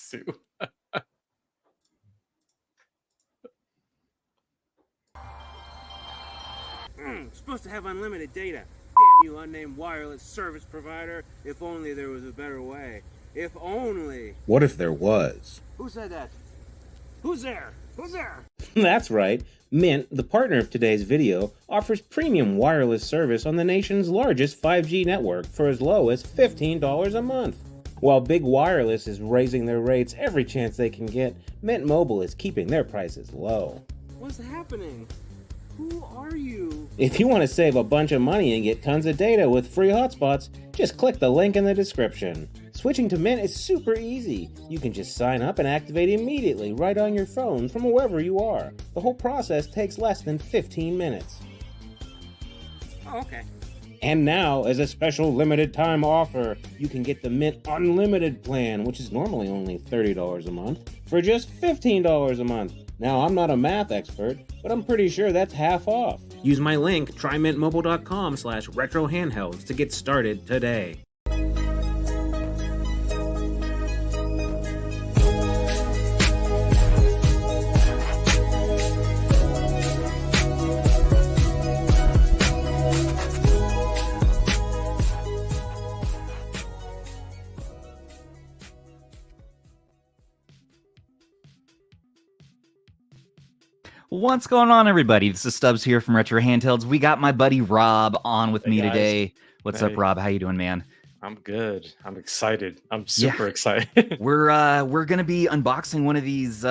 PS2. Supposed to have unlimited data. Damn you, unnamed wireless service provider. If only there was a better way. If only. What if there was? Who said that? Who's there? Who's there? That's right. Mint, the partner of today's video, offers premium wireless service on the nation's largest 5G network for as low as $15 a month. While Big Wireless is raising their rates every chance they can get, Mint Mobile is keeping their prices low. What's happening? Who are you? If you want to save a bunch of money and get tons of data with free hotspots, just click the link in the description. Switching to Mint is super easy. You can just sign up and activate immediately right on your phone from wherever you are. The whole process takes less than 15 minutes. Oh, okay. And now, as a special limited time offer, you can get the Mint Unlimited plan, which is normally only $30 a month, for just $15 a month. Now, I'm not a math expert, but I'm pretty sure that's half off. Use my link, trymintmobile.com/retrohandhelds to get started today. What's going on, everybody? This is Stubbs here from Retro Handhelds. We got my buddy Rob on with me today. What's up, Rob? How you doing, man? I'm good. I'm excited. I'm super excited. We're gonna be unboxing one of these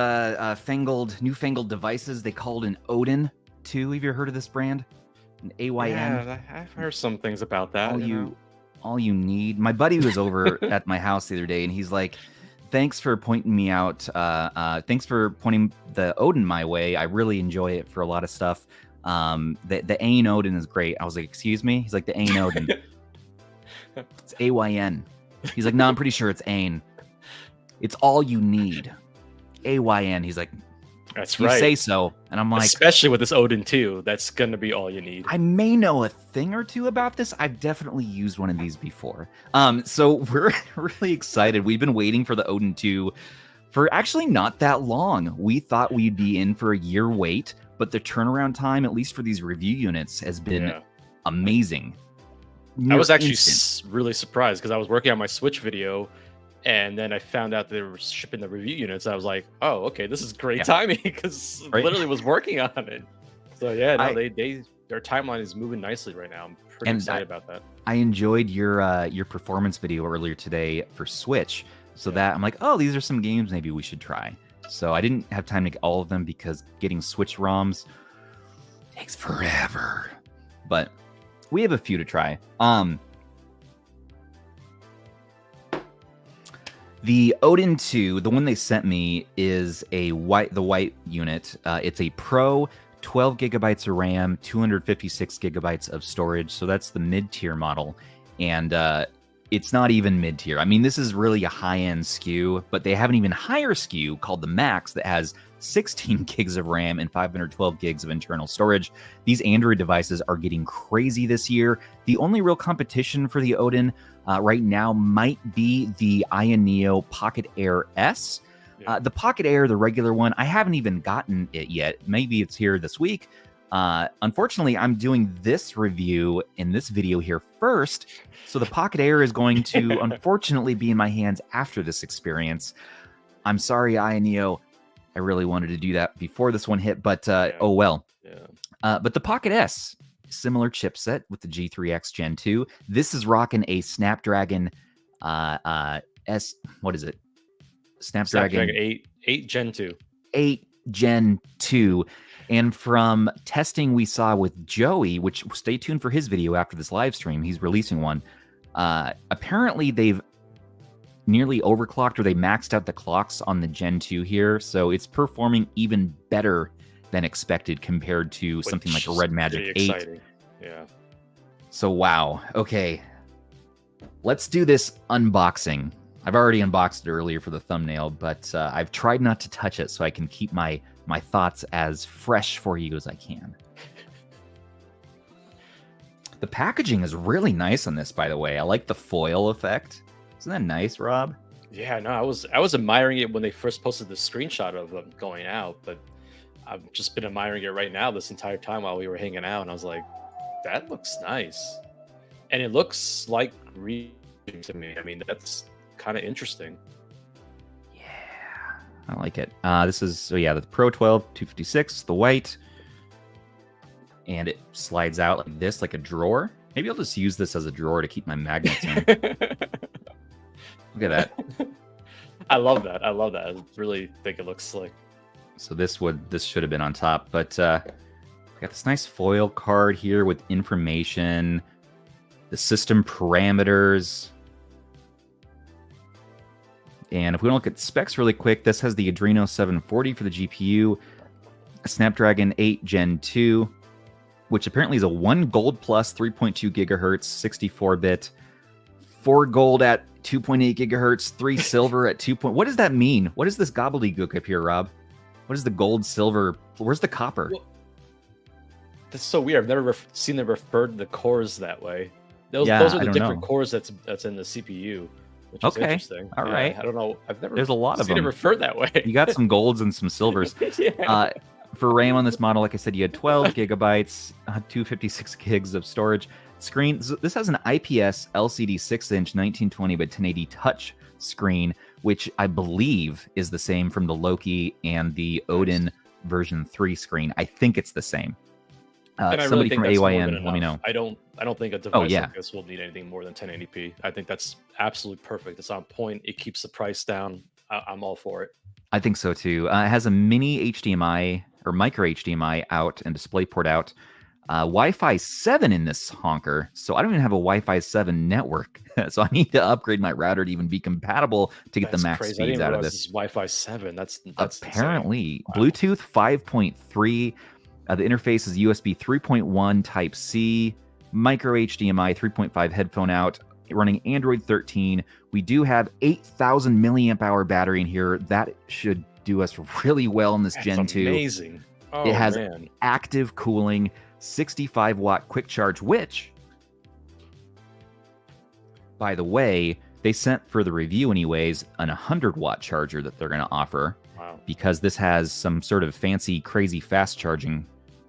newfangled devices. They called an Odin 2. Have you ever heard of this brand? An AYN. Yeah, I've heard some things about that. All you need. My buddy was over at my house the other day, and he's like, thanks for pointing me out. Thanks for pointing the Odin my way. I really enjoy it for a lot of stuff. The AYN Odin is great. I was like, excuse me? He's like, the AYN Odin. It's AYN. He's like, no, I'm pretty sure it's AYN. It's all you need. AYN. He's like, that's you right. say so. And I'm like, especially with this Odin 2, that's going to be all you need. I may know a thing or two about this. I've definitely used one of these before. So we're really excited. We've been waiting for the Odin 2 for actually not that long. We thought we'd be in for a year wait, but the turnaround time, at least for these review units, has been amazing. I was actually really surprised because I was working on my Switch video, and then I found out they were shipping the review units. I was like, oh, okay, this is great timing because literally was working on it. So yeah, no, their timeline is moving nicely right now. I'm pretty excited about that. I enjoyed your performance video earlier today for Switch. So that I'm like, oh, these are some games maybe we should try. So I didn't have time to get all of them because getting Switch ROMs takes forever. But we have a few to try. The Odin 2, the one they sent me, is the white unit. It's a Pro, 12 gigabytes of RAM, 256 gigabytes of storage. So that's the mid-tier model. And it's not even mid-tier. I mean, this is really a high-end SKU, but they have an even higher SKU called the Max that has 16 gigs of RAM and 512 gigs of internal storage. These Android devices are getting crazy this year. The only real competition for the Odin right now might be the AYN Pocket Air S. The Pocket Air, the regular one, I haven't even gotten it yet. Maybe it's here this week. Unfortunately, I'm doing this review in this video here first, so the Pocket Air is going to unfortunately be in my hands after this experience. I'm sorry, AYN. I really wanted to do that before this one hit, but oh well. But the Pocket S, similar chipset with the G3X Gen 2. This is rocking a Snapdragon S. What is it? Snapdragon 8 Gen 2. 8 Gen 2. And from testing we saw with Joey, which stay tuned for his video after this live stream, he's releasing one. Apparently they've nearly overclocked, or they maxed out the clocks on the Gen 2 here, so it's performing even better than expected compared to something like a Red Magic 8. Exciting. Yeah. So wow. Okay. Let's do this unboxing. I've already unboxed it earlier for the thumbnail, but I've tried not to touch it so I can keep my thoughts as fresh for you as I can. The packaging is really nice on this, by the way. I like the foil effect. Isn't that nice, Rob? Yeah, no, I was admiring it when they first posted the screenshot of them going out, but I've just been admiring it right now this entire time while we were hanging out, and I was like, that looks nice, and it looks like green to me. I mean, that's kind of interesting. Yeah, I like it. This is the Pro 12 256, the white, and it slides out like this, like a drawer. Maybe I'll just use this as a drawer to keep my magnets in. Look at that. I love that. I love that. I really think it looks slick. So this should have been on top, but I got this nice foil card here with information, the system parameters. And if we look at specs really quick, this has the Adreno 740 for the GPU, a Snapdragon 8 Gen 2, which apparently is a 1 gold plus 3.2 gigahertz 64-bit, 4 gold at 2.8 gigahertz, 3 silver at 2. What does that mean? What is this gobbledygook up here, Rob? What is the gold, silver? Where's the copper? Well, that's so weird. I've never seen them refer to the cores that way. Those are the different cores that's in the CPU, which is interesting. All right. I don't know. I've never There's a lot of seen them it referred that way. You got some golds and some silvers. Yeah. For RAM on this model, like I said, you had 12 gigabytes, 256 gigs of storage. Screen. This has an IPS LCD 6-inch 1920 by 1080 touch screen, which I believe is the same from the Loki and the Odin version 3 screen. I think it's the same. And I somebody really think from that's AYN, let me know. I don't think a device like this will need anything more than 1080p. I think that's absolutely perfect. It's on point. It keeps the price down. I'm all for it. I think so too. It has a mini HDMI or micro HDMI out and DisplayPort out. Wi-Fi 7 in this honker, so I don't even have a Wi-Fi 7 network. So I need to upgrade my router to even be compatible to get the max crazy. speeds out of this. Wi-Fi 7. That's apparently wow. Bluetooth 5.3. The interface is USB 3.1 Type C, micro HDMI 3.5 headphone out, running Android 13. We do have 8,000 milliamp hour battery in here. That should do us really well in this Gen 2. Amazing. Oh, it has man. active cooling, 65 watt quick charge, which, by the way, they sent for the review anyways an 100 watt charger that they're going to offer. Wow. Because this has some sort of fancy, crazy fast charging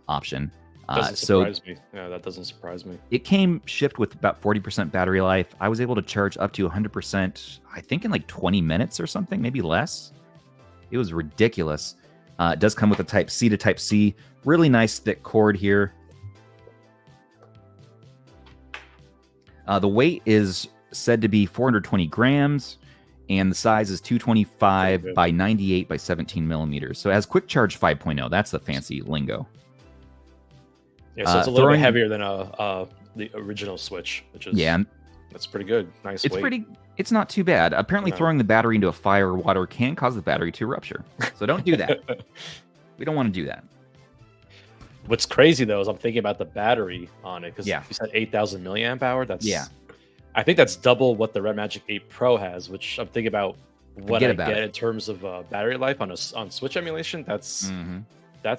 option. Doesn't surprise me. Yeah, that doesn't surprise me. It came shipped with about 40% battery life. I was able to charge up to 100%, I think in like 20 minutes or something, maybe less. It was ridiculous. It does come with a Type C to Type C. Really nice thick cord here. The weight is said to be 420 grams, and the size is 225 by 98 by 17 millimeters. So it has quick charge 5.0. That's the fancy lingo. Yeah, so it's a little bit heavier than the original Switch, which is that's pretty good. Nice weight. It's not too bad. Apparently, throwing the battery into a fire or water can cause the battery to rupture. So don't do that. We don't want to do that. What's crazy though is I'm thinking about the battery on it because you said 8,000 milliamp hour. That's I think that's double what the Red Magic 8 Pro has, which I'm thinking about what I get in terms of battery life on Switch emulation. That's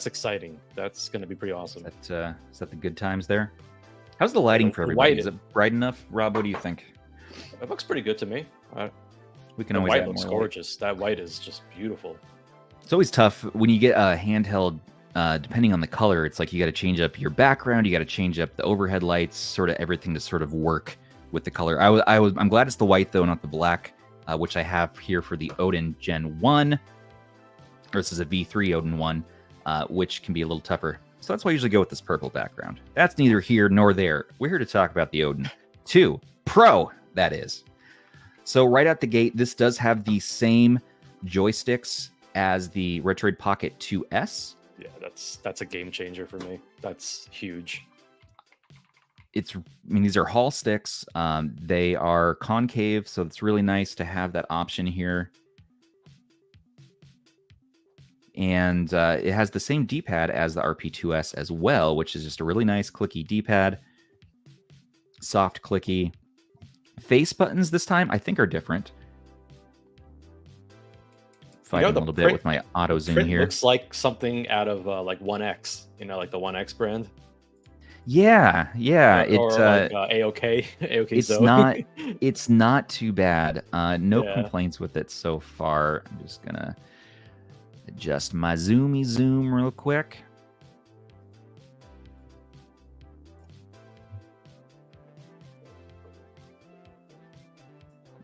exciting. That's going to be pretty awesome. Is that the good times there? How's the lighting for everybody? Is it bright enough? Rob, what do you think? It looks pretty good to me. We can the always white add looks more gorgeous. That white is just beautiful. It's always tough when you get a handheld. Depending on the color, it's like you got to change up your background, you got to change up the overhead lights, sort of everything to sort of work with the color. I'm glad it's the white though, not the black, which I have here for the Odin Gen 1. Or this is a V3 Odin 1, which can be a little tougher. So that's why I usually go with this purple background. That's neither here nor there. We're here to talk about the Odin 2 Pro, that is. So right out the gate, this does have the same joysticks as the Retroid Pocket 2S. Yeah, that's a game changer for me. That's huge. These are Hall sticks. They are concave, so it's really nice to have that option here. And it has the same D-pad as the RP2S as well, which is just a really nice clicky D-pad. Soft clicky. Face buttons this time, I think, are different. Fighting a little bit with my auto zoom here. Looks like something out of like 1X, like the 1X brand. Yeah, yeah. Or like AOK, it's Zone. it's not too bad. No Yeah. complaints with it so far. I'm just gonna adjust my zoomy zoom real quick.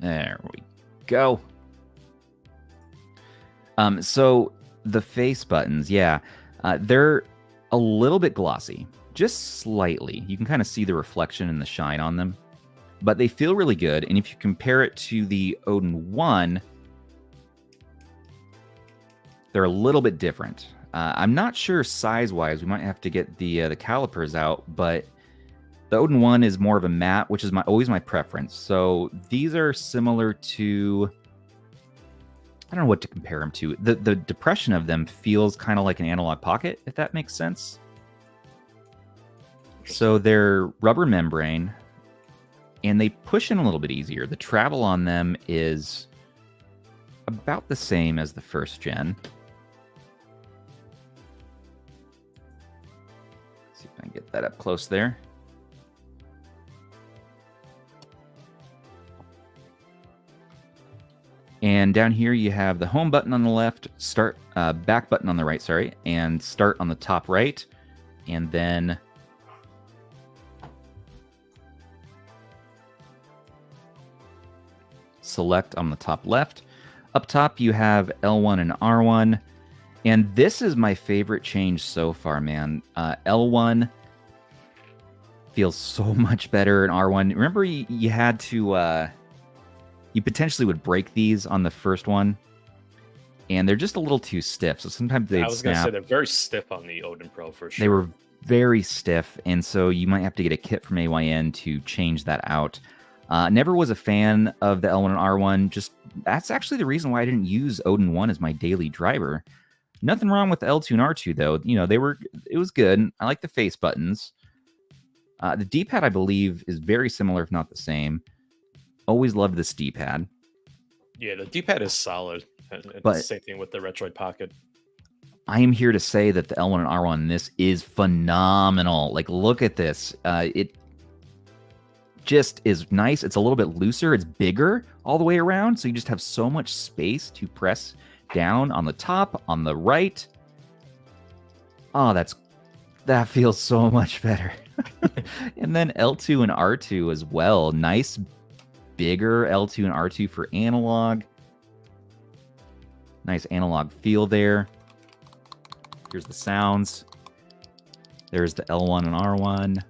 There we go. So the face buttons, yeah, they're a little bit glossy, just slightly. You can kind of see the reflection and the shine on them, but they feel really good. And if you compare it to the Odin 1, they're a little bit different. I'm not sure size-wise. We might have to get the calipers out, but the Odin 1 is more of a matte, which is always my preference. So these are similar to... I don't know what to compare them to. The depression of them feels kind of like an analog pocket, if that makes sense. So they're rubber membrane, and they push in a little bit easier. The travel on them is about the same as the first gen. Let's see if I can get that up close there. And down here you have the home button on the left, back button on the right, sorry, and start on the top right, and then select on the top left. Up top you have L1 and R1, and this is my favorite change so far, man. L1 feels so much better in R1. Remember you had to... you potentially would break these on the first one, and they're just a little too stiff. So sometimes they snap. I was going to say they're very stiff on the Odin Pro for sure. They were very stiff, and so you might have to get a kit from AYN to change that out. Never was a fan of the L1 and R1. That's actually the reason why I didn't use Odin 1 as my daily driver. Nothing wrong with L2 and R2 though. You know, it was good. I like the face buttons. The D-pad, I believe, is very similar, if not the same. Always loved this D-pad. Yeah, the D-pad is solid. It's the same thing with the Retroid Pocket. I am here to say that the L1 and R1 this is phenomenal. Like, look at this. It just is nice. It's a little bit looser. It's bigger all the way around, so you just have so much space to press down on the top, on the right. Oh, that feels so much better. And then L2 and R2 as well. Nice bigger L2 and R2 for analog. Nice analog feel there. Here's the sounds. There's the L1 and R1.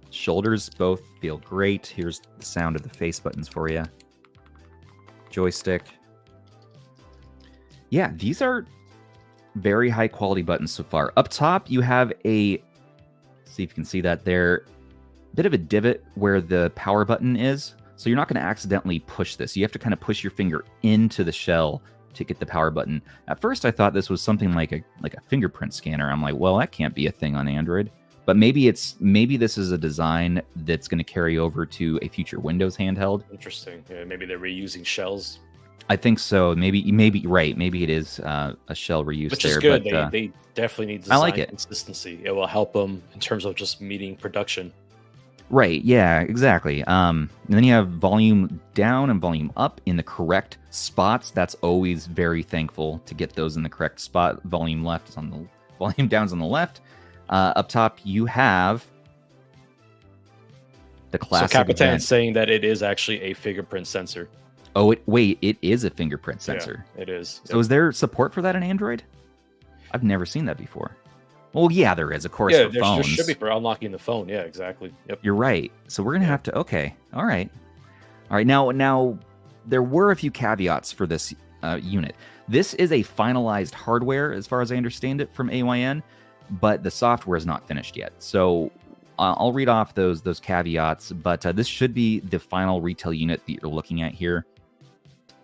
Shoulders both feel great. Here's the sound of the face buttons for you. Joystick. Yeah, these are very high quality buttons so far. Up top, you have see if you can see that there. Bit of a divot where the power button is. So you're not going to accidentally push this. You have to kind of push your finger into the shell to get the power button. At first, I thought this was something like a fingerprint scanner. I'm like, well, that can't be a thing on Android. But maybe this is a design that's going to carry over to a future Windows handheld. Interesting. Yeah, maybe they're reusing shells. I think so. Maybe right. Maybe it is a shell reuse. Which there, is good. But, they definitely need design I like it. Consistency. It will help them in terms of just meeting production. Right, yeah, exactly. And then you have volume down and volume up in the correct spots. That's always very thankful to get those in the correct spot. Volume left is on the volume down's on the left. Up top, you have the classic. So Capitan's saying that it is actually a fingerprint sensor. Oh, wait, it is a fingerprint sensor. Yeah, it is. So is there support for that in Android? I've never seen that before. Well, yeah, there is, of course, for phones. There should be for unlocking the phone. Yeah, exactly. Yep. You're right. So we're going to have to... Okay. All right. Now, there were a few caveats for this unit. This is a finalized hardware, as far as I understand it, from AYN, but the software is not finished yet. So I'll read off those caveats, but this should be the final retail unit that you're looking at here.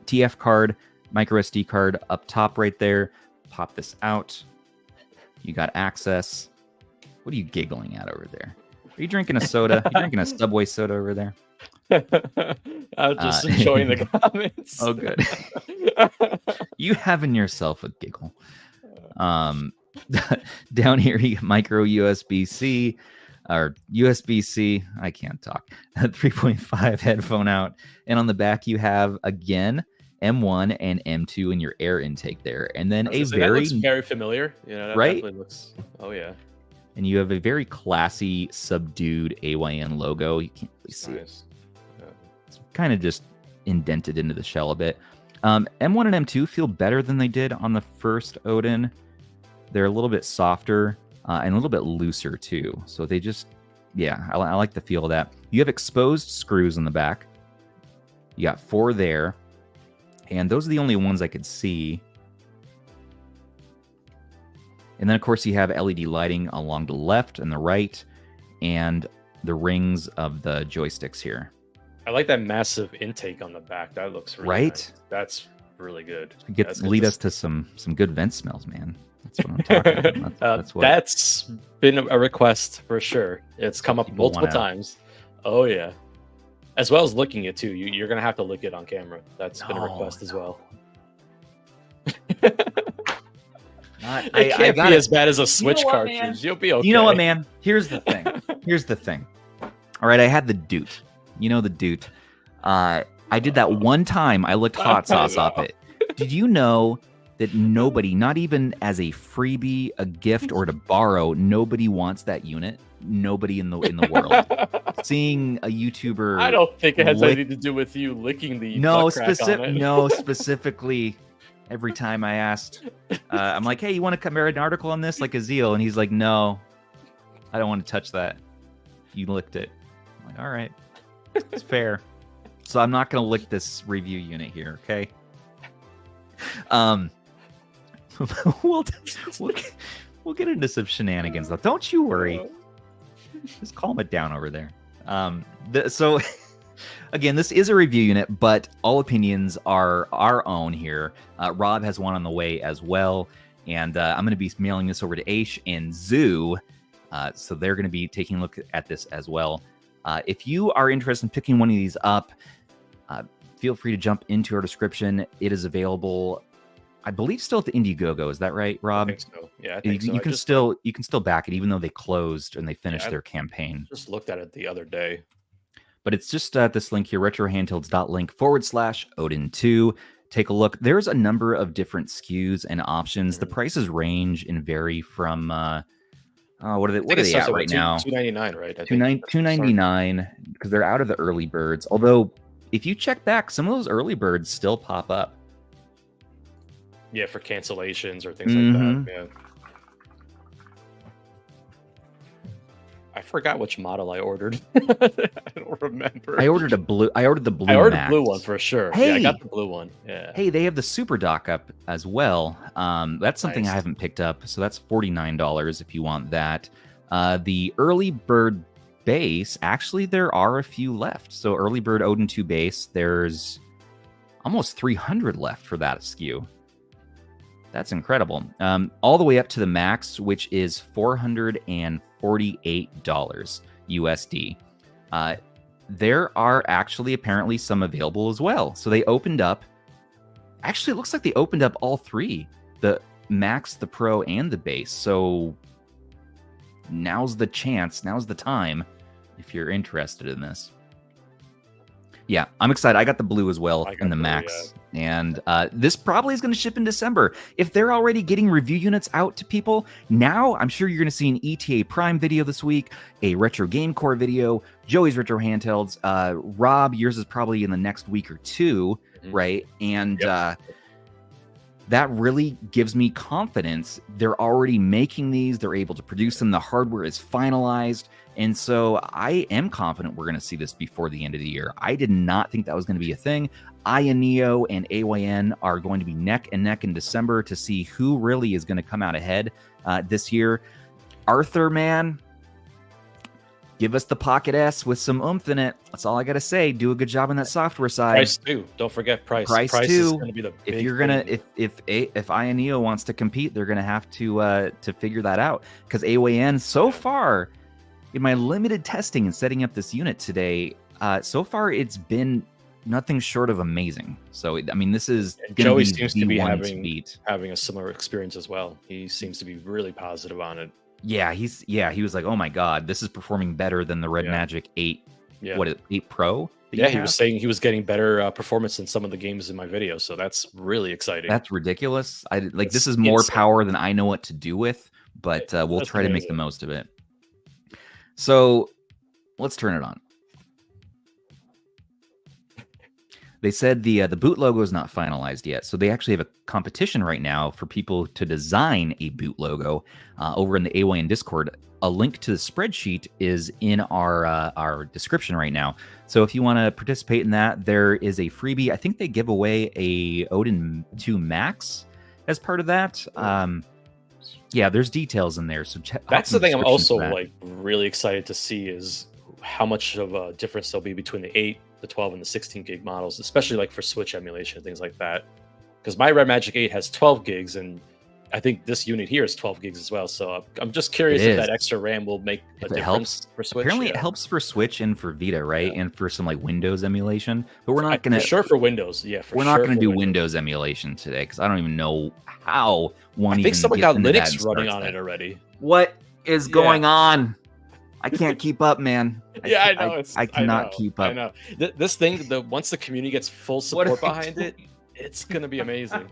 TF card, micro SD card up top right there. Pop this out. You got access. What are you giggling at over there? Are you drinking a soda? You drinking a Subway soda over there? I was just enjoying the comments. Oh, good. You having yourself a giggle. Down here, you got micro USB-C. or USB-C, I can't talk, 3.5 headphone out. And on the back, you have, again, M1 and M2 in your air intake there. And then that looks very familiar. That right? definitely looks, oh yeah. And you have a very classy, subdued AYN logo. You can't really see it. Yeah. It's kind of just indented into the shell a bit. M1 and M2 feel better than they did on the first Odin. They're a little bit softer and a little bit looser too. So they just, yeah, I like the feel of that. You have exposed screws in the back. You got 4 there. And those are the only ones I could see. And then, of course, you have LED lighting along the left and the right, and the rings of the joysticks here. I like that massive intake on the back. That looks really nice. That's really good. Lead us to some good vent smells, man. That's what I'm talking about. That's been a request for sure. It's come up multiple times. Oh, yeah. As well as licking it, too. You're going to have to lick it on camera. That's been a request as well. It can't be as bad as a Switch cartridge. Man? You'll be okay. You know what, man? Here's the thing. All right, I had the Doot. You know the Doot. I did that one time. I licked hot sauce off it. Did you know that nobody, not even as a freebie, a gift, or to borrow, nobody wants that unit? Nobody in the world. Seeing a YouTuber, I don't think it has anything to do with you licking the butt crack on it. No, specifically. Every time I asked, I'm like, hey, you want to compare an article on this, like a Zeal? And he's like, no, I don't want to touch that. You licked it. I'm like, all right, it's fair. So I'm not going to lick this review unit here, okay? We'll get into some shenanigans, though. Don't you worry. Just calm it down over there. So... Again, this is a review unit, but all opinions are our own here. Rob has one on the way as well, and I'm going to be mailing this over to Aish and Zoo, so they're going to be taking a look at this as well. If you are interested in picking one of these up, feel free to jump into our description. It is available, I believe, still at the Indiegogo. Is that right, Rob? I think so. Yeah, I think so. You can still back it, even though they closed and they finished their campaign. Just looked at it the other day. But it's just this link here, retrohandhelds.link/Odin2. Take a look. There's a number of different SKUs and options. The prices range and vary from what are they at right now? $299, right? $299 because they're out of the early birds. Although if you check back, some of those early birds still pop up. Yeah, for cancellations or things like that. Yeah. I forgot which model I ordered. I don't remember. I ordered the blue. I ordered the blue one for sure. Hey, yeah, I got the blue one. Yeah. Hey, they have the Super Dock up as well. That's something nice. I haven't picked up, so that's $49 if you want that. The early bird base, actually, there are a few left. So early bird Odin 2 base, there's almost 300 left for that SKU. That's incredible. All the way up to the max, which is $448 USD. There are actually apparently some available as well. So they opened up. Actually, it looks like they opened up all three: the Max, the Pro, and the Base. So now's the chance. Now's the time if you're interested in this. Yeah, I'm excited. I got the blue as well in the Max. Yeah. And this probably is going to ship in December. If they're already getting review units out to people, now I'm sure you're going to see an ETA Prime video this week, a Retro Game Core video, Joey's Retro Handhelds. Rob, yours is probably in the next week or two, right? And that really gives me confidence. They're already making these. They're able to produce them. The hardware is finalized. And so I am confident we're going to see this before the end of the year. I did not think that was going to be a thing. Neo and AYN are going to be neck and neck in December to see who really is going to come out ahead this year. Arthur, man, give us the Pocket S with some oomph in it. That's all I got to say. Do a good job on that software side. Price too. Don't forget price. Price too. Is going to be the big if you're gonna if Neo wants to compete, they're going to have to figure that out, because AYN so far, in my limited testing and setting up this unit today, so far it's been nothing short of amazing. So I mean, this is Joey seems to be having a similar experience as well. He seems to be really positive on it. Yeah, he was like, oh my god, this is performing better than the Red Magic 8. Yeah. What is 8 Pro? Yeah, he was saying he was getting better performance in some of the games in my video, so that's really exciting. That's ridiculous. This is more power than I know what to do with, but we'll try to make the most of it. So let's turn it on. They said the boot logo is not finalized yet, so they actually have a competition right now for people to design a boot logo over in the AYN Discord. A link to the spreadsheet is in our description right now. So if you want to participate in that, there is a freebie. I think they give away a Odin 2 Max as part of that. Yeah, there's details in there. So that's the thing I'm also like really excited to see is how much of a difference there'll be between the 8, the 12, and the 16 gig models, especially like for Switch emulation and things like that. Because my Red Magic 8 has 12 gigs, and I think this unit here is 12 gigs as well. So I'm just curious if that extra RAM will make a difference for Switch. Apparently, it helps for Switch and for Vita, right? Yeah. And for some like Windows emulation. But we're not going to. Sure, for Windows, yeah. We're not going to do Windows emulation today because I don't even know how one. I think someone got Linux running on it already. What is going on? I can't keep up, man. I know. I cannot keep up. I know. This thing, once the community gets full support behind it, it's going to be amazing.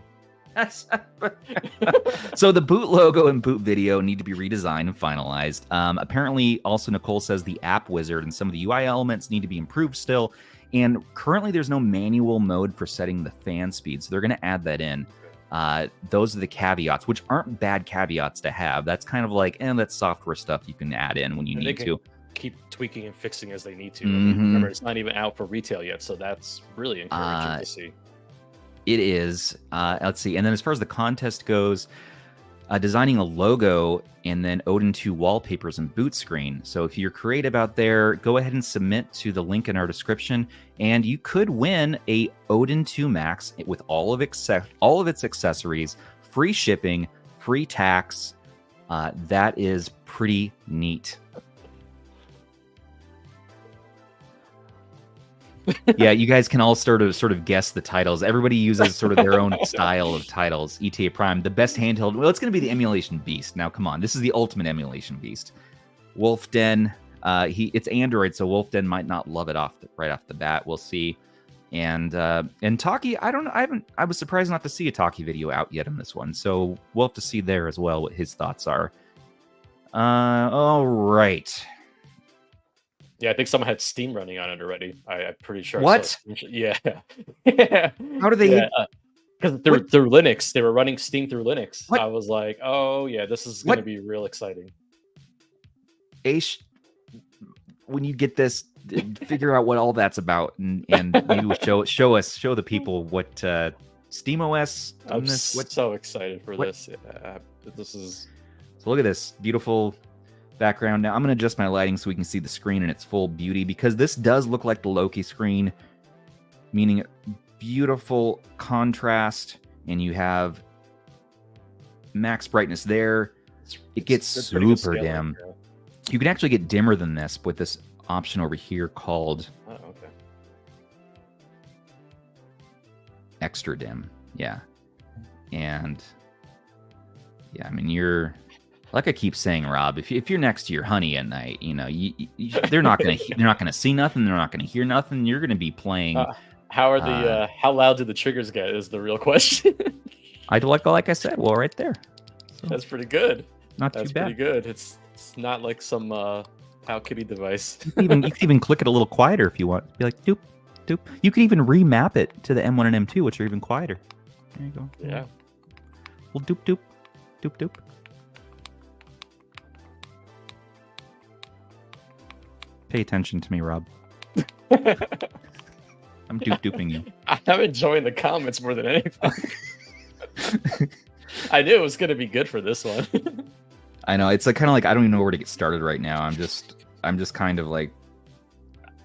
So the boot logo and boot video need to be redesigned and finalized. Apparently, also Nicole says the app wizard and some of the UI elements need to be improved still. And currently, there's no manual mode for setting the fan speed, so they're going to add that in. Those are the caveats, which aren't bad caveats to have. That's kind of like, that's software stuff you can add in when you need to. Keep tweaking and fixing as they need to. Remember, it's not even out for retail yet, so that's really encouraging to see. It is. Let's see. And then as far as the contest goes, designing a logo and then Odin 2 wallpapers and boot screen. So if you're creative out there, go ahead and submit to the link in our description, and you could win a Odin 2 Max with all of its accessories, free shipping, free tax. That is pretty neat. Yeah, you guys can all sort of guess the titles. Everybody uses sort of their own style of titles. ETA Prime, the best handheld. Well, it's going to be the Emulation Beast. Now, come on, this is the ultimate Emulation Beast. Wolf Den, it's Android, so Wolf Den might not love it right off the bat. We'll see. And Taki, I was surprised not to see a Taki video out yet on this one, so we'll have to see there as well what his thoughts are. All right. Yeah, I think someone had Steam running on it already. I'm pretty sure. What? Yeah. How do they? Because through Linux, they were running Steam through Linux. What? I was like, oh yeah, this is going to be real exciting. Aish, when you get this, figure out what all that's about, and maybe show the people what SteamOS. I'm so excited for this. This is. So look at this beautiful background. Now I'm going to adjust my lighting so we can see the screen in its full beauty, because this does look like the Loki screen, meaning beautiful contrast, and you have max brightness there. It gets super dim. You can actually get dimmer than this with this option over here called extra dim. Yeah. And yeah, I mean, you're like I keep saying, Rob, if you're next to your honey at night, they're not gonna see nothing, they're not gonna hear nothing. You're gonna be playing. How loud do the triggers get? Is the real question. like I said, well, right there. So, that's pretty good. That's too bad. Pretty good. It's not like some Pal Kitty device. you can even click it a little quieter if you want. Be like doop doop. You can even remap it to the M1 and M2, which are even quieter. There you go. Yeah. Well, doop doop doop doop. Pay attention to me, Rob. I'm dupe-duping you. I'm enjoying the comments more than anything. I knew it was going to be good for this one. I know. It's kind of like I don't even know where to get started right now. I'm just kind of like.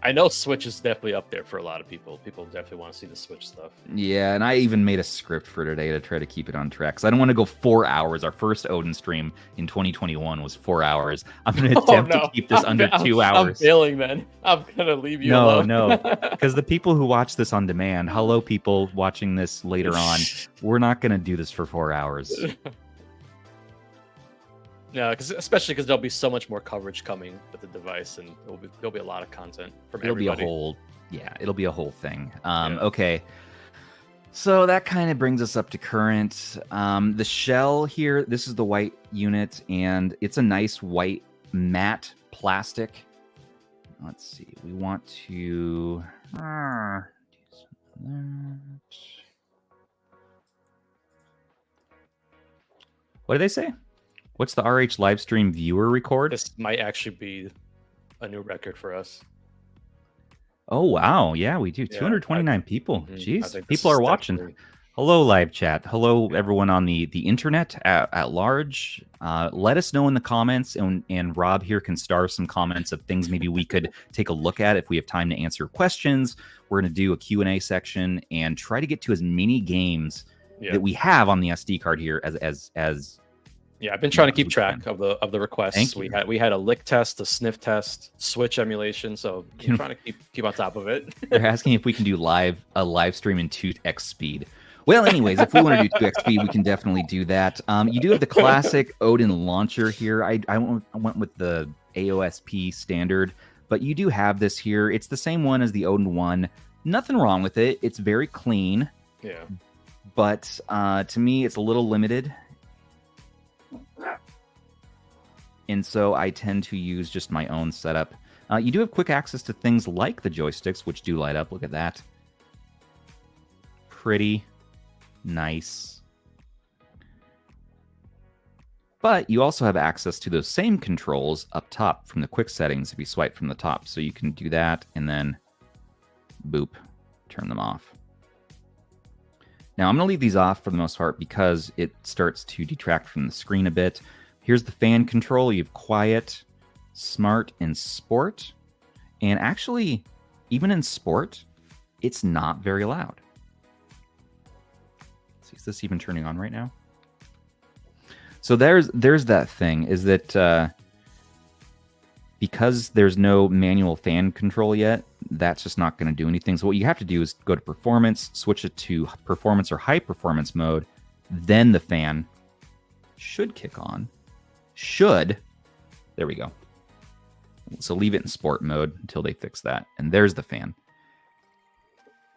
I know Switch is definitely up there for a lot of people. People definitely want to see the Switch stuff. Yeah, and I even made a script for today to try to keep it on track, because I don't want to go 4 hours. Our first Odin stream in 2021 was 4 hours. I'm going to attempt to keep this under 2 hours. I'm failing, man. I'm going to leave you alone. No, because the people who watch this on demand, hello, people watching this later on, we're not going to do this for 4 hours. Yeah, especially because there'll be so much more coverage coming with the device, and there'll be a lot of content from everybody. It'll be a whole thing. Okay. So that kind of brings us up to current. The shell here, this is the white unit, and it's a nice white matte plastic. Let's see. We want to do some of that. What do they say? What's the RH livestream viewer record? This might actually be a new record for us. Oh, wow. Yeah, we do. 229 people. Jeez, people are watching. Definitely... Hello, live chat. Hello, everyone on the internet at large. Let us know in the comments, and Rob here can star some comments of things maybe we could take a look at if we have time to answer questions. We're going to do a Q&A section and try to get to as many games that we have on the SD card here as Yeah, I've been trying to keep track of the requests. We had a lick test, a sniff test, Switch emulation. So I'm trying to keep on top of it. They're asking if we can do a live stream in 2x speed. Well, anyways, if we want to do 2x speed, we can definitely do that. You do have the classic Odin launcher here. I went with the AOSP standard, but you do have this here. It's the same one as the Odin 1. Nothing wrong with it. It's very clean. Yeah. But to me, it's a little limited. And so I tend to use just my own setup. You do have quick access to things like the joysticks, which do light up. Look at that. Pretty nice. But you also have access to those same controls up top from the quick settings if you swipe from the top. So you can do that and then boop, turn them off. Now I'm going to leave these off for the most part because it starts to detract from the screen a bit. Here's the fan control. You have quiet, smart, and sport. And actually, even in sport, it's not very loud. Let's see, is this even turning on right now? So there's that thing, is that because there's no manual fan control yet, that's just not going to do anything. So what you have to do is go to performance, switch it to performance or high performance mode, then the fan should kick on. There we go. So leave it in sport mode until they fix that. And there's the fan.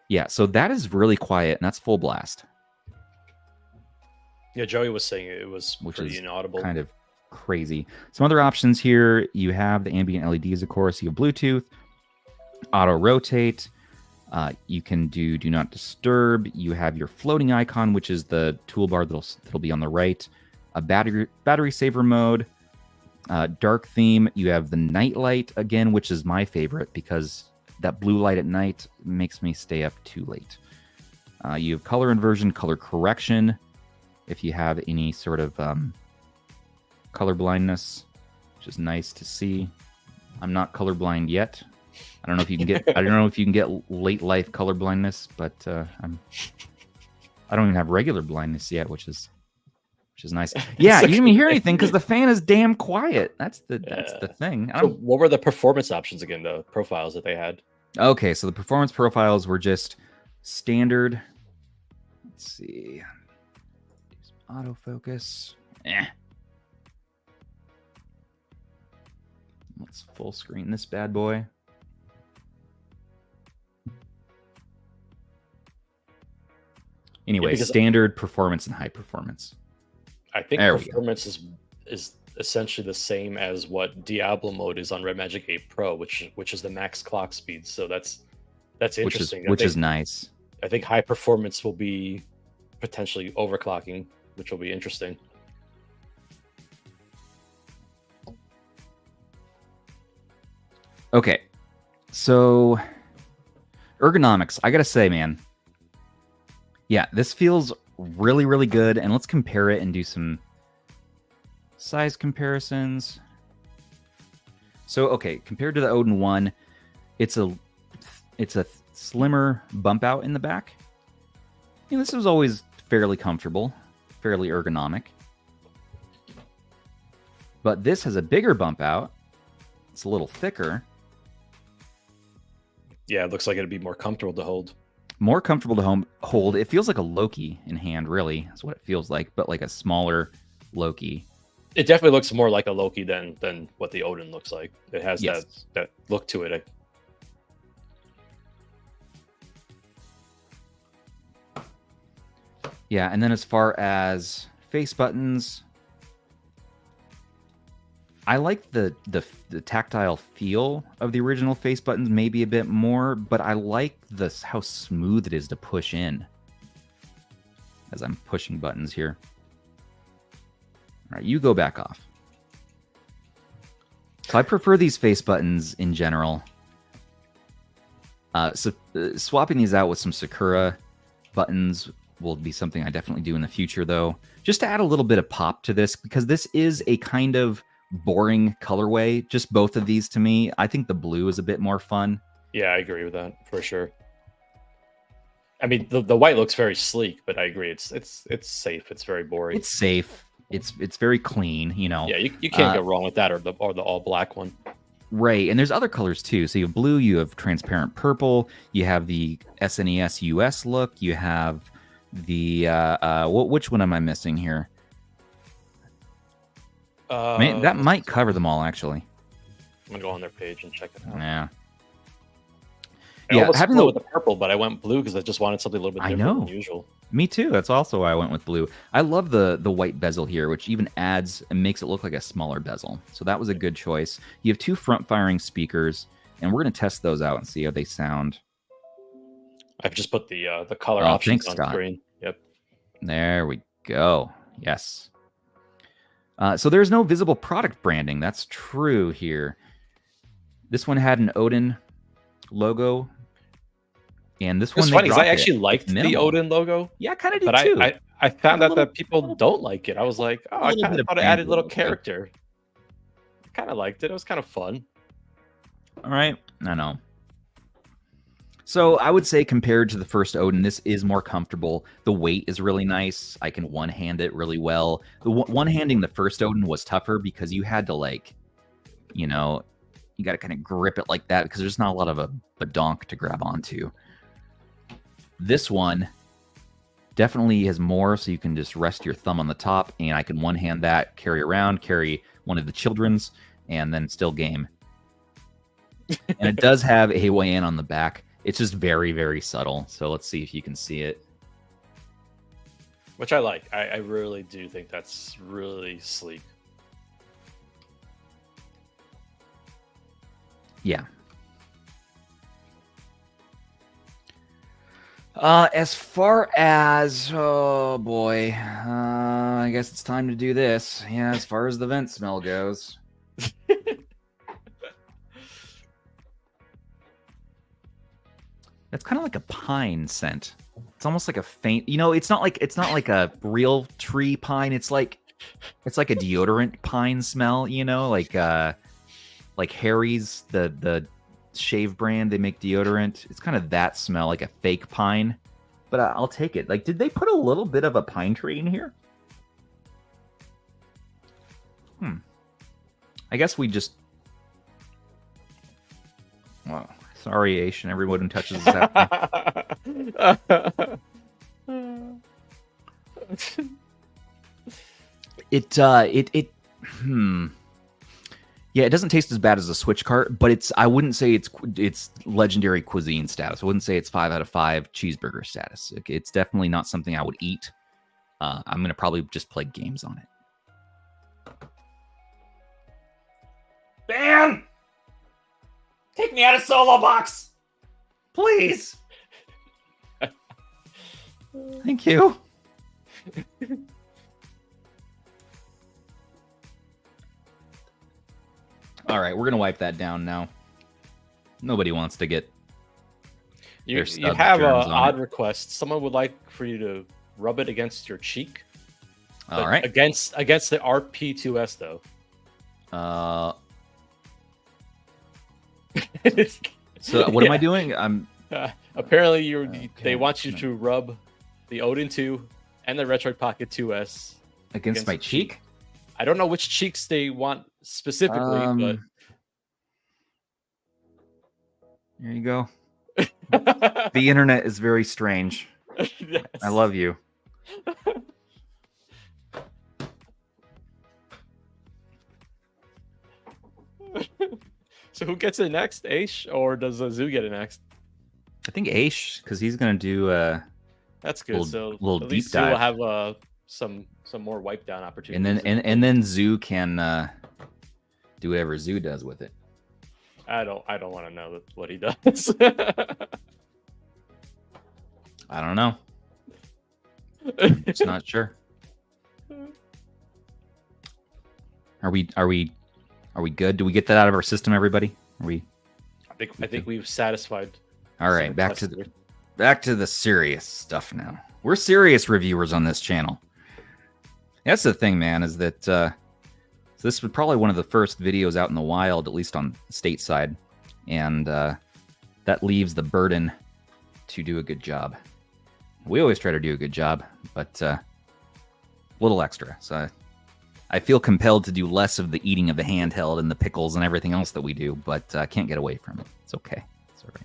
Yeah, so that is really quiet, and that's full blast. Yeah, Joey was saying it was which pretty is inaudible. Kind of crazy. Some other options here. You have the ambient LEDs, of course. You have Bluetooth, auto rotate. You can do not disturb. You have your floating icon, which is the toolbar that'll be on the right. A battery saver mode, dark theme. You have the night light again, which is my favorite because that blue light at night makes me stay up too late. You have color inversion, color correction, if you have any sort of color blindness, which is nice to see. I'm not colorblind yet. I don't know if you can get. I don't know if you can get late life color blindness, but I don't even have regular blindness yet, which is nice. Yeah, you didn't even hear anything because the fan is damn quiet. That's the thing. So what were the performance options again? The profiles that they had. Okay, so the performance profiles were just standard. Let's see. Autofocus. Let's full screen this bad boy. Anyway, standard, performance, and high performance. I think performance is essentially the same as what Diablo mode is on Red Magic 8 Pro, which is the max clock speed. So that's interesting. Which is nice. I think high performance will be potentially overclocking, which will be interesting. Okay, so ergonomics. I gotta say, man, yeah, this feels really, really good. And let's compare it and do some size comparisons. So, okay, compared to the Odin 1, it's a slimmer bump out in the back. And this was always fairly comfortable, fairly ergonomic. But this has a bigger bump out. It's a little thicker. Yeah, it looks like it'd be more comfortable to hold. More comfortable to hold. It feels like a Loki in hand, really. That's what it feels like, but like a smaller Loki. It definitely looks more like a Loki than what the Odin looks like. It has that look to it. Yeah, and then as far as face buttons, I like the tactile feel of the original face buttons maybe a bit more, but I like how smooth it is to push in as I'm pushing buttons here. All right, you go back off. So I prefer these face buttons in general. Swapping these out with some Sakura buttons will be something I definitely do in the future, though. Just to add a little bit of pop to this, because this is a kind of boring colorway, just both of these to me. I think the blue is a bit more fun. Yeah, I agree with that for sure. I mean, the white looks very sleek, but I agree, it's safe. It's very boring. It's safe. It's very clean, you know. Yeah, you can't go wrong with that or the all black one. Right, and there's other colors too. So you have blue, you have transparent purple, you have the SNES US look, you have the which one am I missing here? That might cover them all, actually. I'm gonna go on their page and check it out. Yeah. I almost having with the purple, but I went blue because I just wanted something a little bit different than usual. Me too. That's also why I went with blue. I love the white bezel here, which even adds and makes it look like a smaller bezel. So that was a good choice. You have two front-firing speakers, and we're going to test those out and see how they sound. I've just put the color options on screen. Yep. There we go. Yes. So there's no visible product branding. That's true here. This one had an Odin logo. And this one, funny because I actually liked the Odin logo. Yeah, I kind of did too. I found out that people don't like it. I was like, oh, I kind of thought it added a little character. I kind of liked it. It was kind of fun. All right, I know. So I would say compared to the first Odin, this is more comfortable. The weight is really nice. I can one-hand it really well. The one-handing the first Odin was tougher because you had to you got to kind of grip it like that because there's not a lot of a badonk to grab onto. This one definitely has more, so you can just rest your thumb on the top, and I can one-hand that, carry around, carry one of the children's, and then still game. And it does have AYN on the back. It's just very, very subtle, so let's see if you can see it. Which I like. I really do think that's really sleek. Yeah. As far as, oh boy, I guess it's time to do this. Yeah, as far as the vent smell goes. That's kind of like a pine scent. It's almost like a faint, it's not like a real tree pine. It's like a deodorant pine smell, like Harry's, the shave brand, they make deodorant. It's kind of that smell, like a fake pine, but I'll take it. Did they put a little bit of a pine tree in here? I guess we just, well, sorry, Aish, and everyone who touches this Yeah, it doesn't taste as bad as a Switch cart, but I wouldn't say it's legendary cuisine status. I wouldn't say it's 5 out of 5 cheeseburger status. It's definitely not something I would eat. I'm going to probably just play games on it. Dan! Take me out of Solo Box! Please! Thank you. All right, we're going to wipe that down now. Nobody wants to get You have an odd request. Someone would like for you to rub it against your cheek. All right. Against the RP2S, though. So what am I doing? Apparently, they want you to rub the Odin 2 and the Retroid Pocket 2S against my cheek. I don't know which cheeks they want specifically, but there you go. The internet is very strange. Yes. I love you. So who gets it next, Aish, or does Zoo get it next? I think Aish, because he's gonna do that's good. Little at deep least Zoo dive. will have some more wipe down opportunities. And then Zoo can do whatever Zoo does with it. I don't want to know what he does. I don't know. Just not sure. Are we good? Do we get that out of our system, everybody? Are we? I think we've satisfied. All right, back to the serious stuff now. We're serious reviewers on this channel. That's the thing, man, is that this was probably one of the first videos out in the wild, at least on stateside, and that leaves the burden to do a good job. We always try to do a good job, but a little extra. So I feel compelled to do less of the eating of the handheld and the pickles and everything else that we do, but I can't get away from it. It's okay. It's all right.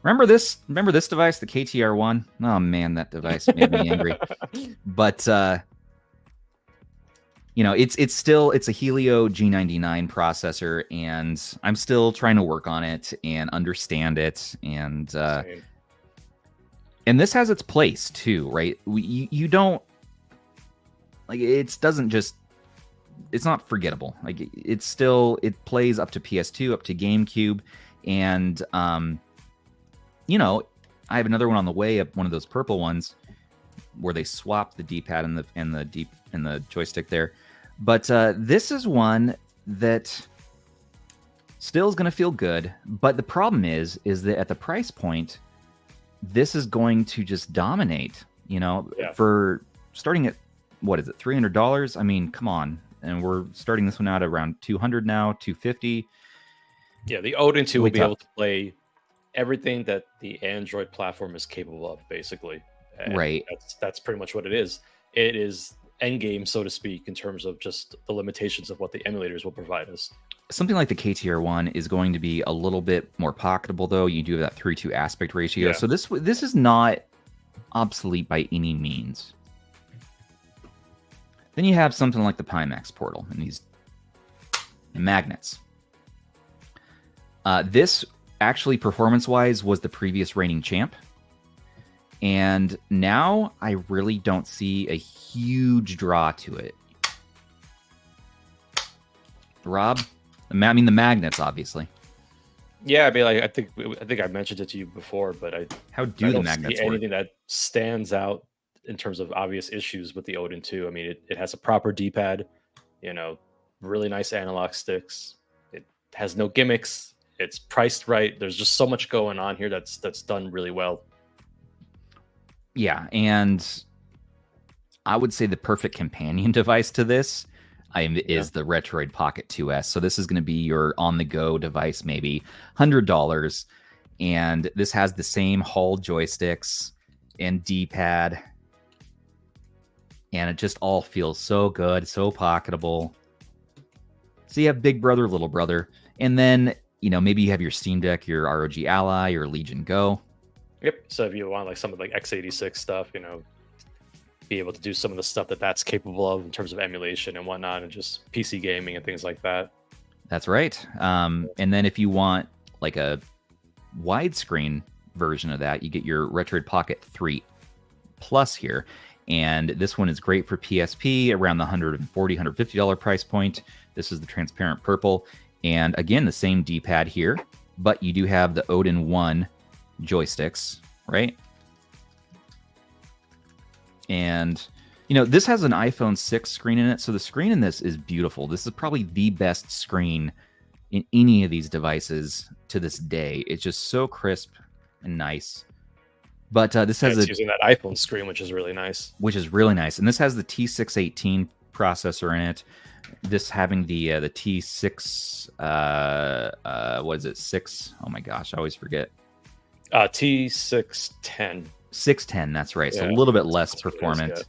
Remember this device, the KTR1? Oh man, that device made me angry. But it's a Helio G99 processor, and I'm still trying to work on it and understand it, and this has its place too, right? You don't like it's not forgettable. Like it plays up to PS2, up to GameCube, and I have another one on the way, one of those purple ones where they swap the D-pad and the joystick there. But this is one that still is going to feel good. But the problem is that at the price point, this is going to just dominate. For starting at what is it, $300? I mean, come on. And we're starting this one out at around $200 now, $250. Yeah, the Odin 2 will be able to play everything that the Android platform is capable of, basically. And right. That's pretty much what it is. It is endgame, so to speak, in terms of just the limitations of what the emulators will provide us. Something like the KTR1 is going to be a little bit more pocketable, though. You do have that 3:2 aspect ratio. Yeah. So this is not obsolete by any means. Then you have something like the Pimax Portal and these magnets. This actually, performance-wise, was the previous reigning champ. And now I really don't see a huge draw to it. Rob? The magnets, obviously. Yeah, I mean, like, I think I mentioned it to you before, but I the magnets see anything that stands out in terms of obvious issues with the Odin 2. I mean, it has a proper D-pad, really nice analog sticks. It has no gimmicks. It's priced right. There's just so much going on here that's done really well. Yeah, and I would say the perfect companion device to this is the Retroid Pocket 2S. So this is going to be your on-the-go device, maybe $100. And this has the same Hall joysticks and D-pad. And it just all feels so good, so pocketable. So you have Big Brother, Little Brother. And then, maybe you have your Steam Deck, your ROG Ally, or Legion Go. Yep. So if you want like some of like x86 stuff, be able to do some of the stuff that's capable of in terms of emulation and whatnot, and just PC gaming and things like that. That's right. And then if you want like a widescreen version of that, you get your Retroid Pocket 3 Plus here. And this one is great for PSP around the $140, $150 price point. This is the transparent purple. And again, the same D-pad here, but you do have the Odin 1 joysticks, right? And, this has an iPhone 6 screen in it. So the screen in this is beautiful. This is probably the best screen in any of these devices to this day. It's just so crisp and nice. But this has using that iPhone screen, which is really nice. And this has the T618 processor in it. This having the T6, what is it? 6? Oh my gosh, I always forget. T610. 610, that's right. So a little bit less performant.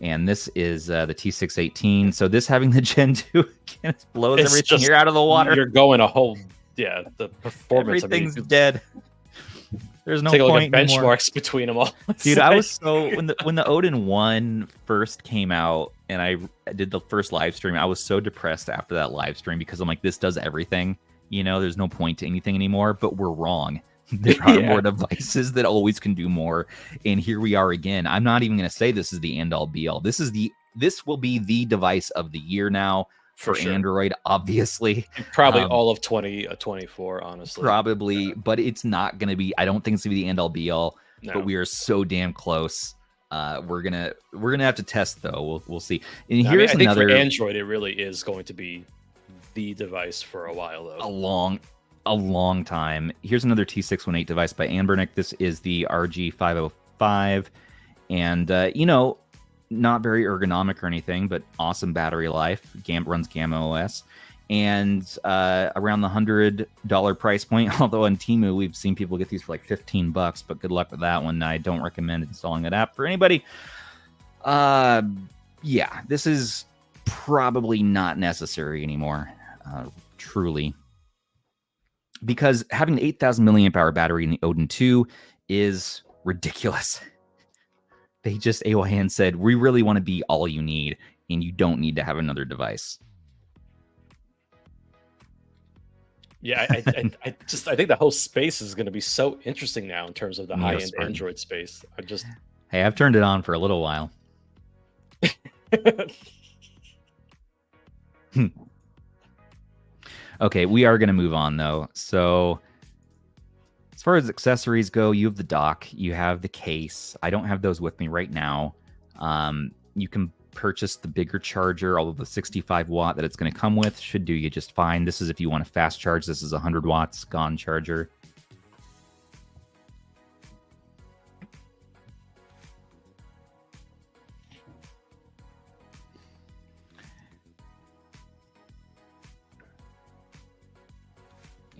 And this is the T618. So this having the Gen 2 again, it blows everything here out of the water. You're going the performance. Everything's dead. There's no point anymore. Benchmarks between them all. Dude, I was so when the Odin 1 first came out and I did the first live stream, I was so depressed after that live stream because I'm like, this does everything You know, there's no point to anything anymore, but we're wrong. There are more devices that always can do more. And here we are again. I'm not even going to say this is the end all be all. This will be the device of the year now for sure. Android, obviously. Probably all of 2024, honestly. Probably, but it's not going to be, I don't think it's going to be the end all be all, but we are so damn close. We're gonna have to test though. We'll see. And here's another. Think for Android, it really is going to be the device for a while though. A long time. Here's another T618 device by Anbernick. This is the RG505, and you know, not very ergonomic or anything, but awesome battery life. Runs Gamma OS, and around the $100 price point. Although on Temu we've seen people get these for like $15, but good luck with that one. I don't recommend installing that app for anybody. Yeah, this is probably not necessary anymore. Truly. Because having an 8,000 milliamp hour battery in the Odin 2 is ridiculous. They just, AYN said, we really want to be all you need, and you don't need to have another device. Yeah, I think the whole space is going to be so interesting now in terms of the high-end Android space. Hey, I've turned it on for a little while. Okay, we are going to move on, though. So, as far as accessories go, you have the dock, you have the case. I don't have those with me right now. You can purchase the bigger charger, although the 65 watt that it's going to come with should do you just fine. This is if you want to fast charge. This is a 100 watts GON charger.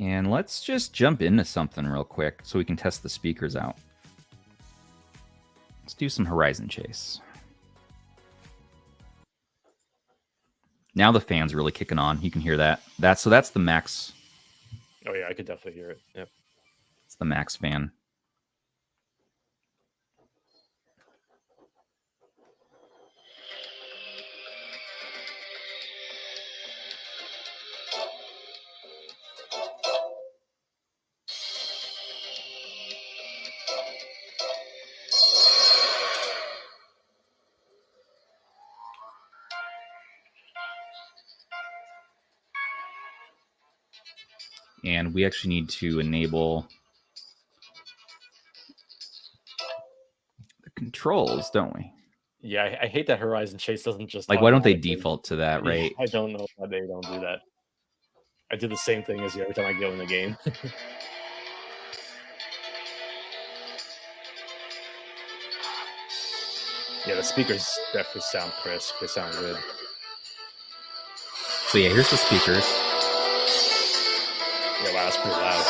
And let's just jump into something real quick so we can test the speakers out. Let's do some Horizon Chase. Now the fan's really kicking on. You can hear that. That's the max. Oh yeah, I could definitely hear it. Yep. It's the max fan. And we actually need to enable the controls, don't we? Yeah, I hate that Horizon Chase doesn't just... Like, why don't they default to that, right? I don't know why they don't do that. I do the same thing as you every time I go in the game. Yeah, the speakers definitely sound crisp. They sound good. So yeah, here's the speakers. Yeah, wow, that's pretty loud.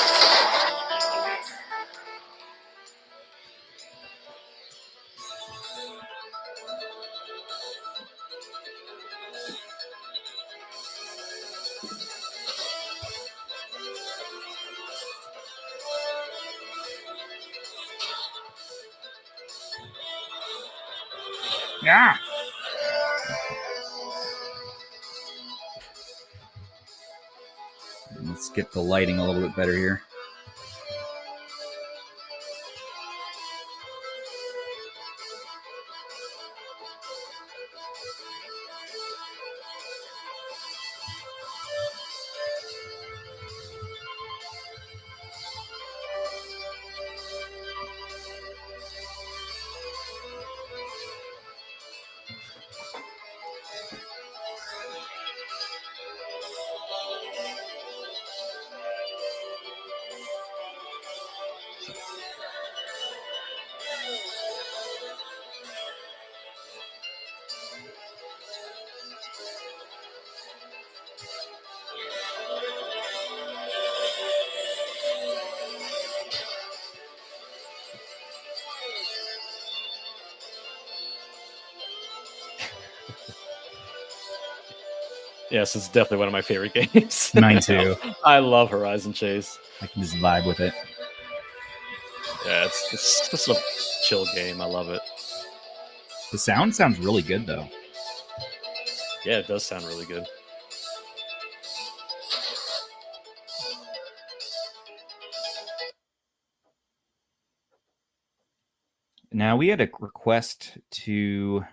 Yeah. Let's get the lighting a little bit better here. Yes, it's definitely one of my favorite games. Mine too. I love Horizon Chase. I can just vibe with it. Yeah, it's just a chill game. I love it. The sound sounds really good, though. Yeah, it does sound really good. Now we had a request to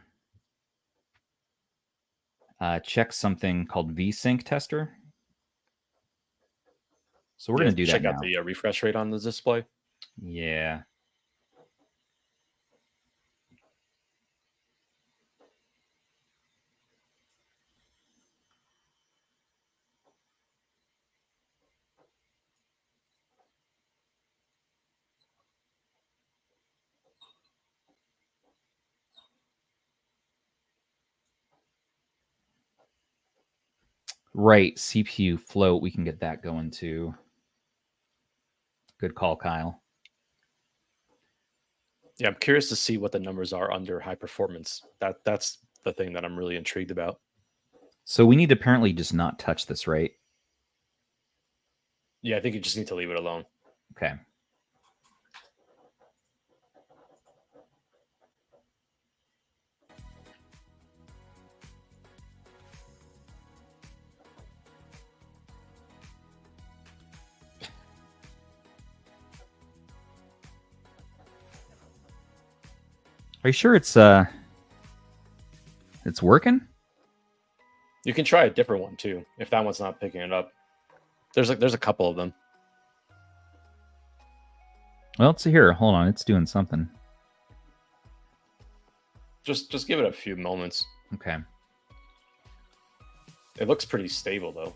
check something called VSync tester. So we're going to do that check now. out the refresh rate on the display. Yeah. Right, CPU float, we can get that going too. Good call, Kyle. Yeah, I'm curious to see what the numbers are under high performance. That's the thing that I'm really intrigued about. So we need to apparently just not touch this, right? Yeah, I think you just need to leave it alone. Okay. Are you sure it's working? You can try a different one too if that one's not picking it up. There's a couple of them. Well, let's see here. Hold on, it's doing something. Just give it a few moments. Okay. It looks pretty stable though.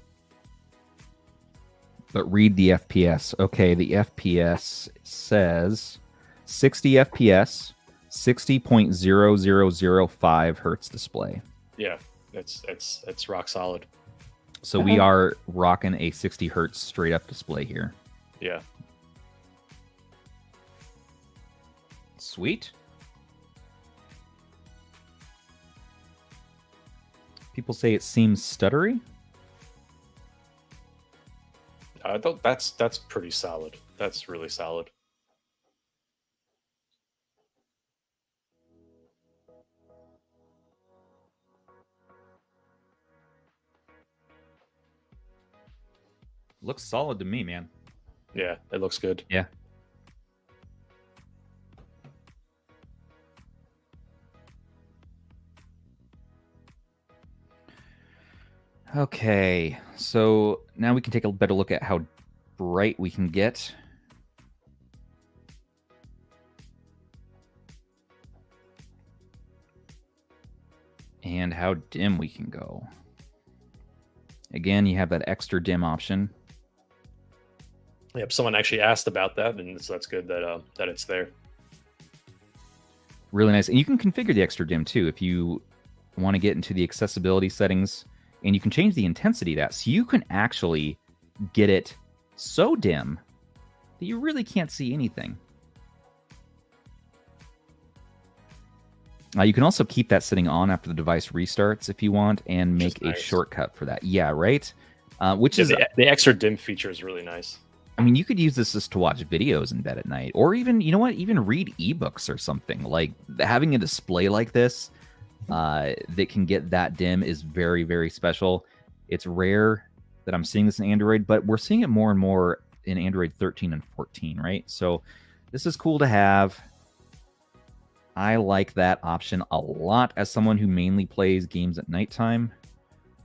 But read the FPS. Okay, the FPS says 60 FPS, 60.0005 hertz display. Yeah, it's rock solid. So we are rocking a 60 hertz straight up display here. Yeah. Sweet. People say it seems stuttery. That's pretty solid. That's really solid. Looks solid to me, man. Yeah, it looks good. Yeah. Okay, so now we can take a better look at how bright we can get. And how dim we can go. Again, you have that extra dim option. Yep, someone actually asked about that, and so that's good that that it's there. Really nice. And you can configure the extra dim too if you want to get into the accessibility settings, and you can change the intensity of that. So you can actually get it so dim that you really can't see anything. You can also keep that sitting on after the device restarts if you want, and make a shortcut for that. Yeah, right? Which is the extra dim feature is really nice. I mean, you could use this just to watch videos in bed at night, or even, you know what, even read ebooks or something. Like, having a display like this that can get that dim is very, very special. It's rare that I'm seeing this in Android, but we're seeing it more and more in Android 13 and 14, right? So this is cool to have. I like that option a lot as someone who mainly plays games at nighttime.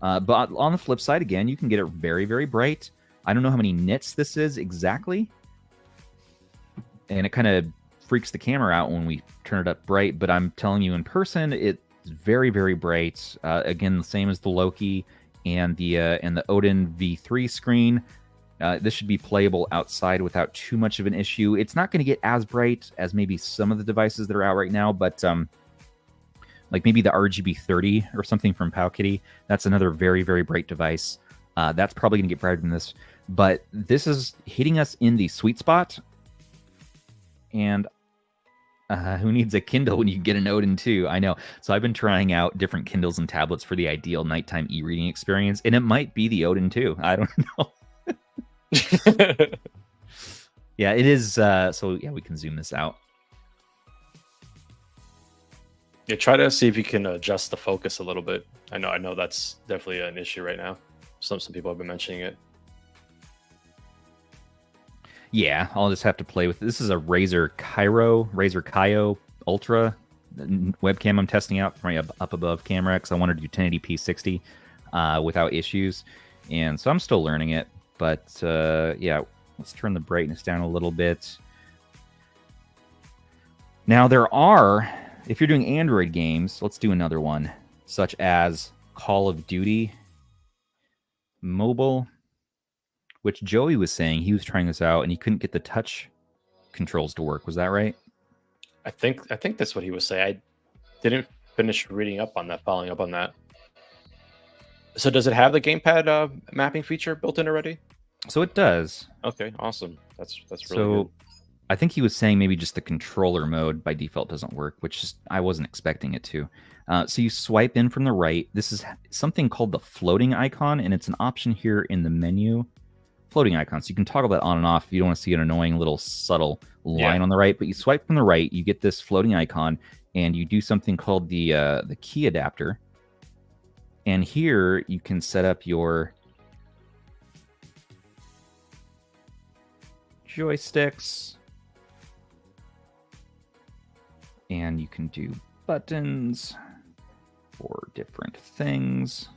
But on the flip side, again, you can get it very, very bright. I don't know how many nits this is exactly. And it kind of freaks the camera out when we turn it up bright. But I'm telling you, in person, it's very, very bright. Again, the same as the Loki and the Odin V3 screen. This should be playable outside without too much of an issue. It's not going to get as bright as maybe some of the devices that are out right now, but like maybe the RGB 30 or something from Powkitty. That's another very, very bright device. That's probably going to get brighter than this. But this is hitting us in the sweet spot. And who needs a Kindle when you can get an Odin too? I know. So I've been trying out different Kindles and tablets for the ideal nighttime e-reading experience. And it might be the Odin too. I don't know. Yeah, it is. So yeah, we can zoom this out. Yeah, try to see if you can adjust the focus a little bit. I know that's definitely an issue right now. Some people have been mentioning it. Yeah, I'll just have to play with it. This is a Razer Kaio Ultra webcam I'm testing out for my up above camera because I want to do 1080p 60 without issues, and so I'm still learning it. But yeah, let's turn the brightness down a little bit. Now there are, if you're doing Android games, let's do another one, such as Call of Duty Mobile, which Joey was saying he was trying this out and he couldn't get the touch controls to work. Was that right? I think that's what he was saying. I didn't finish reading up on that, following up on that. So does it have the gamepad mapping feature built in already? So it does. Okay, awesome. That's really so good. I think he was saying maybe just the controller mode by default doesn't work, which is, I wasn't expecting it to. So you swipe in from the right. This is something called the floating icon, and it's an option here in the menu. Floating icon. So you can toggle that on and off if you don't want to see an annoying little subtle line on the right. But you swipe from the right, you get this floating icon, and you do something called the key adapter. And here you can set up your joysticks, and you can do buttons for different things.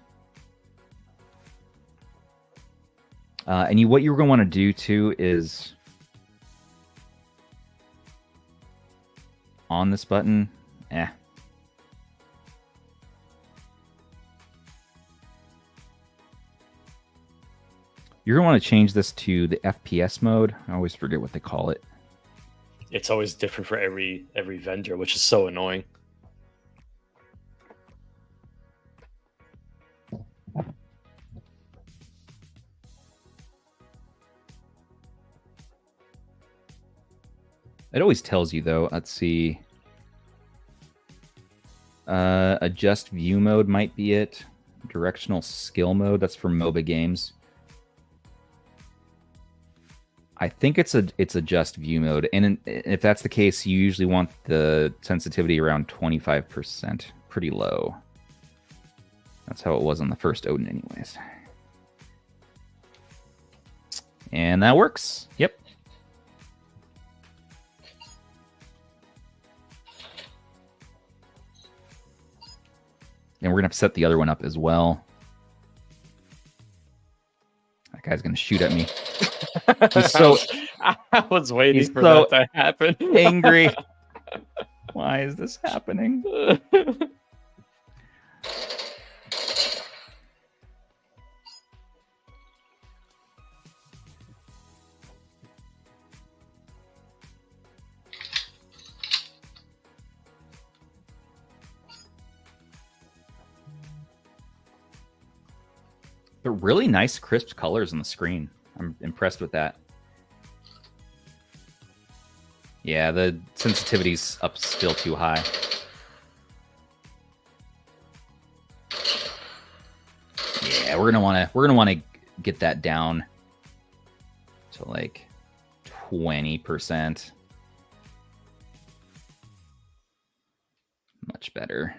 And what you're going to want to do too is on this button, you're going to want to change this to the FPS mode. I always forget what they call it. It's always different for every vendor, which is so annoying. It always tells you though. Let's see. Adjust view mode might be it. Directional skill mode. That's for MOBA games. I think it's adjust view mode, and if that's the case, you usually want the sensitivity around 25%, pretty low. That's how it was on the first Odin, anyways. And that works. Yep. And we're gonna have to set the other one up as well. That guy's gonna shoot at me. He's so I was waiting for that to happen. Angry. Why is this happening? They're really nice, crisp colors on the screen. I'm impressed with that. Yeah, the sensitivity's up still too high. Yeah, we're gonna wanna get that down to like 20%. Much better.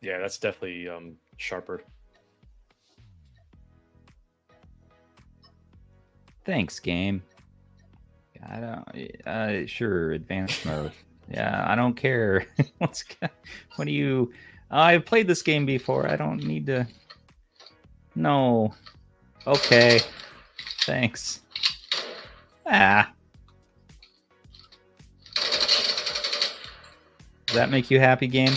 Yeah, that's definitely sharper. Thanks, game. I don't. Sure, advanced mode. Yeah, I don't care. What do you? I've played this game before. I don't need to. No. Okay. Thanks. Does that make you happy, game?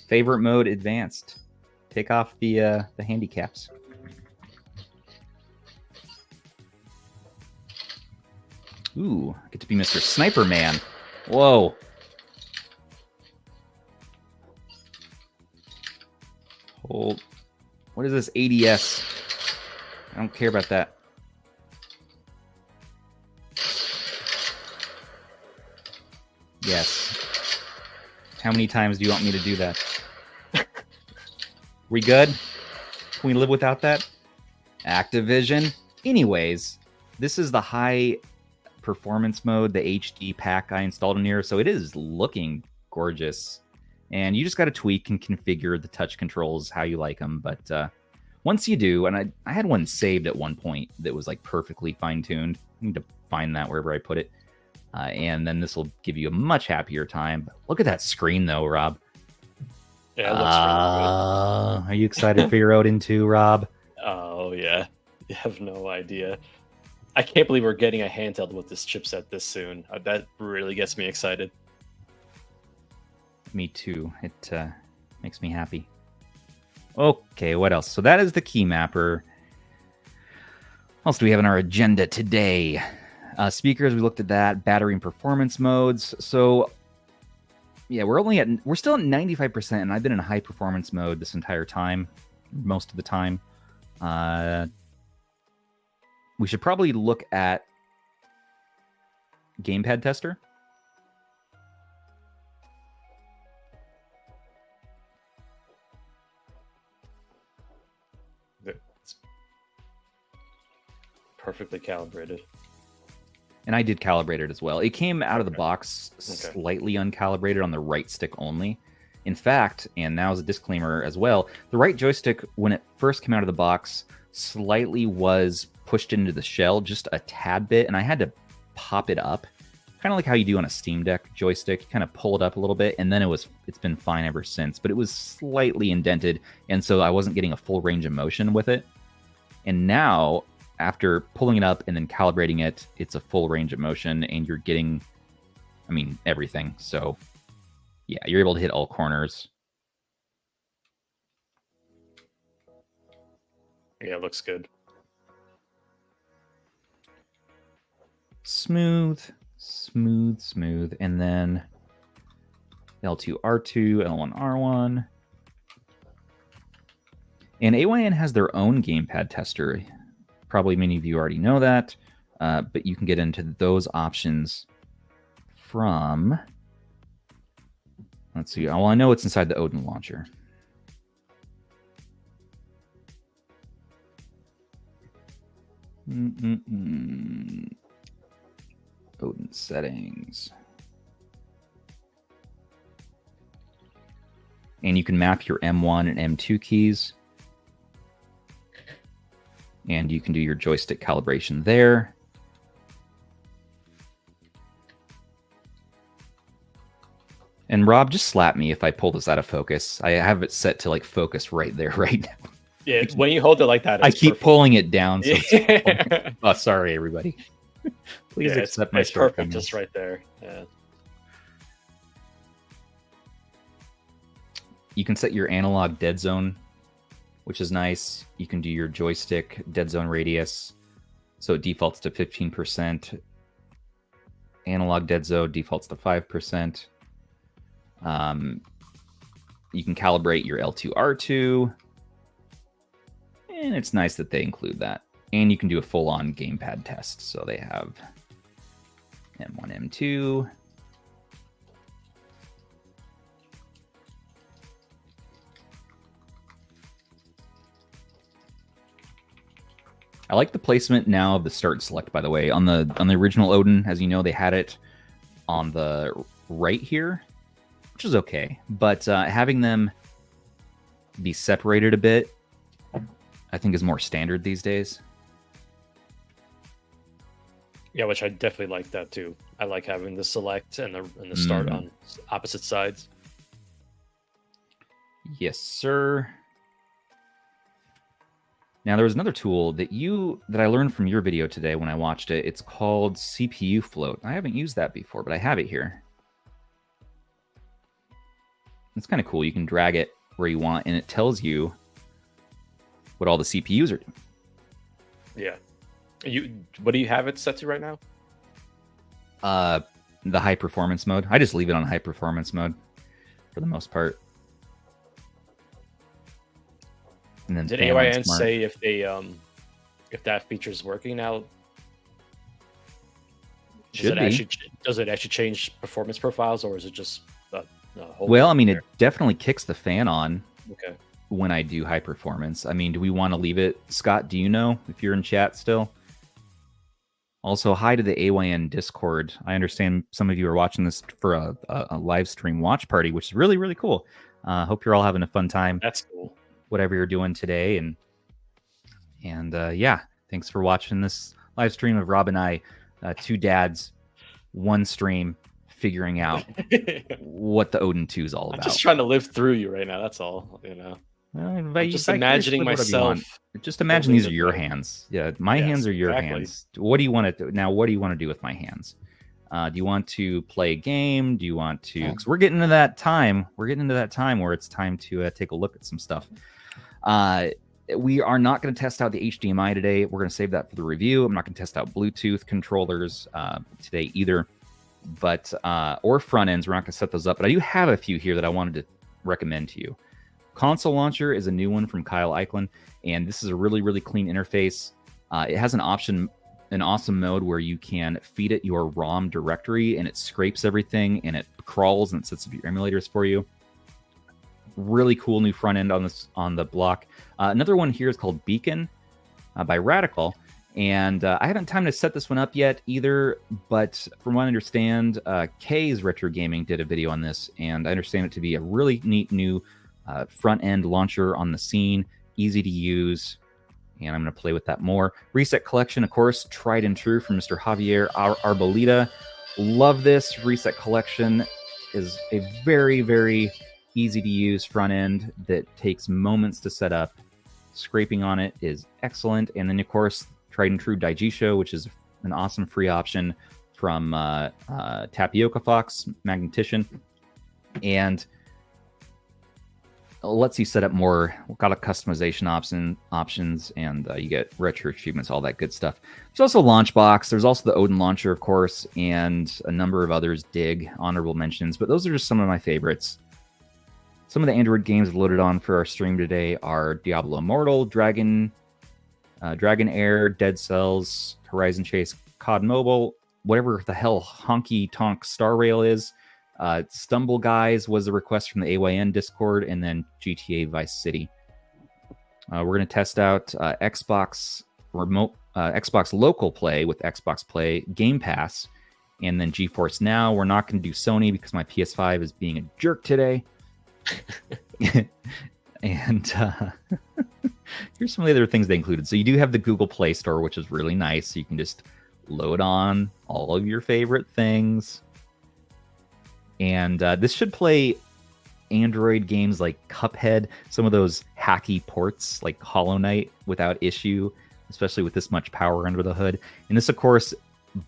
Favorite mode, advanced. Take off the handicaps. Ooh, I get to be Mr. Sniper Man. Whoa. Hold. What is this ADS? I don't care about that. Yes. How many times do you want me to do that? We good? Can we live without that? Activision. Anyways, this is the high performance mode, the HD pack I installed in here, so it is looking gorgeous. And you just got to tweak and configure the touch controls how you like them. But once you do, and I had one saved at one point that was like perfectly fine-tuned. I need to find that wherever I put it. And then this will give you a much happier time. Look at that screen, though, Rob. Yeah, it looks really good. Are you excited for your Odin 2, Rob? Oh, yeah. You have no idea. I can't believe we're getting a handheld with this chipset this soon. That really gets me excited. Me too. It makes me happy. Okay, what else? So that is the key mapper. What else do we have on our agenda today? Speakers, we looked at that. Battery and performance modes. So yeah, we're still at 95%, and I've been in high performance mode this entire time, most of the time. We should probably look at Gamepad Tester. It's perfectly calibrated. And I did calibrate it as well. It came out of the box slightly uncalibrated on the right stick only. In fact, and now as a disclaimer as well, the right joystick, when it first came out of the box, slightly was pushed into the shell just a tad bit, and I had to pop it up. Kind of like how you do on a Steam Deck joystick. You kind of pull it up a little bit, and then it's been fine ever since. But it was slightly indented, and so I wasn't getting a full range of motion with it. And now, after pulling it up and then calibrating it, it's a full range of motion, and you're getting, I mean, everything. So, yeah, you're able to hit all corners. Yeah, it looks good. Smooth, smooth, smooth. And then L2, R2, L1, R1. And AYN has their own Gamepad Tester. Probably many of you already know that, but you can get into those options from, let's see, well, I know it's inside the Odin launcher. Odin settings. And you can map your M1 and M2 keys. And you can do your joystick calibration there. And Rob, just slap me if I pull this out of focus. I have it set to like focus right there right now. Yeah, when you hold it like that, I keep perfect. Pulling it down. So it's oh, sorry, everybody. Please accept my shortcomings. Perfect, just right there. Yeah. You can set your analog dead zone, which is nice. You can do your joystick dead zone radius, so it defaults to 15%. Analog dead zone defaults to 5%. You can calibrate your L2, R2, and it's nice that they include that. And you can do a full-on gamepad test, so they have M1, M2. I like the placement now of the start and select, by the way. On the original Odin, as you know, they had it on the right here, which is okay. But having them be separated a bit, I think is more standard these days. Yeah, which I definitely like that too. I like having the select and the start on opposite sides. Yes, sir. Now, there was another tool that I learned from your video today when I watched it. It's called CPU Float. I haven't used that before, but I have it here. It's kind of cool. You can drag it where you want, and it tells you what all the CPUs are doing. Yeah. What do you have it set to right now? The high performance mode. I just leave it on high performance mode for the most part. And then did AYN say if that feature is working now? Does it actually change performance profiles, or is it just well, I mean, it definitely kicks the fan on. Okay. When I do high performance. I mean, do we want to leave it? Scott, do you know if you're in chat still? Also, hi to the AYN Discord. I understand some of you are watching this for a live stream watch party, which is really, really cool. Hope you're all having a fun time. That's cool. Whatever you're doing today. And And yeah, thanks for watching this live stream of Rob and I, two dads, one stream, figuring out what the Odin 2 is all about. I'm just trying to live through you right now. That's all, you know. I'm just imagining myself. Just imagine these are your hands. Yeah, my hands are your hands. What do you want to do now? What do you want to do with my hands? Do you want to play a game? Do you want to? Because we're getting into that time. We're getting into that time where it's time to take a look at some stuff. We are not going to test out the HDMI today. We're going to save that for the review. I'm not going to test out Bluetooth controllers today either, but or front ends. We're not going to set those up. But I do have a few here that I wanted to recommend to you. Console Launcher is a new one from Kyle Eichlin, and this is a really, really clean interface. It has an awesome mode where you can feed it your ROM directory, and it scrapes everything, and it crawls and sets up your emulators for you. Really cool new front end on the block. Another one here is called Beacon by Radical, and I haven't time to set this one up yet either, but from what I understand, K's Retro Gaming did a video on this, and I understand it to be a really neat new front-end launcher on the scene, easy to use, and I'm going to play with that more. Reset Collection, of course, tried and true from Mr. Javier Arbolita. Love this. Reset Collection is a very, very easy-to-use front-end that takes moments to set up. Scraping on it is excellent. And then, of course, tried and true Daigisho, which is an awesome free option from Tapioca Fox, Magnetician. And lets you set up more got a customization options, and you get retro achievements, all that good stuff. There's also Launchbox. There's also the Odin launcher, of course, and a number of others. Dig, honorable mentions, but those are just some of my favorites. Some of the Android games loaded on for our stream today are Diablo Immortal, Dragon Air, Dead Cells, Horizon Chase, COD Mobile, whatever the hell Honky Tonk Star Rail is. Stumble Guys was a request from the AYN Discord, and then GTA Vice City. We're going to test out Xbox Local Play with Xbox Play Game Pass, and then GeForce Now. We're not going to do Sony because my PS5 is being a jerk today. And here's some of the other things they included. So you do have the Google Play Store, which is really nice. So you can just load on all of your favorite things. And this should play Android games like Cuphead, some of those hacky ports like Hollow Knight without issue, especially with this much power under the hood. And this, of course,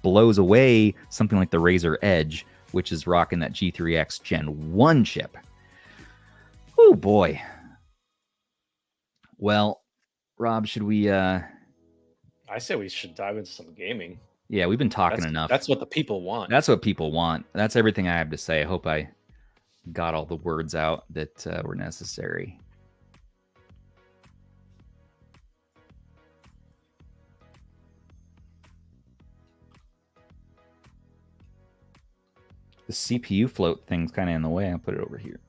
blows away something like the Razer Edge, which is rocking that G3X Gen 1 chip. Oh, boy. Well, Rob, should we... I say we should dive into some gaming. Yeah, we've been talking enough. That's what the people want. That's what people want. That's everything I have to say. I hope I got all the words out that were necessary. The CPU float thing's kind of in the way. I'll put it over here.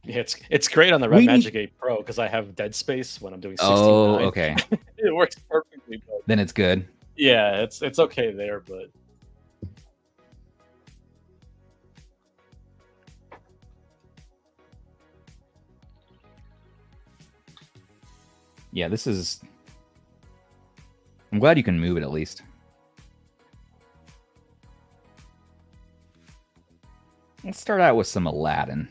Yeah, it's great on the Red Magic 8 Pro because I have dead space when I'm doing 16:9. Oh, okay. It works perfectly. But... Then it's good. Yeah, it's okay there, but yeah, this is. I'm glad you can move it at least. Let's start out with some Aladdin.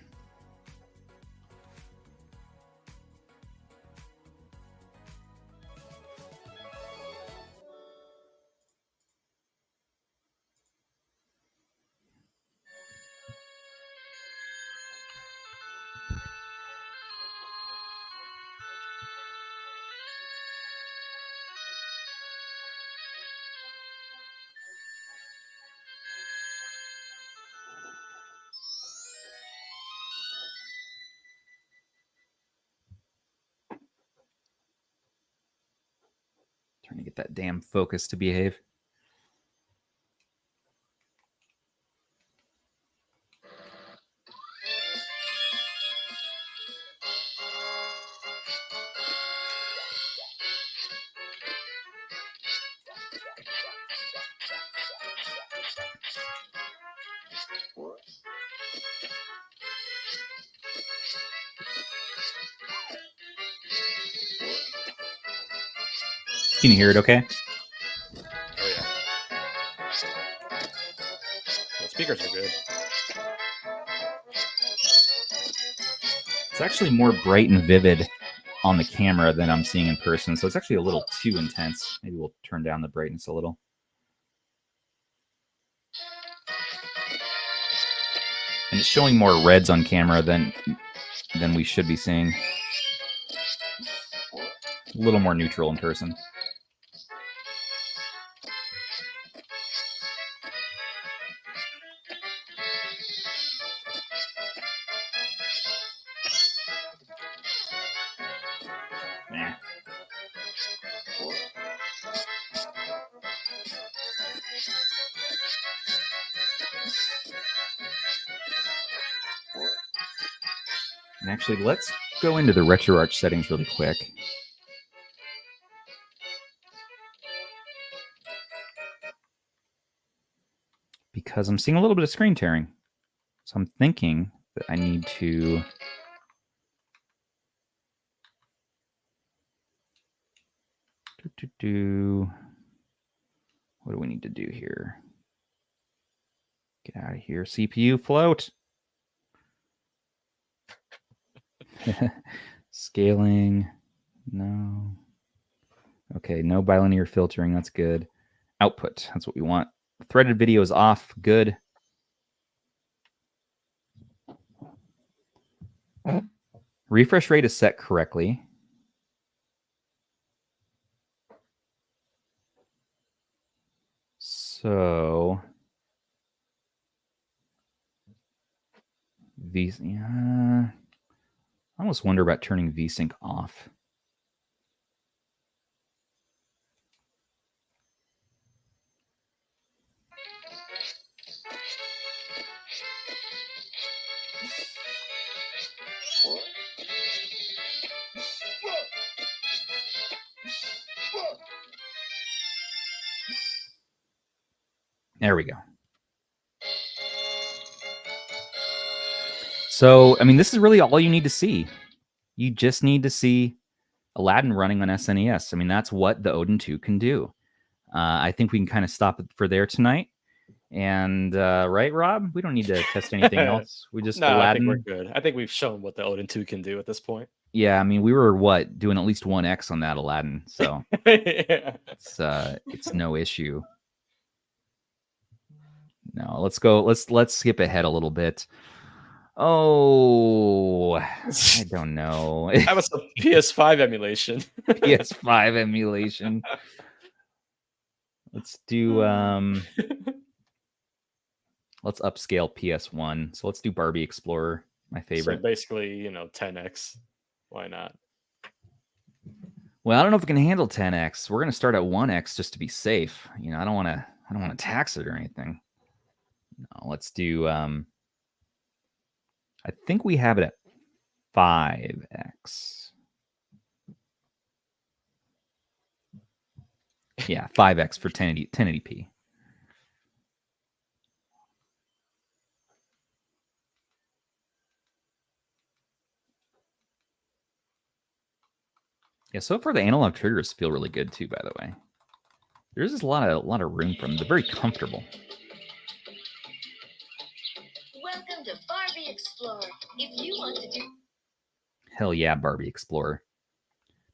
Trying to get that damn focus to behave. Can you hear it okay? Oh yeah. The speakers are good. It's actually more bright and vivid on the camera than I'm seeing in person, so it's actually a little too intense. Maybe we'll turn down the brightness a little. And it's showing more reds on camera than we should be seeing. A little more neutral in person. Nah. And actually, let's go into the RetroArch settings really quick. Because I'm seeing a little bit of screen tearing. So I'm thinking that I need to... What do we need to do here? Get out of here. CPU float. Scaling. No. Okay, no bilinear filtering. That's good. Output. That's what we want. Threaded video is off. Good. Refresh rate is set correctly. So I almost wonder about turning VSync off. There we go. So, I mean, this is really all you need to see. You just need to see Aladdin running on SNES. I mean, that's what the Odin 2 can do. I think we can kind of stop it for there tonight. And, right, Rob? We don't need to test anything else. We just Aladdin. I think we're good. I think we've shown what the Odin 2 can do at this point. Yeah, I mean, we were doing at least 1x on that Aladdin, so yeah. It's no issue. No, let's go. Let's skip ahead a little bit. Oh, I don't know. That was a PS5 emulation. PS5 emulation. Let's do let's upscale PS1. So let's do Barbie Explorer, my favorite. So basically, 10x. Why not? Well, I don't know if we can handle 10x. We're gonna start at 1x just to be safe. I don't want to tax it or anything. No, let's do I think we have it at 5x. Yeah, 5x for 1080p. Yeah, so far the analog triggers feel really good too, by the way. There's just a lot of room for them. They're very comfortable. Welcome to Barbie Explorer. If you want to do... Hell yeah, Barbie Explorer.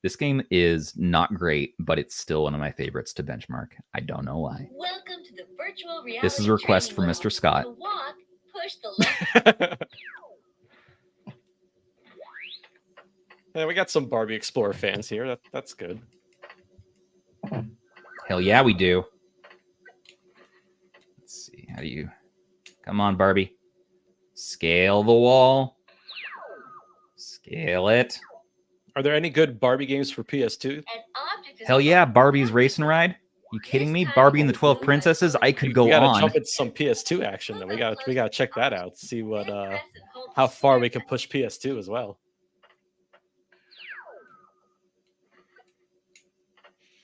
This game is not great, but it's still one of my favorites to benchmark. I don't know why. Welcome to the virtual reality. This is a request from Mr. Scott. To walk, push the left. Yeah, we got some Barbie Explorer fans here. That's good. Hell yeah, we do. Let's see. How do you... Come on, Barbie. Scale the wall. Scale it. Are there any good Barbie games for PS2? Hell yeah, Barbie's Race and Ride. You kidding me? Barbie and the 12 Princesses. I could go we gotta on. Jump into some PS2 action. Then we gotta check that out. See what how far we can push PS2 as well.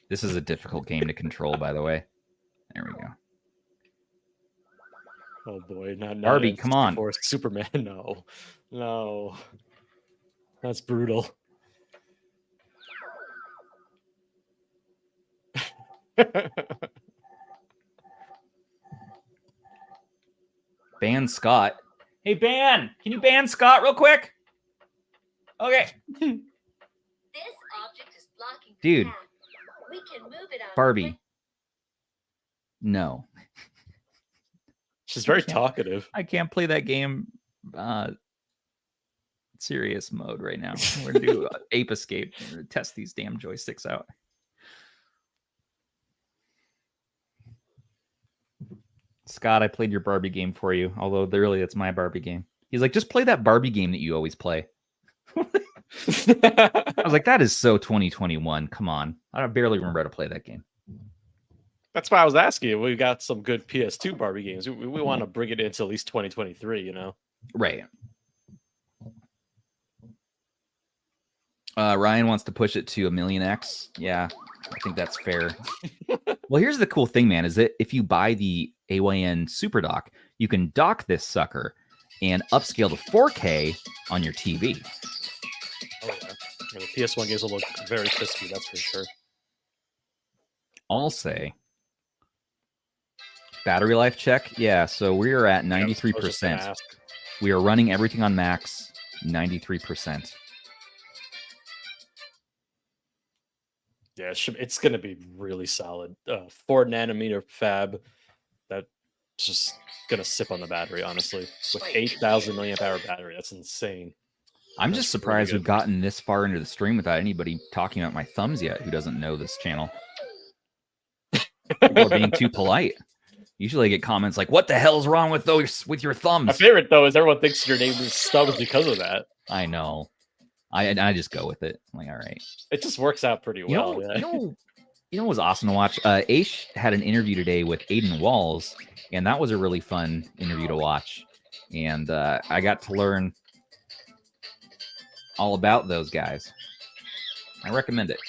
This is a difficult game to control, by the way. There we go. Oh boy, not Barbie, come on. Superman, no. That's brutal. Ban Scott. Hey, ban! Can you ban Scott real quick? Okay. This object is blocking the Dude. path. We can move it on Barbie. No. She's very talkative. I can't play that game serious mode right now. We're going to do Ape Escape. We're going to test these damn joysticks out. Scott, I played your Barbie game for you, although really it's my Barbie game. He's like, just play that Barbie game that you always play. I was like, that is so 2021. Come on. I barely remember how to play that game. That's why I was asking you. We got some good PS2 Barbie games. We want to bring it into at least 2023, you know? Right. Ryan wants to push it to 1,000,000X. Yeah, I think that's fair. Well, here's the cool thing, man, is that if you buy the AYN Super Dock, you can dock this sucker and upscale to 4K on your TV. Oh, yeah. The PS1 games will look very crispy, that's for sure. I'll say. Battery life check. Yeah, so we are at 93%. We are running everything on max, 93%. Yeah, it's going to be really solid. 4 nanometer fab that's just going to sip on the battery, honestly. With 8,000 milliamp hour battery, that's insane. I'm just surprised we've gotten this far into the stream without anybody talking about my thumbs yet who doesn't know this channel. People are being too polite. Usually I get comments like, what the hell's wrong with your thumbs? My favorite, though, is everyone thinks your name is Stubbs because of that. I know. I just go with it. I'm like, all right. It just works out pretty well. You know what was awesome to watch? Aish had an interview today with Aiden Walls, and that was a really fun interview to watch. And I got to learn all about those guys. I recommend it.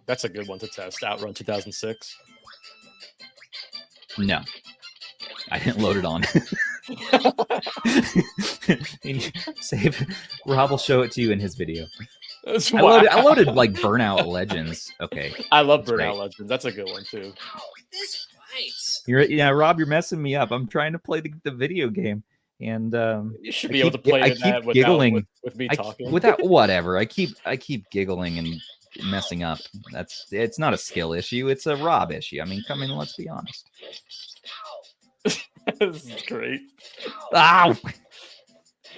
That's a good one to test. Outrun 2006. No, I didn't load it on. Save. Rob will show it to you in his video. I loaded like Burnout Legends. Okay, I love Burnout Legends. That's a good one too. This bites. Rob, you're messing me up. I'm trying to play the video game, and you should be able to play that without with me talking. Without whatever. I keep giggling and messing up. It's not a skill issue. It's a Rob issue. I mean, let's be honest. This is great. Ow!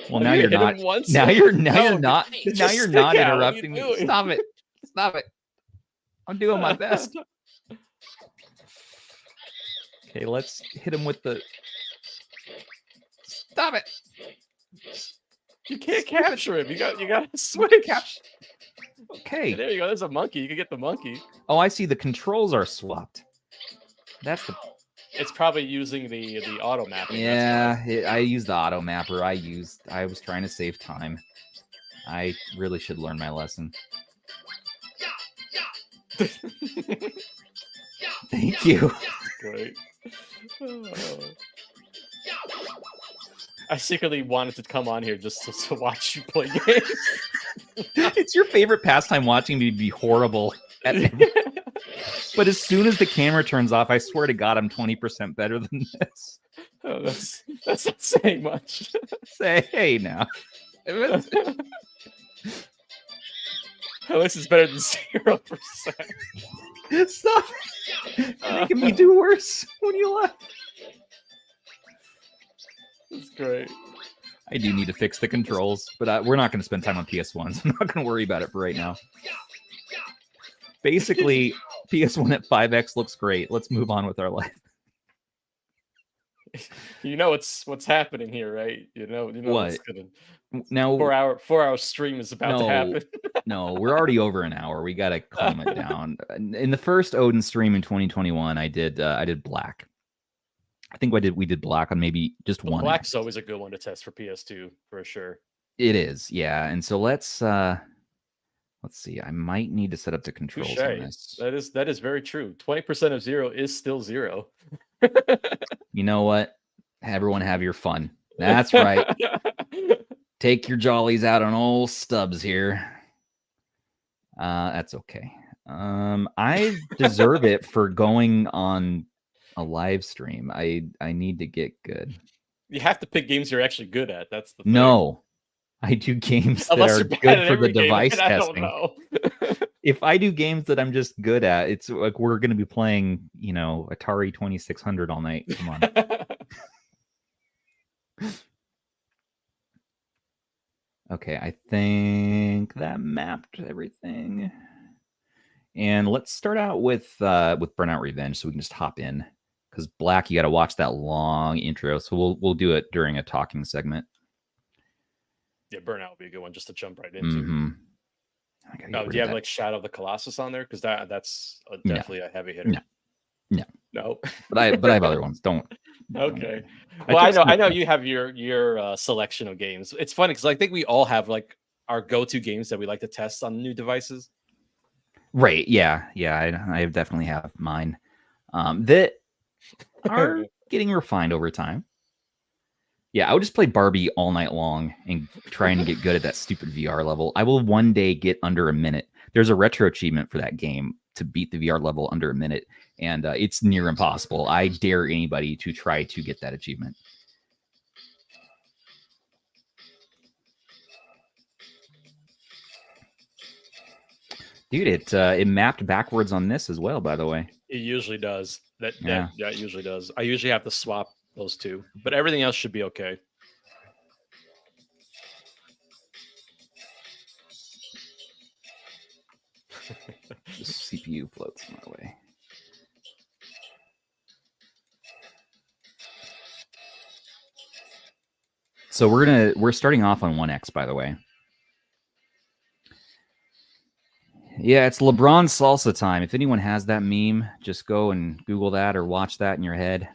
Well, now you're not. Now you're not interrupting me. Stop it! Stop it! I'm doing my best. Okay, let's hit him with the. Stop it! You can't capture him. You got to switch. Capture. Okay. There you go. There's a monkey. You can get the monkey. Oh, I see. The controls are swapped. That's the. It's probably using the auto mapping. Yeah, I used the auto mapper. I was trying to save time. I really should learn my lesson. Thank you. Great. I secretly wanted to come on here just to watch you play games. It's your favorite pastime, watching me be horrible at everything. But as soon as the camera turns off, I swear to God, I'm 20% better than this. Oh, that's not saying much. Say, hey, now. At least it's better than 0%. Stop making me do worse when you laugh. That's great. I do need to fix the controls, but we're not going to spend time on PS1s. I'm not going to worry about it for right now. Basically, PS1 at 5x looks great. Let's move on with our life. You know what's happening here, right? You know what? What's gonna... Now 4-hour stream is about to happen. No, we're already over an hour. We got to calm it down. In the first Odin stream in 2021, I did Black. I think we did Black on maybe just one. Black's always a good one to test for PS2 for sure. It is, yeah. And so let's see. I might need to set up the controls on this. That is very true. 20% of 0 is still 0. You know what? Everyone have your fun. That's right. Take your jollies out on old Stubbs here. That's okay. I deserve it for going on a live stream. I need to get good. You have to pick games you're actually good at. That's the thing. No, I do games that are good for the device testing. I don't know. If I do games that I'm just good at, it's like we're going to be playing, Atari 2600 all night. Come on. Okay, I think that mapped everything. And let's start out with Burnout Revenge, so we can just hop in. Because Black, you got to watch that long intro, so we'll do it during a talking segment. Yeah, Burnout would be a good one just to jump right into. Mm-hmm. Do you have like Shadow of the Colossus on there? Because that's definitely a heavy hitter. No. But I have other ones. Don't. Okay. Well, I know you have your selection of games. It's funny because I think we all have like our go-to games that we like to test on new devices. Right. Yeah. I definitely have mine that are getting refined over time. Yeah, I would just play Barbie all night long and trying to get good at that stupid VR level. I will one day get under a minute. There's a retro achievement for that game to beat the VR level under a minute, and it's near impossible. I dare anybody to try to get that achievement. Dude, it mapped backwards on this as well, by the way. It usually does. Yeah, it usually does. I usually have to swap those two, but everything else should be okay. The CPU floats my way. So we're starting off on 1X, by the way. Yeah, it's LeBron salsa time. If anyone has that meme, just go and Google that or watch that in your head.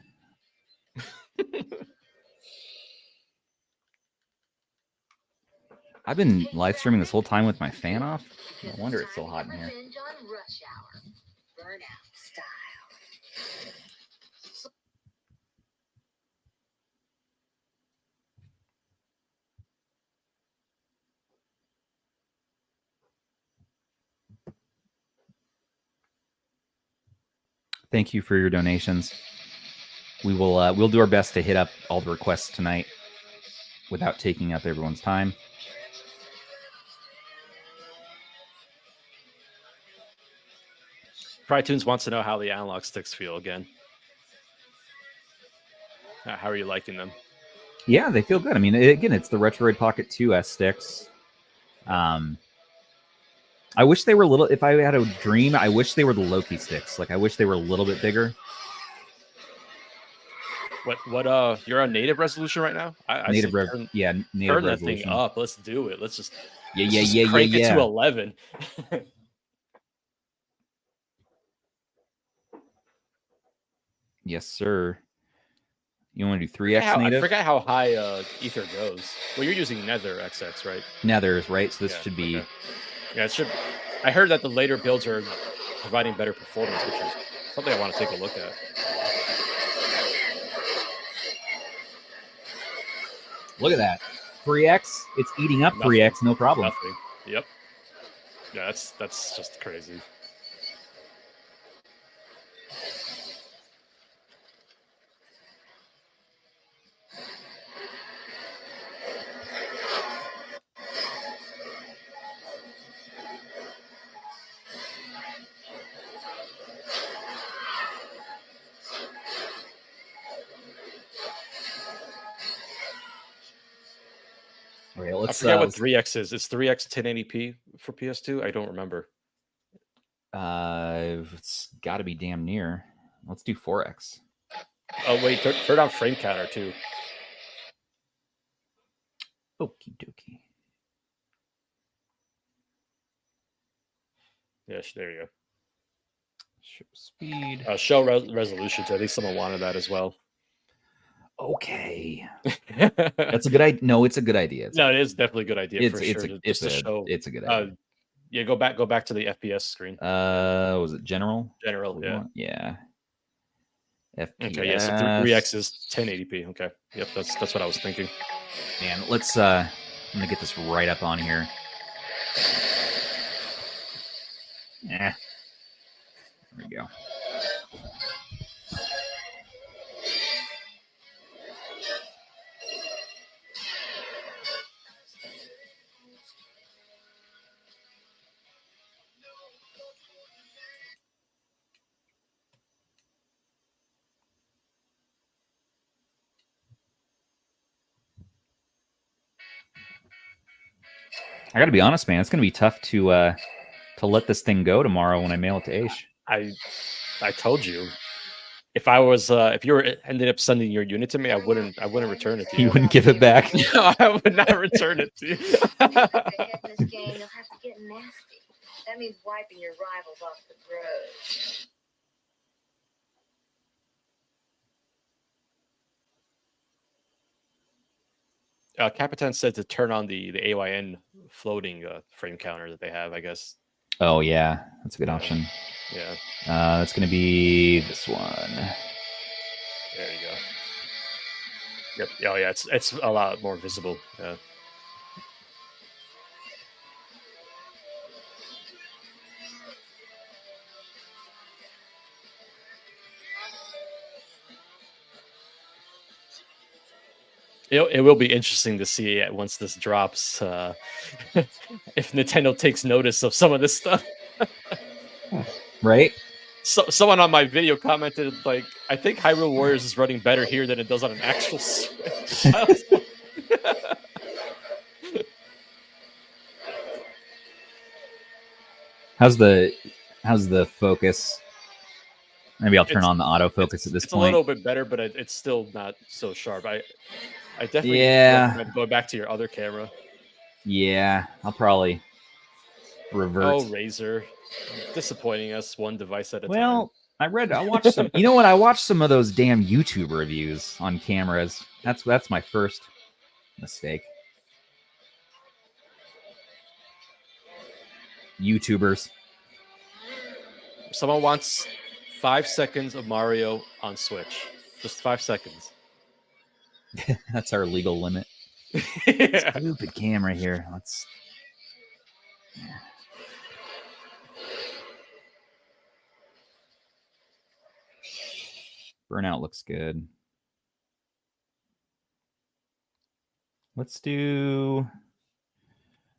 I've been live streaming this whole time with my fan off. No wonder it's so hot in here. Thank you for your donations. We will we'll do our best to hit up all the requests tonight without taking up everyone's time. Prytunes wants to know how the analog sticks feel again. How are you liking them? Yeah, they feel good. I mean, again, it's the Retroid Pocket 2S sticks. I wish they were a little. If I had a dream, I wish they were the Loki sticks. Like, I wish they were a little bit bigger. What? You're on native resolution right now? Native turn resolution. That thing up. Let's do it. Let's just crank it to 11. Yes, sir. You want to do 3X native? I forgot how high Ether goes. Well, you're using Nether XX, right? Nethers, right? So this should be. Okay. Yeah, it should. I heard that the later builds are providing better performance, which is something I want to take a look at. Look at that. 3X. It's eating up 3X, no problem. Nothing. Yep. Yeah, that's just crazy. Okay, I forget what 3X is. Is 3X 1080p for PS2? I don't remember. It's got to be damn near. Let's do 4X. Oh wait, turn on frame counter too. Okie dokie. Yes, there you go. Show speed. Show resolution. So I think someone wanted that as well. Okay, that's a good idea. No, it's a good idea. No, it is definitely a good idea for sure. It's a good idea. Yeah, go back to the FPS screen. Was it general? General, yeah. Yeah. FPS. Okay, yes, yeah, so 3X is 1080p. Okay, yep, that's what I was thinking. Man, let's. I'm gonna get this right up on here. Yeah. There we go. I got to be honest, man. It's going to be tough to let this thing go tomorrow when I mail it to Aish. I told you, if I was if you ended up sending your unit to me, I wouldn't return it to you. You wouldn't give it back? No, I would not return it to you. This game, you'll have to get nasty. That means wiping your rivals off the road. Capitan said to turn on the AYN floating frame counter that they have, I guess. Oh, yeah. That's a good option. Yeah. That's going to be this one. There you go. Yep. Oh, yeah. It's a lot more visible. Yeah. It will be interesting to see once this drops if Nintendo takes notice of some of this stuff. Right? So someone on my video commented, like, I think Hyrule Warriors is running better here than it does on an actual Switch. I was like... How's the focus? Maybe I'll turn on the autofocus at this point. It's a little bit better, but it's still not so sharp. I definitely recommend going back to your other camera. Yeah, I'll probably revert. Oh, Razer, disappointing us one device at a time. Well, I watched some. You know what? I watched some of those damn YouTube reviews on cameras. That's my first mistake. YouTubers. Someone wants 5 seconds of Mario on Switch. Just 5 seconds. That's our legal limit. Yeah. Stupid camera here. Let's. Burnout looks good. Let's do.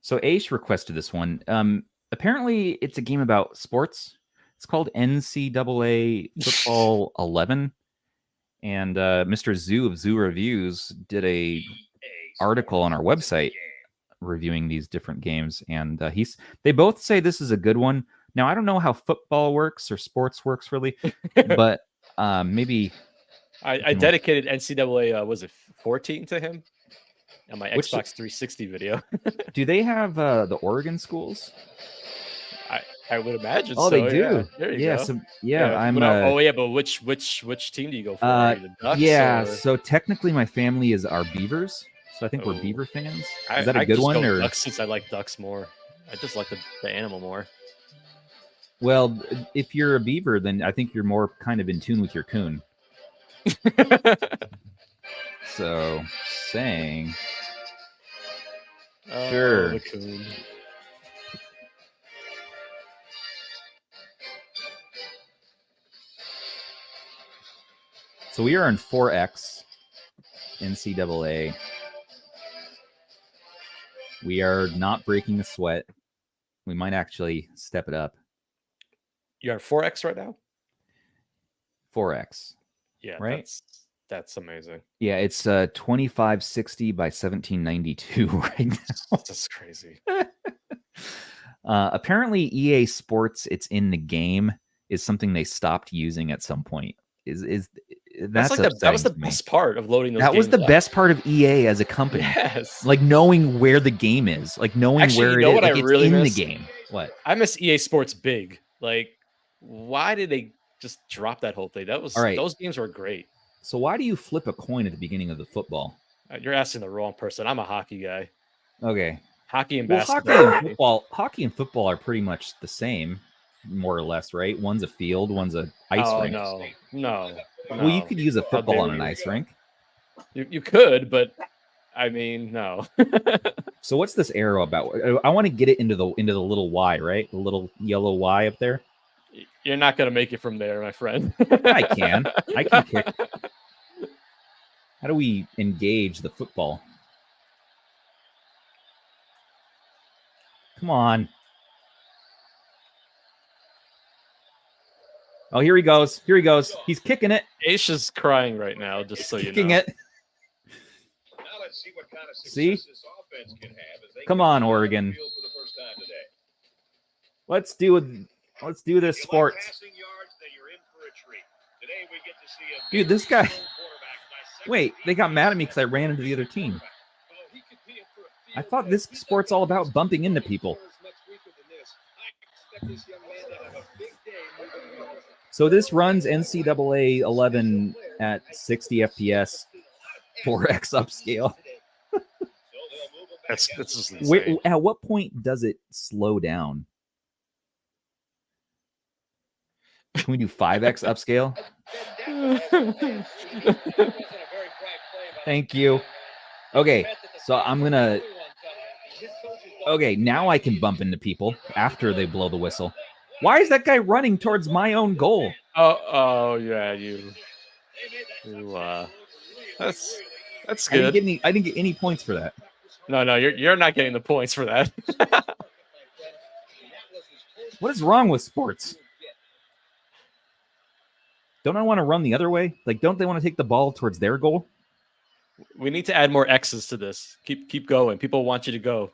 So Aish requested this one. Apparently, it's a game about sports. It's called NCAA Football 11. And Mr. Zoo of Zoo Reviews did a article on our website reviewing these different games. And they both say this is a good one. Now, I don't know how football works or sports works really, but maybe... I dedicated NCAA, was it 14 to him? On my Xbox 360 video. Do they have the Oregon schools? I would imagine. Oh, so, they do. Yeah. There you go. So, I'm. But which team do you go for? Are you the Ducks, yeah. or... So technically, my family is our Beavers. So I think we're Beaver fans. Is that a good one? Or Ducks, since I like Ducks more. I just like the animal more. Well, if you're a Beaver, then I think you're more kind of in tune with your coon. So saying. Sure. The coon. So we are in 4X NCAA. We are not breaking a sweat. We might actually step it up. You're 4X right now? 4X. Yeah, right? That's amazing. Yeah, it's 2560 by 1792 right now. That's crazy. Apparently, EA Sports, it's in the game, is something they stopped using at some point. That was the best part of loading those games. That was the best part of EA as a company. Yes. Like knowing where the game is. Like knowing where it is. What like I it's really in miss? The game. What? I miss EA Sports big. Like, why did they just drop that whole thing? Those games were great. So why do you flip a coin at the beginning of the football? You're asking the wrong person. I'm a hockey guy. Okay. Hockey and basketball. Hockey and football are pretty much the same, more or less, right? One's a field, one's a ice rink. No. Well, you could use a football on an ice rink. You could, but I mean, no. So what's this arrow about? I want to get it into the little Y, right? The little yellow Y up there. You're not gonna make it from there, my friend. I can kick. How do we engage the football? Come on. Oh, here he goes. Here he goes. He's kicking it. Aish is crying right now, just so you know. Kicking it. See? Come on, Oregon. Let's do this sport. Dude, this guy. Wait, they got mad at me because I ran into the other team. I thought this sport's all about bumping into people. So this runs NCAA 11 at 60 FPS, 4x upscale. That's just insane. At what point does it slow down? Can we do 5x upscale? Thank you. Okay, so I'm gonna. Okay, now I can bump into people after they blow the whistle. Why is that guy running towards my own goal? Oh yeah, that's good. I didn't get any points for that. No, you're not getting the points for that. What is wrong with sports? Don't I want to run the other way? Like, don't they want to take the ball towards their goal? We need to add more X's to this. Keep going. People want you to go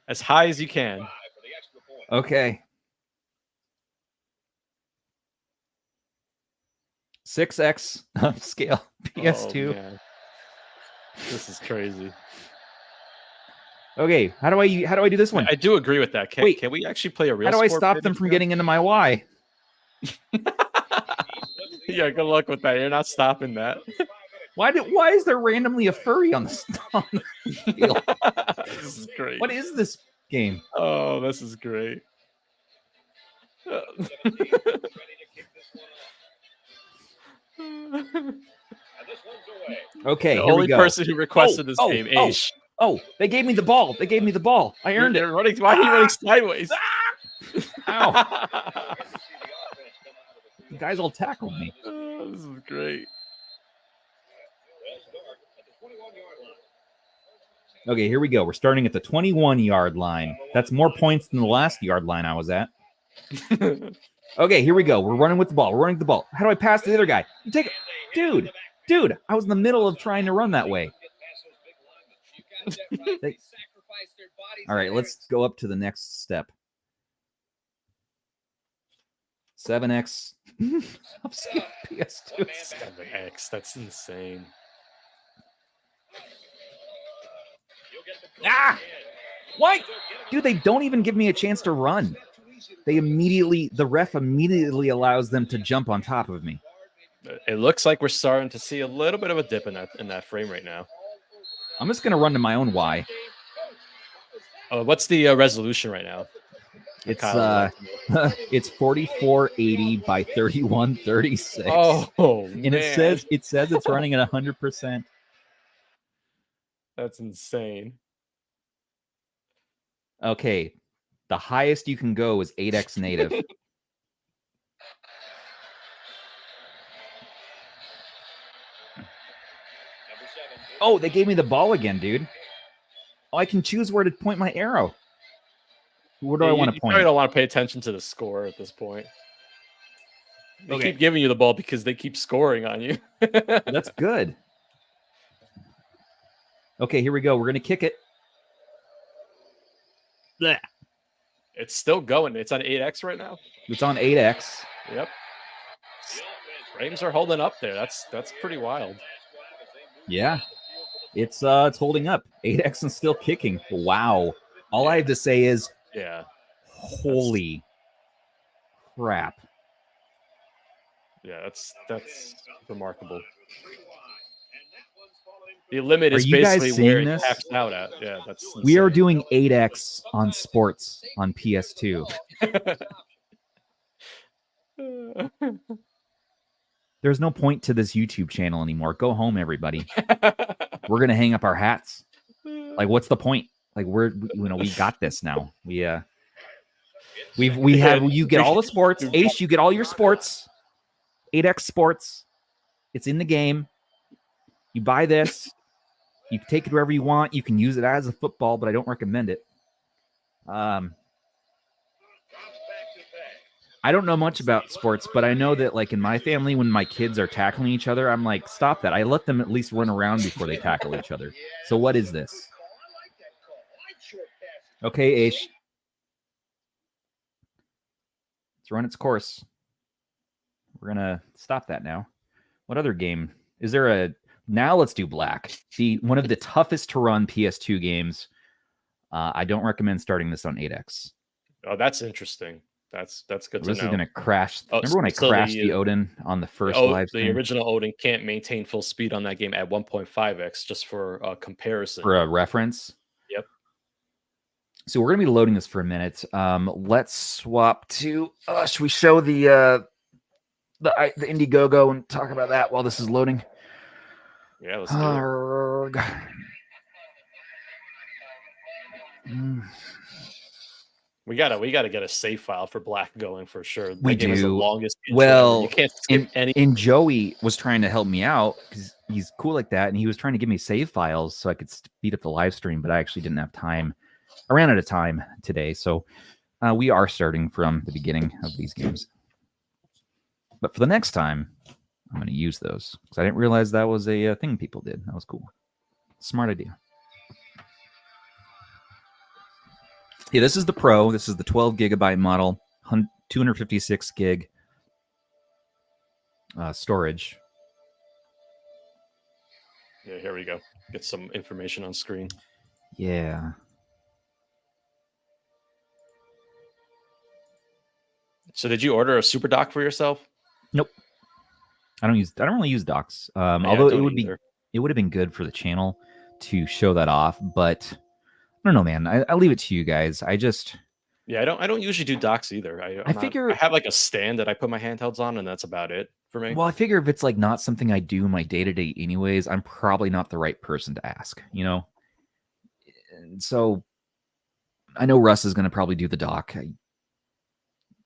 as high as you can. Okay. 6x upscale PS2. Oh, this is crazy. Okay, how do I do this one? I do agree with that. Can we actually play a real? How do I sport stop them from getting into my Y? Yeah, good luck with that. You're not stopping that. Why is there randomly a furry on the field? This is great. What is this game? Oh, this is great. Okay, the here only we go. person who requested this game, Aish. Oh, they gave me the ball. I earned it. Why are you running sideways? Ow. The guys all tackled me. Oh, this is great. Okay, here we go. We're starting at the 21-yard line. That's more points than the last yard line I was at. Okay, here we go. We're running with the ball. How do I pass to the other guy? You take it. Dude, I was in the middle of trying to run that way. All right, let's go up to the next step. 7x. Upscale PS2. 7x. That's insane. Why? Dude, they don't even give me a chance to run. The ref immediately allows them to jump on top of me. It looks like we're starting to see a little bit of a dip in that frame rate now. I'm just gonna run to my own Y. Oh, what's the resolution right now? It's it's 4480 by 3136. Oh, and it says it's running at 100%. That's insane. Okay, the highest you can go is 8x native. Oh, they gave me the ball again, dude. Oh, I can choose where to point my arrow. Where do I want to point? You probably don't want to pay attention to the score at this point. They keep giving you the ball because they keep scoring on you. That's good. Okay, here we go. We're going to kick it. Blech. It's still going. It's on 8x right now. It's on 8x. Yep. Frames are holding up there. That's pretty wild. Yeah. It's holding up. 8x and still kicking. Wow. All I have to say is, yeah. Holy crap. Yeah, that's remarkable. The limit is basically where it caps out at. Yeah, that's insane. We are doing 8x on sports on PS2. There's no point to this YouTube channel anymore. Go home, everybody. We're gonna hang up our hats. Like, what's the point? Like, we got this now. We have you get all the sports. Aish, you get all your sports. 8X sports. It's in the game. You buy this. You can take it wherever you want. You can use it as a football, but I don't recommend it. I don't know much about sports, but I know that, like, in my family, when my kids are tackling each other, I'm like, stop that. I let them at least run around before they tackle each other. So what is this? Okay, Aish. It's run its course. We're going to stop that now. What other game? Is there a... Now let's do Black. One of the toughest to run PS2 games. I don't recommend starting this on 8X. Oh, that's interesting. That's good to know. This is going to crash. Remember when I crashed the Odin on the first live stream? The original Odin can't maintain full speed on that game at 1.5x, just for comparison. For a reference? Yep. So we're going to be loading this for a minute. Let's swap to... should we show the Indiegogo and talk about that while this is loading? Yeah, let's do it. We gotta get a save file for Black going for sure. We do. The longest well, you can't skip and Joey was trying to help me out because he's cool like that, and he was trying to give me save files so I could speed up the live stream, but I actually didn't have time. I ran out of time today, so we are starting from the beginning of these games. But for the next time, I'm going to use those because I didn't realize that was a thing people did. That was cool. Smart idea. Yeah, this is the Pro. This is the 12 gigabyte model, 256 gig storage. Yeah, here we go. Get some information on screen. Yeah. So did you order a super dock for yourself? Nope. I don't really use docks. Although it would have been good for the channel to show that off, but I don't know, man. I leave it to you guys. I don't usually do docks either. I figure I have like a stand that I put my handhelds on, and that's about it for me. Well, I figure if it's like not something I do in my day-to-day anyways, I'm probably not the right person to ask, you know? So I know Russ is going to probably do the dock.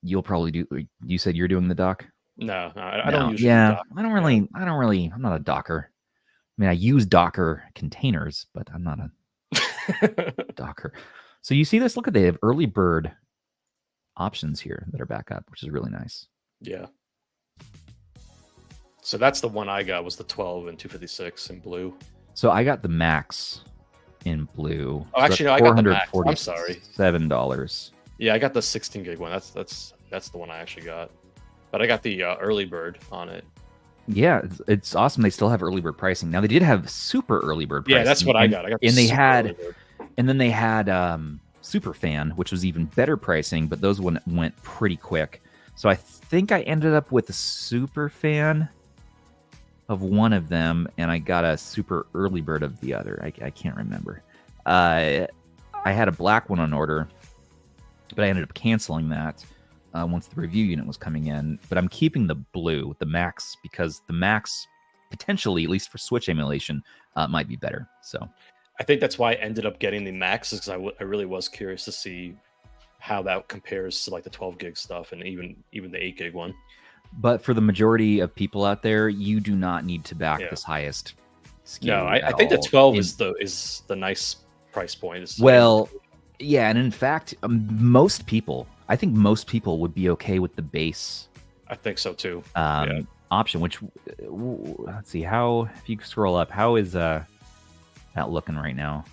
You'll probably do... You said you're doing the dock? No, I don't usually do dock. I don't really... I'm not a Docker. I mean, I use Docker containers, but I'm not a Docker. So you see this? Look at they have early bird options here that are back up, which is really nice. Yeah. So that's the one I got, was the 12 and 256 in blue. So I got the max in blue. Oh, actually, no, I got the max. I'm sorry. $7. Yeah, I got the 16 gig one. That's the one I actually got. But I got the early bird on it. Yeah, it's awesome. They still have early bird pricing. Now they did have super early bird pricing. Yeah, that's what I got. And then they had super fan, which was even better pricing, but those went pretty quick. So I think I ended up with a super fan of one of them, and I got a super early bird of the other. I can't remember. I had a black one on order, but I ended up canceling that once the review unit was coming in. But I'm keeping the blue, the max, because the max potentially, at least for Switch emulation, might be better. So I think that's why I ended up getting the max, because I really was curious to see how that compares to like the 12 gig stuff and even the 8 gig one. But for the majority of people out there, you do not need to back this highest SKU. No, I think the 12 is the nice price point. Well, yeah, and in fact, most people would be okay with the base. I think so too. Option, which let's see how, if you scroll up, how is that looking right now?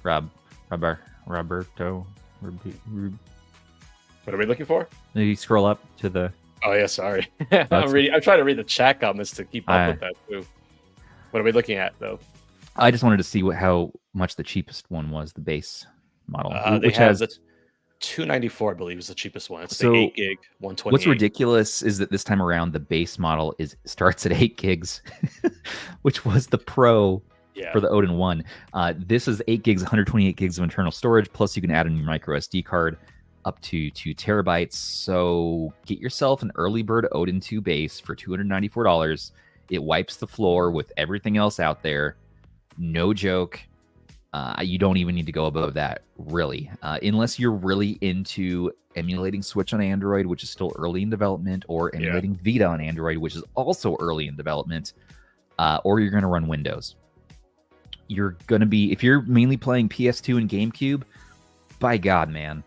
Roberto. What are we looking for? You scroll up to the... Oh, yeah, sorry. I'm trying to read the chat comments to keep up with that, too. What are we looking at, though? I just wanted to see how much the cheapest one was, the base model. Which has the 294, I believe, is the cheapest one. It's the 8 gig, 128. What's ridiculous is that this time around, the base model starts at 8 gigs, which was the Pro for the Odin 1. This is 8 gigs, 128 gigs of internal storage, plus you can add a new micro SD card up to 2 terabytes. So get yourself an early bird Odin 2 base for $294. It wipes the floor with everything else out there. No joke. You don't even need to go above that, really, unless you're really into emulating Switch on Android, which is still early in development, or emulating Vita on Android, which is also early in development, or you're going to run Windows. You're going to be, if you're mainly playing PS2 and GameCube, by God, man,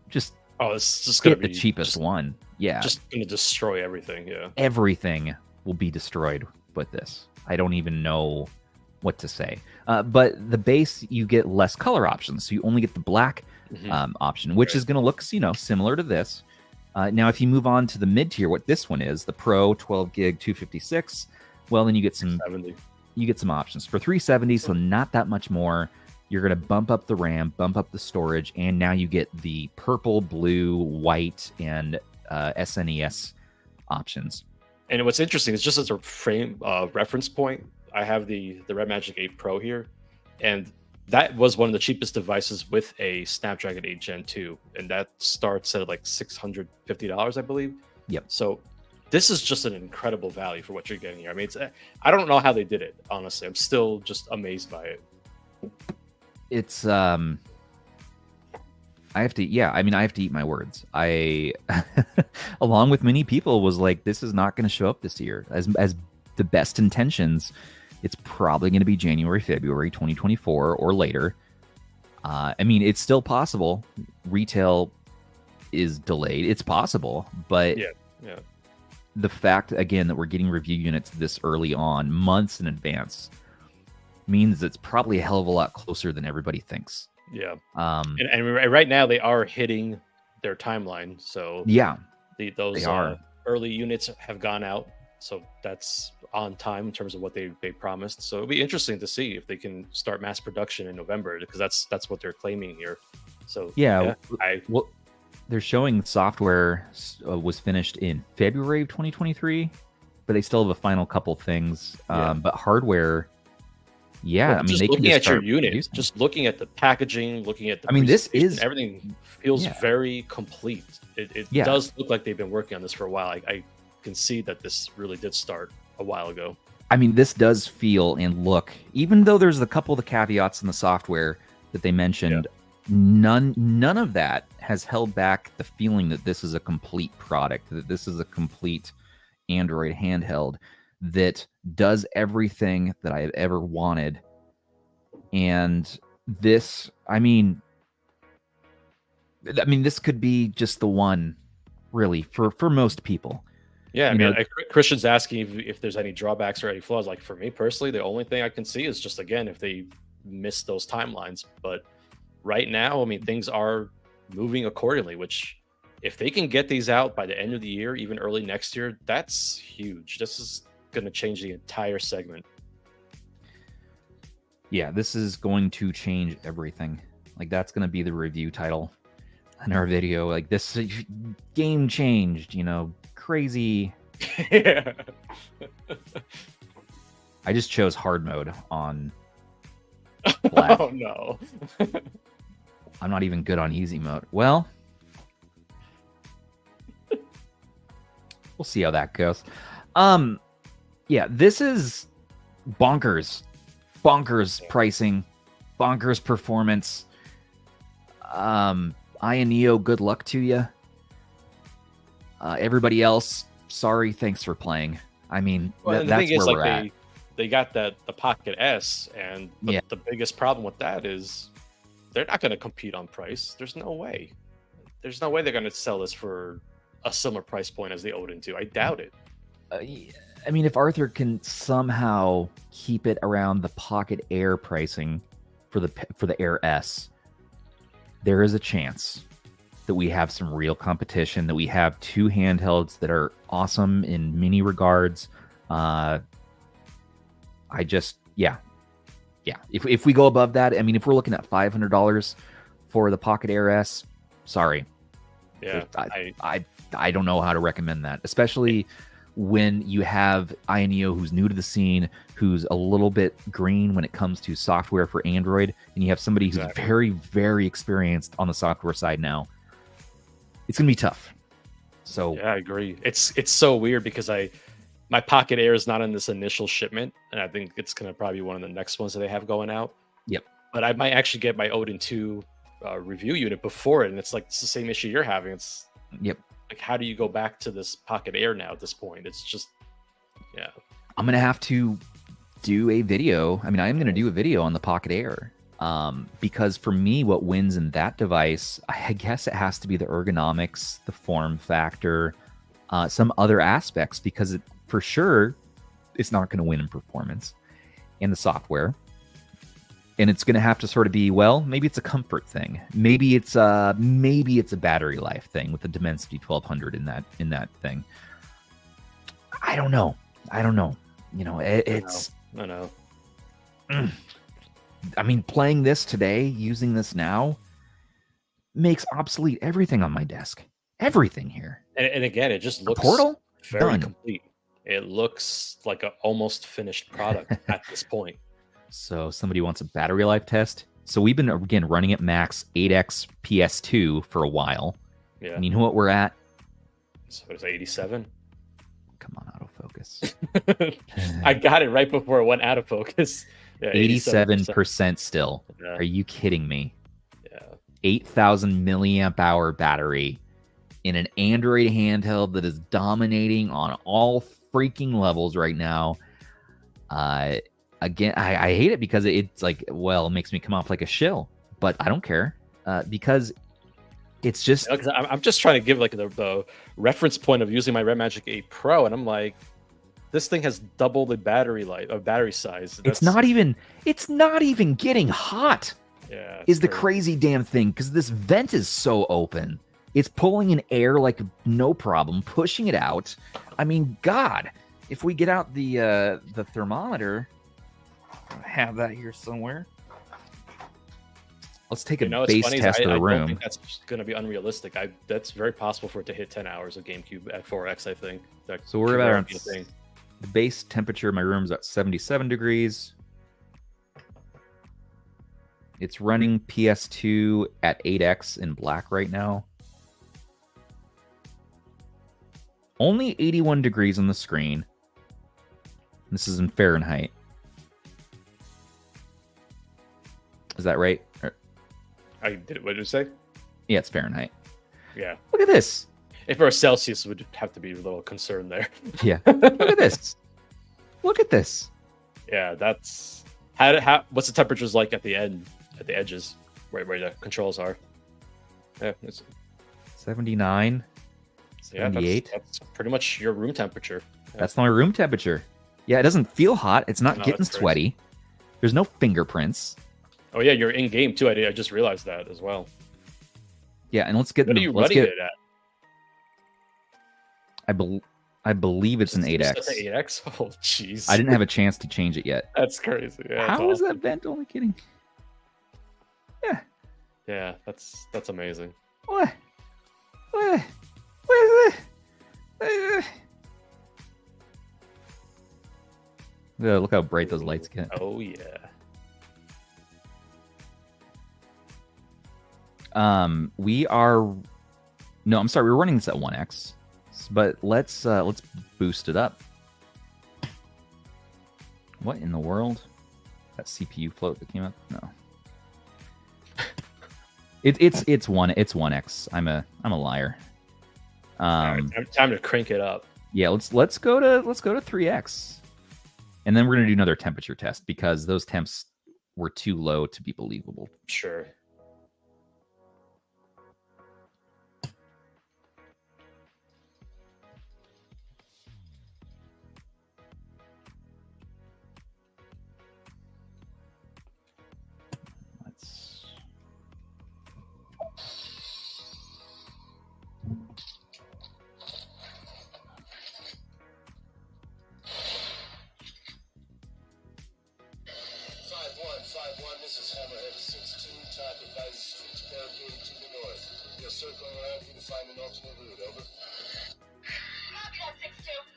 just it's just going to be the cheapest one. Yeah, just going to destroy everything. Yeah, everything will be destroyed with this. I don't even know what to say. But the base, you get less color options, so you only get the black option, which is going to look, similar to this. Now, if you move on to the mid tier, what this one is, the Pro 12 gig 256, well, then you get some 70. You get some options for 370, so not that much more. You're going to bump up the RAM, bump up the storage, and now you get the purple, blue, white, and SNES options. And what's interesting is just as a frame reference point, I have the Red Magic 8 Pro here, and that was one of the cheapest devices with a Snapdragon 8 Gen 2, and that starts at like $650, I believe. Yep. So this is just an incredible value for what you're getting here. I mean, I don't know how they did it, honestly. I'm still just amazed by it. It's I have to eat my words. I along with many people was like, this is not going to show up this year. As the best intentions, it's probably going to be January, February 2024 or later. I mean, it's still possible. Retail is delayed. It's possible, but yeah. The fact, again, that we're getting review units this early on, months in advance, means it's probably a hell of a lot closer than everybody thinks. Yeah. And right now they are hitting their timeline. So yeah, those early units have gone out. So that's on time in terms of what they promised. So it'll be interesting to see if they can start mass production in November, because that's what they're claiming here. So well, they're showing software was finished in February of 2023, but they still have a final couple things. But hardware, I mean, they can looking just at your unit, just looking at the packaging, looking at the this is everything feels very complete. It does look like they've been working on this for a while. I can see that this really did start a while ago. I mean, this does feel and look, even though there's a couple of the caveats in the software that they mentioned, none of that has held back the feeling that this is a complete product, that this is a complete Android handheld that does everything that I have ever wanted. And this, I mean, this could be just the one, really, for most people. Yeah, I mean, Christian's asking if there's any drawbacks or any flaws. Like, for me personally, the only thing I can see is just, again, if they miss those timelines. But right now, I mean, things are moving accordingly, which if they can get these out by the end of the year, even early next year, that's huge. This is going to change the entire segment. Yeah, this is going to change everything. Like, that's going to be the review title in our video. Like, this game changed, crazy. Yeah. I just chose hard mode on black. Oh no. I'm not even good on easy mode. Well, we'll see how that goes. Yeah, this is bonkers pricing, bonkers performance. AYN Neo, good luck to you. Everybody else, sorry, thanks for playing. I mean, that's where we're at. They got the Pocket S, and the biggest problem with that is they're not going to compete on price. There's no way. There's no way they're going to sell this for a similar price point as the Odin 2. I doubt it. I mean, if Arthur can somehow keep it around the Pocket Air pricing for the Air S, there is a chance that we have some real competition, that we have two handhelds that are awesome in many regards. If we go above that, I mean, if we're looking at $500 for the Pocket Air S, sorry. Yeah, I don't know how to recommend that, especially when you have AYN Neo, who's new to the scene, who's a little bit green when it comes to software for Android, and you have somebody who's very, very experienced on the software side now. It's gonna be tough. So yeah, I agree. It's so weird because my Pocket Air is not in this initial shipment, and I think it's gonna probably be one of the next ones that they have going out. Yep. But I might actually get my Odin 2 review unit before it, and it's like it's the same issue you're having. It's Yep. like, how do you go back to this Pocket Air now at this point? It's just, yeah. I'm gonna have to do a video. I mean, I am gonna do a video on the Pocket Air. Because for me, what wins in that device, I guess it has to be the ergonomics, the form factor, some other aspects, because for sure it's not going to win in performance and the software. And it's going to have to sort of be, well, maybe it's a comfort thing. Maybe it's a battery life thing with the Dimensity 1200 in that thing. I don't know. You know, it's. I know. I mean, playing this today, using this now, makes obsolete everything on my desk. Everything here. And again, it just looks Portal? very Done. complete. It looks like an almost finished product at this point. So somebody wants a battery life test. So we've been, again, running at max 8x PS2 for a while. Yeah. And you know what we're at? So it's 87. Come on, autofocus. I got it right before it went out of focus. Yeah, 87% still. Yeah. Are you kidding me? Yeah. 8,000 milliamp hour battery in an Android handheld that is dominating on all freaking levels right now. Again, I hate it because it's like, well, it makes me come off like a shill, but I don't care because it's just. You know, I'm just trying to give like the reference point of using my Red Magic 8 Pro, and I'm like, this thing has double the battery life, battery size. It's not even getting hot. Yeah, is the crazy damn thing, because this vent is so open. It's pulling in air like no problem, pushing it out. I mean, God, if we get out the thermometer, I have that here somewhere. Let's take a base test of the room. I don't think that's going to be unrealistic. That's very possible for it to hit 10 hours of GameCube at 4X, I think. So we're about around the base temperature in my room is at 77 degrees. It's running PS2 at 8X in black right now. Only 81 degrees on the screen. This is in Fahrenheit. Is that right? What did you say? Yeah, it's Fahrenheit. Yeah. Look at this. If it were Celsius, would have to be a little concerned there. Yeah. Look at this. Look at this. Yeah, that's how. What's the temperatures like at the end, at the edges, where the controls are? Yeah, it's 79. 78. Yeah, that's pretty much your room temperature. Yeah. That's my room temperature. Yeah, it doesn't feel hot. It's not getting sweaty. There's no fingerprints. Oh yeah, you're in game too. I just realized that as well. Yeah, and let's get. What are you running it at? I believe it's an 8X. It's an 8X? Oh, jeez. I didn't have a chance to change it yet. That's crazy. Yeah, how is that vent only kidding? Yeah. Yeah, that's amazing. What? Yeah, look how bright those lights get. Oh yeah. We are. No, I'm sorry. We're running this at 1X, but let's boost it up. What in the world? That CPU float that came up? No. It's 1X. I'm a liar. Right, time to crank it up. Yeah, let's go to 3X, and then we're gonna do another temperature test because those temps were too low to be believable. Sure. Circling around you to find an alternate route, over. Copy that, 6-2.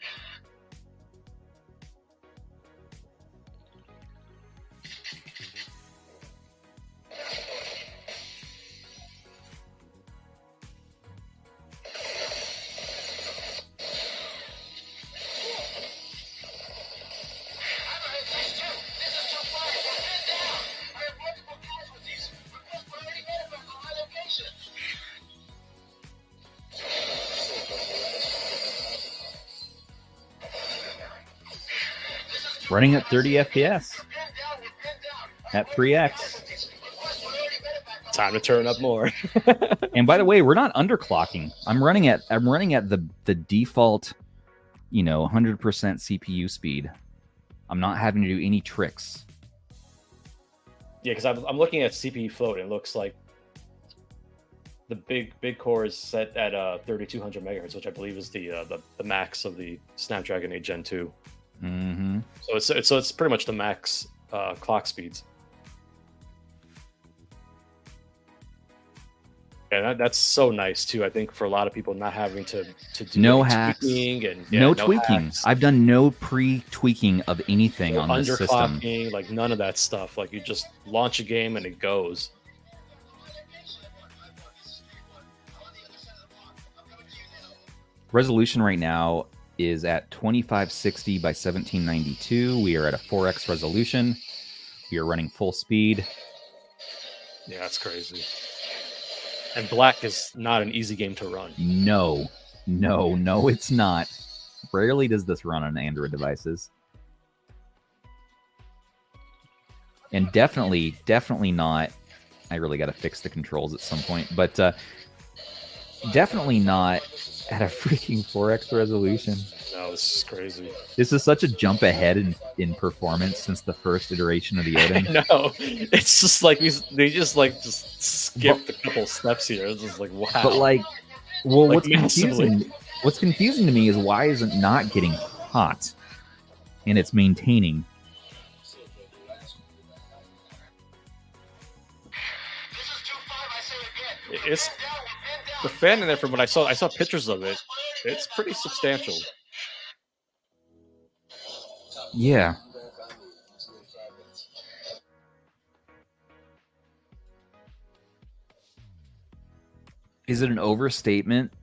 running at 30 FPS at 3x. Time to turn up more. And by the way, we're not underclocking. I'm running at the default, 100% CPU speed. I'm not having to do any tricks. Yeah, because I'm looking at CPU float, and it looks like the big core is set at 3200 megahertz, which I believe is the max of the Snapdragon 8 Gen 2. Mm-hmm. So it's pretty much the max clock speeds. Yeah, that's so nice too. I think for a lot of people not having to do no hacks, tweaking and no tweaking. Hacks. I've done no pre-tweaking of anything on this system. Like none of that stuff. Like you just launch a game and it goes. Resolution right now is at 2560 by 1792. We are at a 4x resolution. We are running full speed. Yeah, that's crazy. And black is not an easy game to run. No, it's not. Rarely does this run on Android devices. And definitely not. I really got to fix the controls at some point, but definitely not at a freaking 4x resolution. No, this is crazy. This is such a jump ahead in performance since the first iteration of the Odin. No, it's just like they just skipped a couple steps here. It's just like, wow. But what's confusing? What's confusing to me is why is it not getting hot, and it's maintaining. It's the fan in there. From what I saw pictures of it. It's pretty substantial. Yeah. Is it an overstatement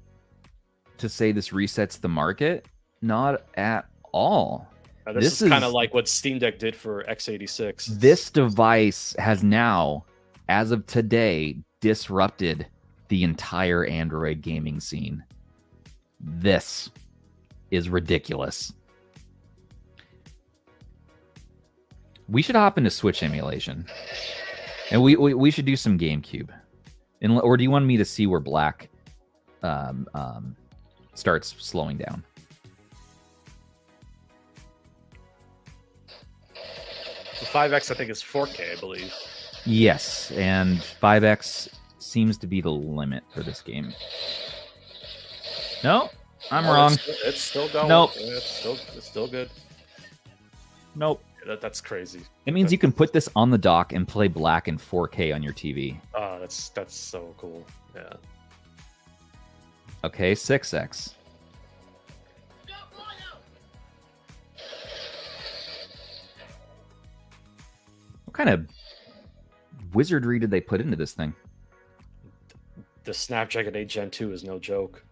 to say this resets the market? Not at all. This is kind of like what Steam Deck did for x86. This device has now, as of today, disrupted the entire Android gaming scene. This is ridiculous. We should hop into Switch emulation, and we should do some GameCube. Or do you want me to see where black starts slowing down? The 5X I think is 4K, I believe. Yes, and 5X seems to be the limit for this game. No, I'm wrong. It's still going. Nope. It's still good. Nope. That's crazy. It means you can put this on the dock and play black in 4K on your TV. Oh, that's so cool. Yeah. Okay, 6X. What kind of wizardry did they put into this thing? The Snapdragon 8 Gen 2 is no joke.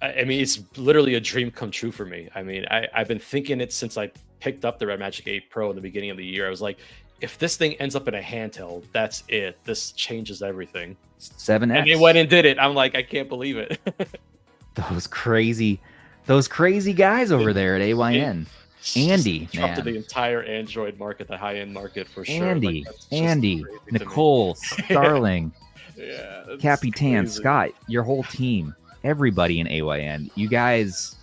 I mean, it's literally a dream come true for me. I mean, I've been thinking it since I picked up the Red Magic 8 Pro in the beginning of the year. I was like, if this thing ends up in a handheld, that's it. This changes everything. 7X. And they went and did it. I'm like, I can't believe it. Those crazy guys over there at AYN. Andy, man. To the entire Android market, the high-end market for sure. Andy, Nicole, Starling, yeah, Capitan, Scott, your whole team, everybody in AYN. You guys,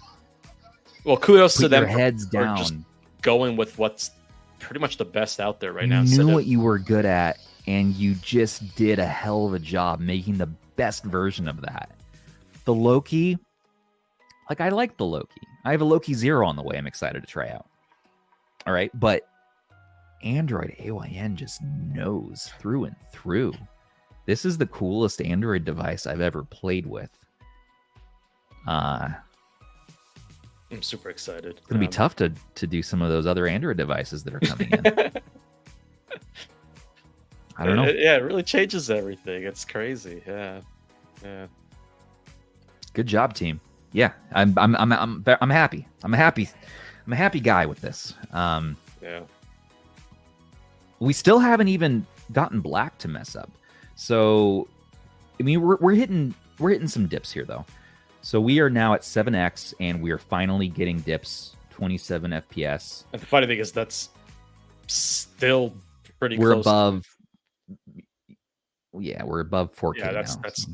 well, kudos to them. Your heads down, just going with what's pretty much the best out there right now. You knew what you were good at, and you just did a hell of a job making the best version of that. The Loki, I like the Loki. I have a Loki 0 on the way I'm excited to try out. All right, but Android AYN just knows through and through. This is the coolest Android device I've ever played with. I'm super excited. It's going to be tough to do some of those other Android devices that are coming in. I don't know. Yeah, it really changes everything. It's crazy. Yeah. Good job, team. Yeah, I'm happy. I'm a happy guy with this. Yeah. We still haven't even gotten black to mess up. So, I mean, we're hitting some dips here though. So we are now at 7x, and we are finally getting dips 27 FPS. And the funny thing is that's still pretty We're close. above. Yeah, we're above 4K Yeah, now.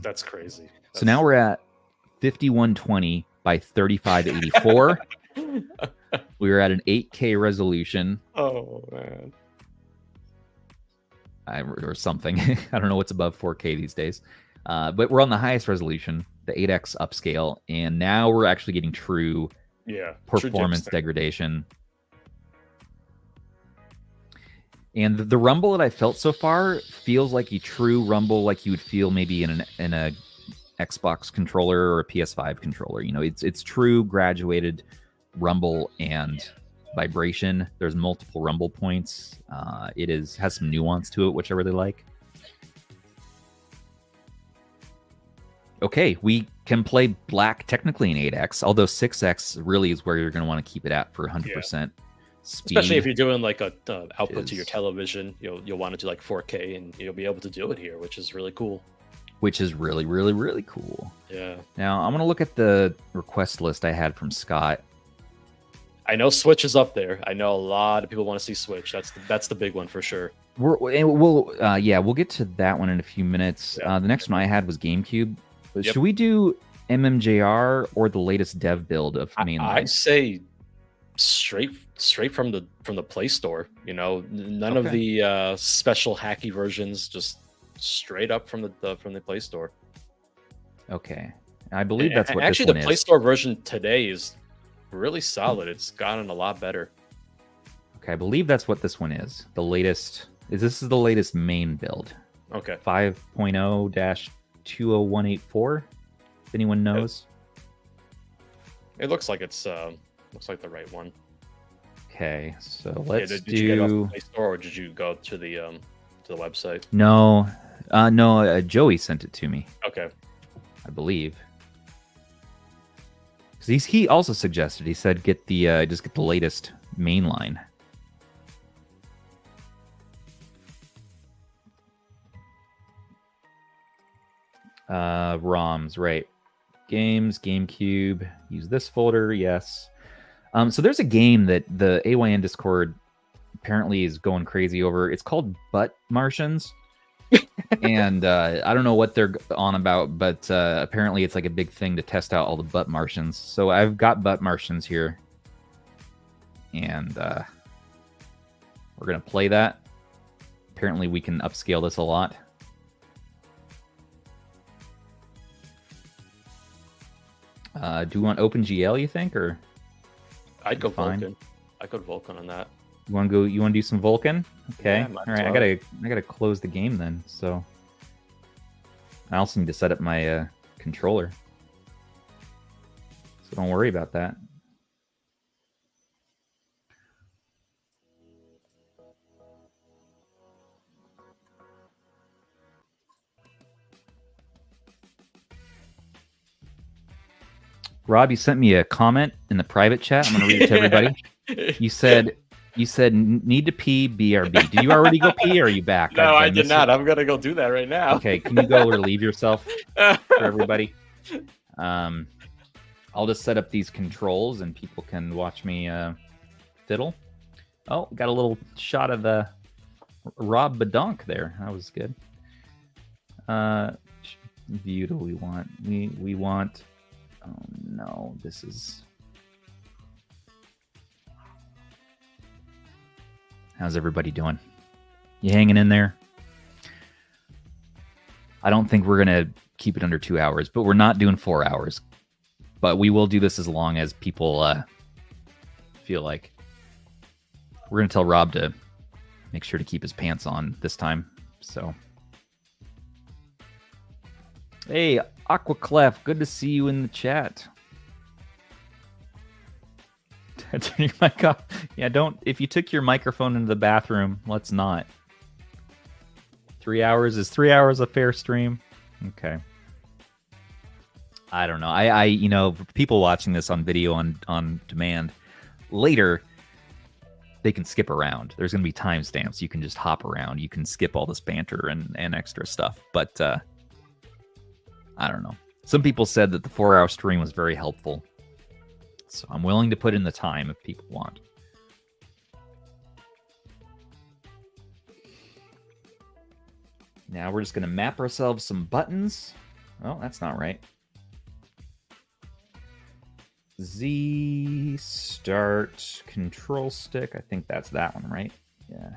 That's crazy. So now we're at 5120 by 3584. We were at an 8K resolution. Oh man. Or something. I don't know what's above 4K these days. But we're on the highest resolution, the 8X upscale, and now we're actually getting true performance degradation. And the rumble that I felt so far feels like a true rumble, like you would feel maybe in a Xbox controller or a PS5 controller. You know, it's true graduated rumble and vibration. There's multiple rumble points. It has some nuance to it, which I really like. Okay, we can play black technically in 8X, although 6X really is where you're going to want to keep it at for 100% speed. Especially if you're doing like a output to your television, you'll want to do like 4K, and you'll be able to do it here, which is really cool. Which is really, really, really cool. Yeah. Now, I'm going to look at the request list I had from Scott. I know Switch is up there. I know a lot of people want to see Switch. That's the big one for sure. We'll get to that one in a few minutes. The next one I had was GameCube. Should we do MMJR or the latest dev build of mainline? I'd say straight from the Play Store. You know, none of the special hacky versions. Just straight up from the Play Store. Okay, I believe that's what actually this one the Play is. Store version today is really solid. It's gotten a lot better. Okay, I believe that's what this one is. The latest this is the latest main build. Okay. 5.0-20184. If anyone knows. It looks like it's looks like the right one. Okay, so let's did you get it off the Play Store, or did you go to the website? No, Joey sent it to me. Okay. I believe. Because he also suggested, he said get the just get the latest mainline. ROMs, right? Games, GameCube. Use this folder, yes. So there's a game that the AYN Discord apparently is going crazy over. It's called Butt Martians. And I don't know what they're on about, but apparently it's like a big thing to test out all the butt Martians. So I've got butt Martians here. And we're going to play that. Apparently we can upscale this a lot. Do you want OpenGL, you think, or? I'd go Vulkan. I'd go Vulkan on that. You want to do some Vulkan? Okay. Yeah, all right. I gotta close the game then. So I also need to set up my controller. So don't worry about that. Rob, you sent me a comment in the private chat. I'm going to read it to everybody. You said need to pee, BRB. Did you already go pee, or are you back? No, I did not. I'm going to go do that right now. Okay, can you go relieve yourself for everybody? I'll just set up these controls, and people can watch me fiddle. Oh, got a little shot of the Rob Badonk there. That was good. View do we want? We want... Oh no, this is... How's everybody doing? You hanging in there? I don't think we're going to keep it under 2 hours, but we're not doing 4 hours. But we will do this as long as people feel like. We're going to tell Rob to make sure to keep his pants on this time. So... Hey, Aquaclef, good to see you in the chat. Turn your mic off. Yeah, don't. If you took your microphone into the bathroom, let's not. 3 hours is 3 hours a fair stream. Okay. I don't know. I you know, people watching this on video on demand later, they can skip around. There's going to be timestamps. You can just hop around. You can skip all this banter and extra stuff. But I don't know. Some people said that the 4 hour stream was very helpful. So I'm willing to put in the time if people want. Now we're just going to map ourselves some buttons. Oh, that's not right. Z, start, control stick. I think that's that one, right? Yeah.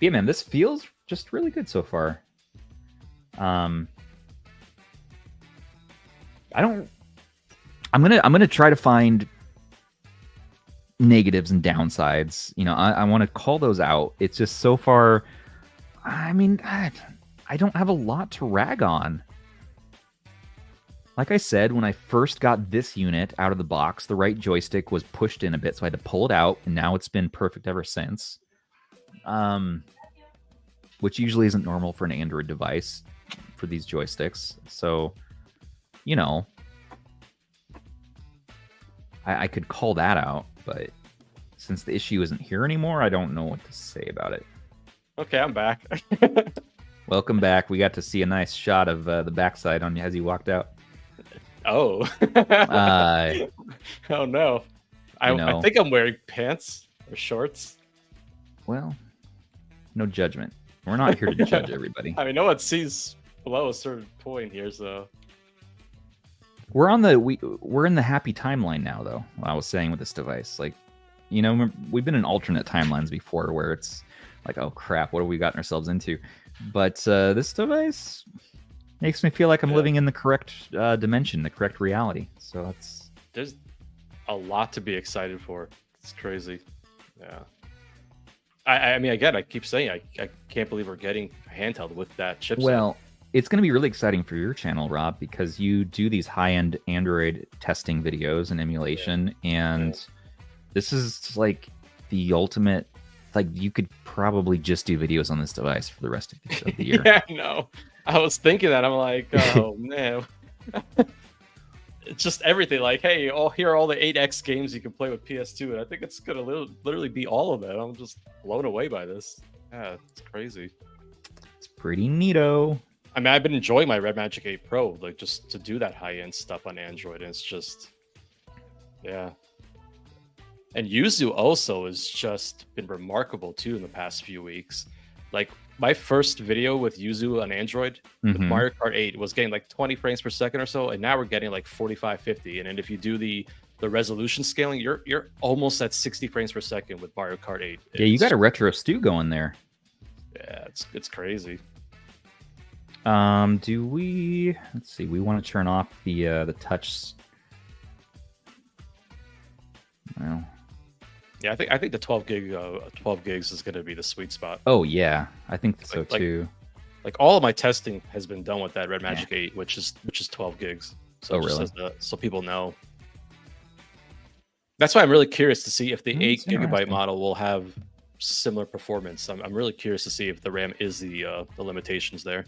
Yeah, man, this feels just really good so far. I'm gonna try to find negatives and downsides. You know, I want to call those out. It's just so far, I mean, I don't have a lot to rag on. Like I said, when I first got this unit out of the box, the right joystick was pushed in a bit, so I had to pull it out, and now it's been perfect ever since. Which usually isn't normal for an Android device for these joysticks. So, you know, I could call that out, but since the issue isn't here anymore, I don't know what to say about it. Okay, I'm back. Welcome back. We got to see a nice shot of the backside on you as you walked out. Oh. Oh no. I think I'm wearing pants or shorts. Well, no judgment. We're not here to judge everybody. I mean, no one sees below a certain point here, so we're in the happy timeline now, though. I was saying with this device, like, you know, we've been in alternate timelines before where it's like, oh crap, what have we gotten ourselves into? But this device makes me feel like I'm living in the correct dimension, the correct reality. So there's a lot to be excited for. It's crazy. Yeah. I mean, again, I keep saying I can't believe we're getting a handheld with that chipset. Well, it's going to be really exciting for your channel, Rob, because you do these high-end Android testing videos and emulation, and this is like the ultimate. Like, you could probably just do videos on this device for the rest of the year. Yeah, no. I was thinking that. I'm like, oh man. It's just everything. Like, hey, here are all the 8X games you can play with PS2, and I think it's gonna literally be all of them. I'm just blown away by this. Yeah, it's crazy. It's pretty neato. I mean, I've been enjoying my Red Magic 8 Pro, like, just to do that high-end stuff on Android, and it's just, yeah. And Yuzu also has just been remarkable too in the past few weeks. Like, my first video with Yuzu on Android with Mario Kart 8 was getting like 20 frames per second or so, and now we're getting like 45, 50. And then if you do the resolution scaling, you're almost at 60 frames per second with Mario Kart 8. Yeah, you got a retro stew going there. Yeah, it's crazy. Let's see, we want to turn off the touch. Well, yeah, I think the 12 gigs is going to be the sweet spot. Oh yeah, I think so too. Like all of my testing has been done with that Red Magic 8, which is 12 gigs. So really? So people know. That's why I'm really curious to see if the 8 gigabyte model will have similar performance. I'm really curious to see if the RAM is the limitations there.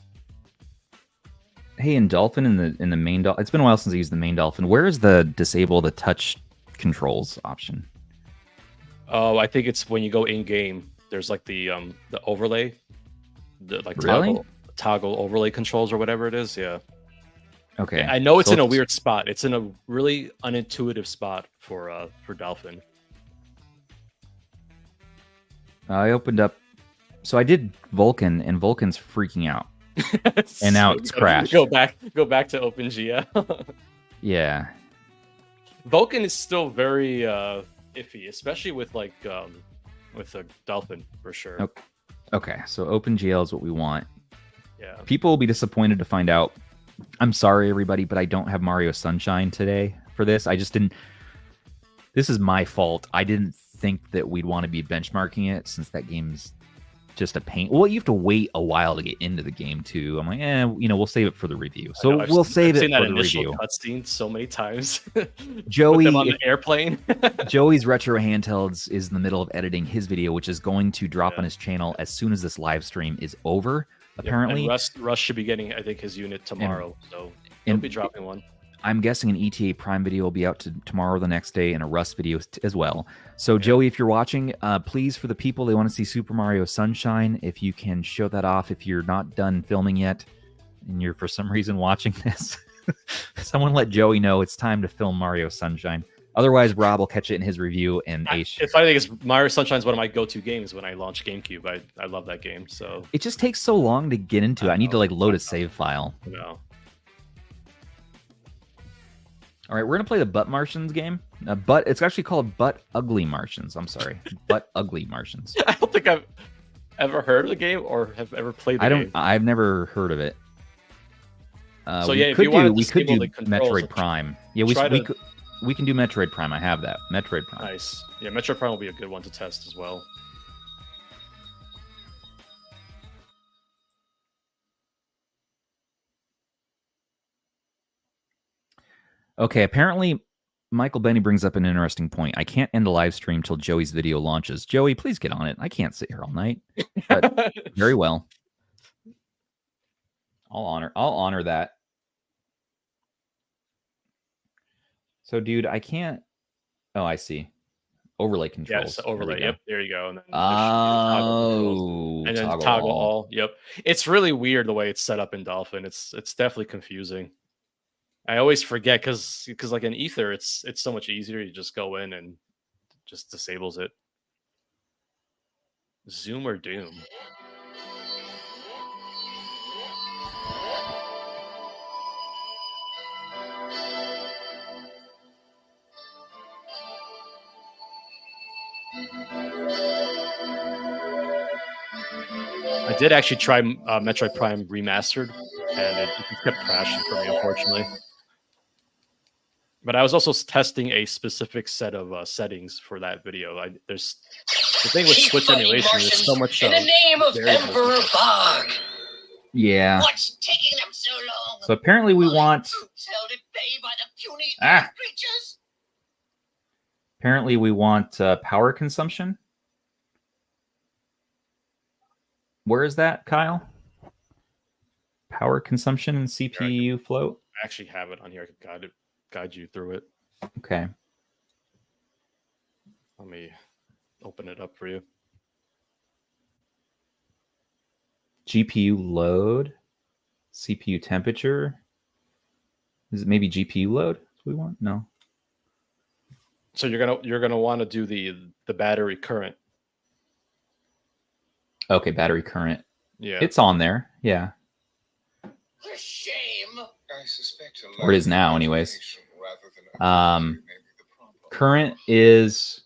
Hey, in Dolphin, in the main Dolphin, it's been a while since I used the main Dolphin. Where is the disable the touch controls option? Oh, I think it's when you go in game. There's like the overlay, toggle overlay controls or whatever it is. Yeah. Okay. I know it's in a weird spot. It's in a really unintuitive spot for Dolphin. I opened up, so I did Vulkan, and Vulkan's freaking out, and now it's crashed. Go back to OpenGL. Yeah. Vulkan is still very iffy, especially with a Dolphin for sure. Okay, so OpenGL is what we want. Yeah. People will be disappointed to find out. I'm sorry, everybody, but I don't have Mario Sunshine today for this. I just didn't. This is my fault. I didn't think that we'd want to be benchmarking it since that game's just a pain. Well, you have to wait a while to get into the game too. I'm like, we'll save it for the review. So we'll save it for the review. Cutscene so many times. Joey them on the airplane. Joey's Retro Handhelds is in the middle of editing his video, which is going to drop on his channel as soon as this live stream is over. Apparently, and Russ should be getting, I think, his unit tomorrow. So he'll be dropping one. I'm guessing an ETA Prime video will be out tomorrow or the next day, and a Rust video as well. So, Joey, if you're watching, please, for the people, they want to see Super Mario Sunshine, if you can show that off if you're not done filming yet and you're for some reason watching this, Someone let Joey know it's time to film Mario Sunshine. Otherwise, Rob will catch it in his review. And if I think it's Mario Sunshine is one of my go-to games when I launch GameCube. I love that game. So it just takes so long to get into. I need to like load a save file. No. All right, we're gonna play the Butt Martians game. But it's actually called Butt Ugly Martians. I'm sorry, Butt Ugly Martians. I don't think I've ever heard of the game or have ever played the game. I've never heard of it. So yeah, we could do Metroid Prime. Yeah, we can do Metroid Prime. I have that. Metroid Prime. Nice. Yeah, Metroid Prime will be a good one to test as well. Okay, apparently Michael Benny brings up an interesting point. I can't end a live stream till Joey's video launches. Joey, please get on it. I can't sit here all night. But very well. I'll honor that. So, dude, I can't. Oh, I see. Overlay controls. Yes, overlay. Yep, there you go. And then and then toggle all. Yep. It's really weird the way it's set up in Dolphin. It's definitely confusing. I always forget because like in Ether, it's so much easier. You just go in and just disables it. Zoom or Doom. I did actually try Metroid Prime Remastered, and it kept crashing for me, unfortunately. But I was also testing a specific set of settings for that video. There's the thing with Switch emulation. There's so much. In the name of Emperor Bog. Yeah. What's taking them so long? So apparently we want. Apparently we want power consumption. Where is that, Kyle? Power consumption and CPU float? I actually have it on here. I can guide you through it. Okay. Let me open it up for you. GPU load, CPU temperature. Is it maybe GPU load we want? No. So you're gonna want to do the battery current. Okay, battery current. Yeah, it's on there. Yeah. For shame. I suspect or it is now, anyways. Current is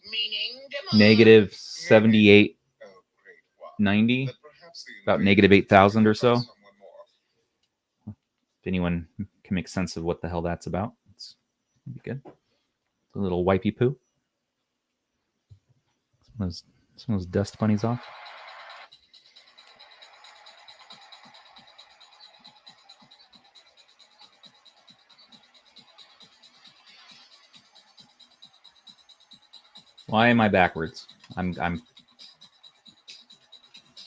negative 7890, about negative 8,000 or so. If anyone can make sense of what the hell that's about, it's be good. A little wipey poo. Some of those dust bunnies off. Why am I backwards? I'm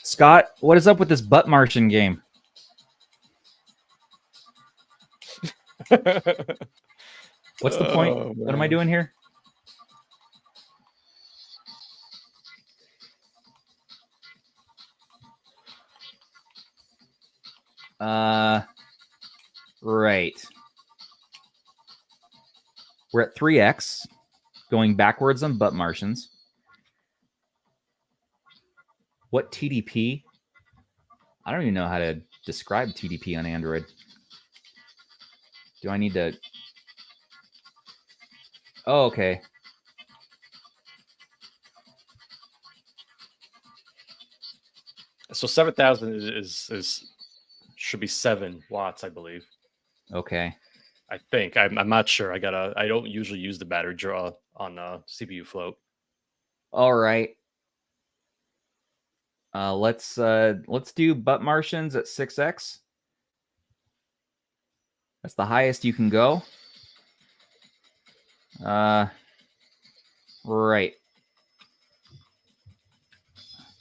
Scott, what is up with this butt Martian game? What's the point? What am I doing here? Right. We're at 3x. Going backwards on butt Martians. What TDP? I don't even know how to describe TDP on Android. Do I need to? Oh, okay. So 7,000 is should be 7 watts, I believe. Okay. I think I'm not sure. I don't usually use the battery draw on CPU float. All right. Let's do butt Martians at 6x. That's the highest you can go. Right.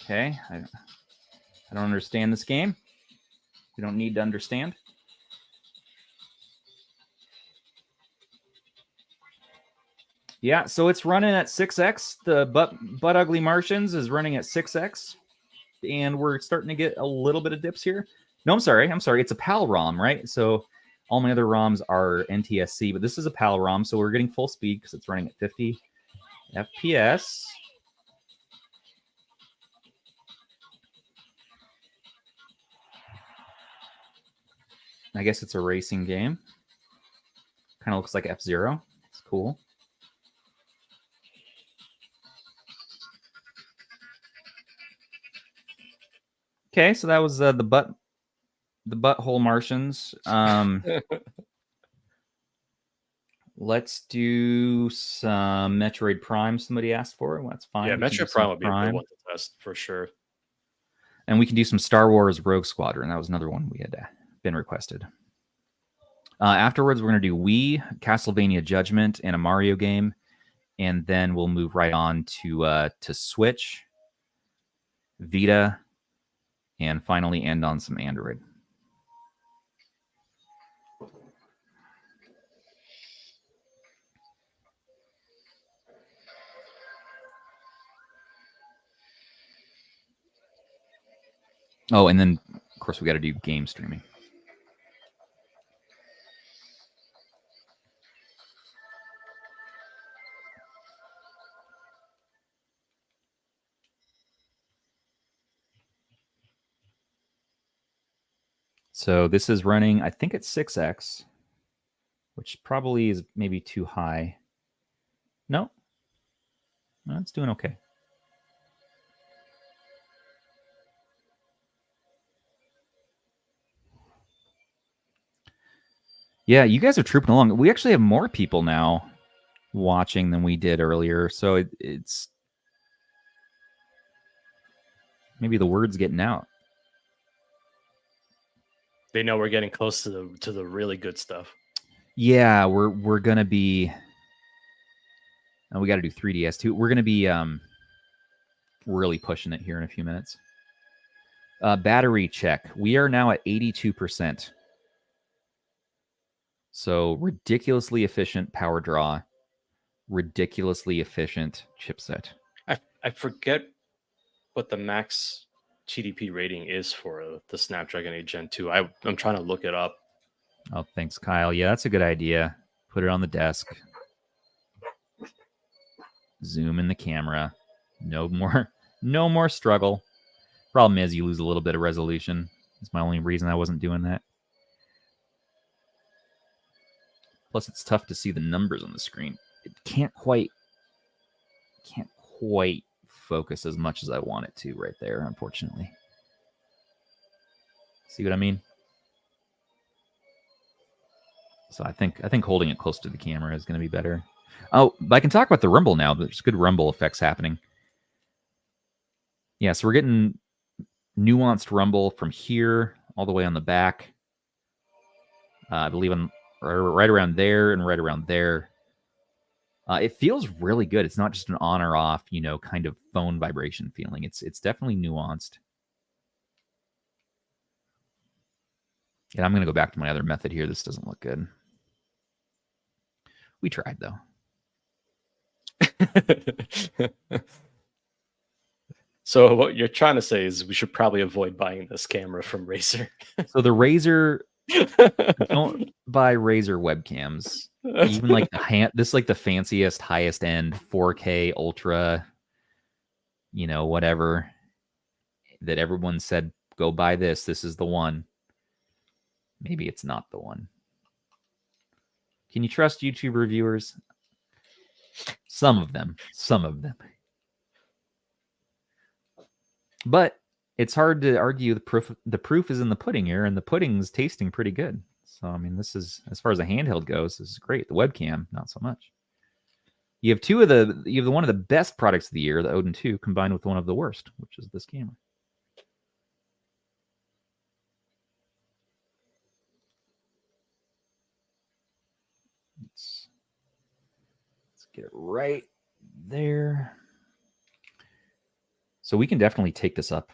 Okay. I don't understand this game. You don't need to understand. Yeah, so it's running at 6x. The butt ugly Martians is running at 6x. And we're starting to get a little bit of dips here. No, I'm sorry. It's a PAL ROM, right? So All my other ROMs are NTSC, but this is a PAL ROM, so we're getting full speed because it's running at 50 FPS. I guess it's a racing game. Kind of looks like F-Zero. It's cool. Okay, so that was the butthole Martians. Let's do some Metroid Prime. Somebody asked for it. Well, that's fine. Yeah, Metroid Prime would be a good one to test for sure. And we can do some Star Wars Rogue Squadron. That was another one we had been requested. Afterwards, we're going to do Wii, Castlevania Judgment, and a Mario game. And then we'll move right on to Switch, Vita, and finally end on some Android. Oh, and then, of course, we got to do game streaming. So this is running, I think it's 6x, which probably is maybe too high. No, it's doing okay. Yeah, you guys are trooping along. We actually have more people now watching than we did earlier, so it's maybe the word's getting out. They know we're getting close to the really good stuff. Yeah, we're gonna be. And we got to do 3DS too. We're gonna be really pushing it here in a few minutes. Battery check. We are now at 82%. So ridiculously efficient power draw, ridiculously efficient chipset. I forget what the max TDP rating is for the Snapdragon 8 Gen 2. I'm trying to look it up. Oh, thanks, Kyle. Yeah, that's a good idea. Put it on the desk. Zoom in the camera. No more struggle. Problem is you lose a little bit of resolution. That's my only reason I wasn't doing that. Plus, it's tough to see the numbers on the screen. It can't quite focus as much as I want it to right there, unfortunately. See what I mean? So I think holding it close to the camera is going to be better. Oh, but I can talk about the rumble now. There's good rumble effects happening. Yeah, so we're getting nuanced rumble from here all the way on the back. I believe I'm right around there and right around there. It feels really good. It's not just an on or off, kind of phone vibration feeling. It's definitely nuanced. And I'm going to go back to my other method here. This doesn't look good. We tried, though. So what you're trying to say is we should probably avoid buying this camera from Razer. So the Razer, don't buy Razer webcams. Even like this is like the fanciest, highest end 4K Ultra, whatever that everyone said, go buy this. This is the one. Maybe it's not the one. Can you trust YouTube reviewers? Some of them. But it's hard to argue the proof is in the pudding here, and the pudding's tasting pretty good. So, I mean, this is, as far as a handheld goes, this is great. The webcam, not so much. You have one of the best products of the year, the Odin 2, combined with one of the worst, which is this camera. Let's get it right there. So we can definitely take this up.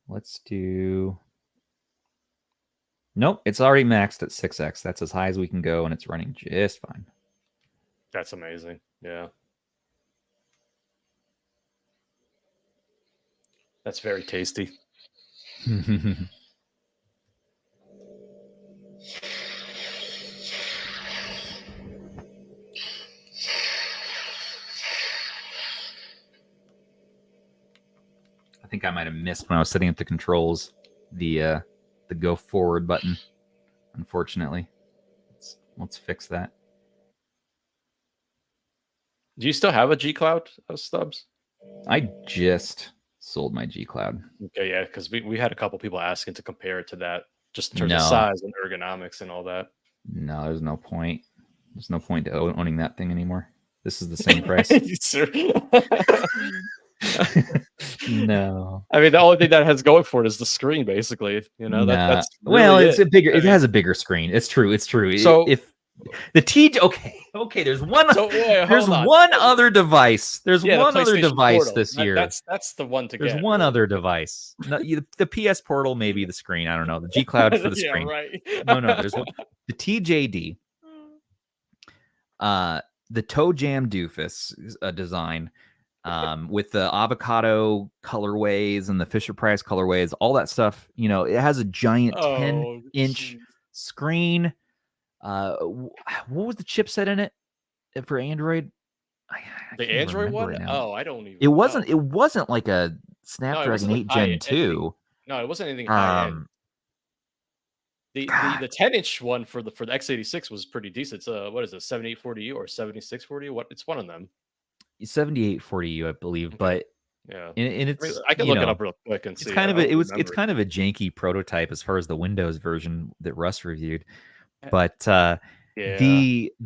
Let's do... Nope, it's already maxed at 6x. That's as high as we can go, and it's running just fine. That's amazing. Yeah. That's very tasty. think I might have missed when I was setting up the controls the go forward button. Unfortunately, let's fix that. Do you still have a G Cloud, Stubbs? I just sold my G Cloud. Okay, yeah, because we had a couple people asking to compare it to that, just in terms of size and ergonomics and all that. No, there's no point. There's no point to owning that thing anymore. This is the same price. No. I mean, the only thing that has going for it is the screen, basically. You know, that's really well, it's a bigger. It has a bigger screen. It's true. It's true. So if the okay, there's one. So, there's one other device. There's one other device Portal. this year. That's the one to get. There's one other device. No, the PS Portal, maybe the screen. I don't know. The G Cloud for the screen. Right. No. There's one. The TJD. The Toe Jam Doofus design. With the avocado colorways and the Fisher Price colorways, all that stuff, you know, it has a giant 10-inch screen. What was the chipset in it for Android? The Android one? Oh, I don't even. It wasn't like a Snapdragon 8 Gen 2. No, it wasn't anything high end. The 10-inch one for the x86 was pretty decent. It's what is it, 7840U or 7640? What? It's one of them. 7840U, I believe, but yeah, and it's I can look it up real quick and see. It's kind of it's kind of a janky prototype as far as the Windows version that Russ reviewed, but the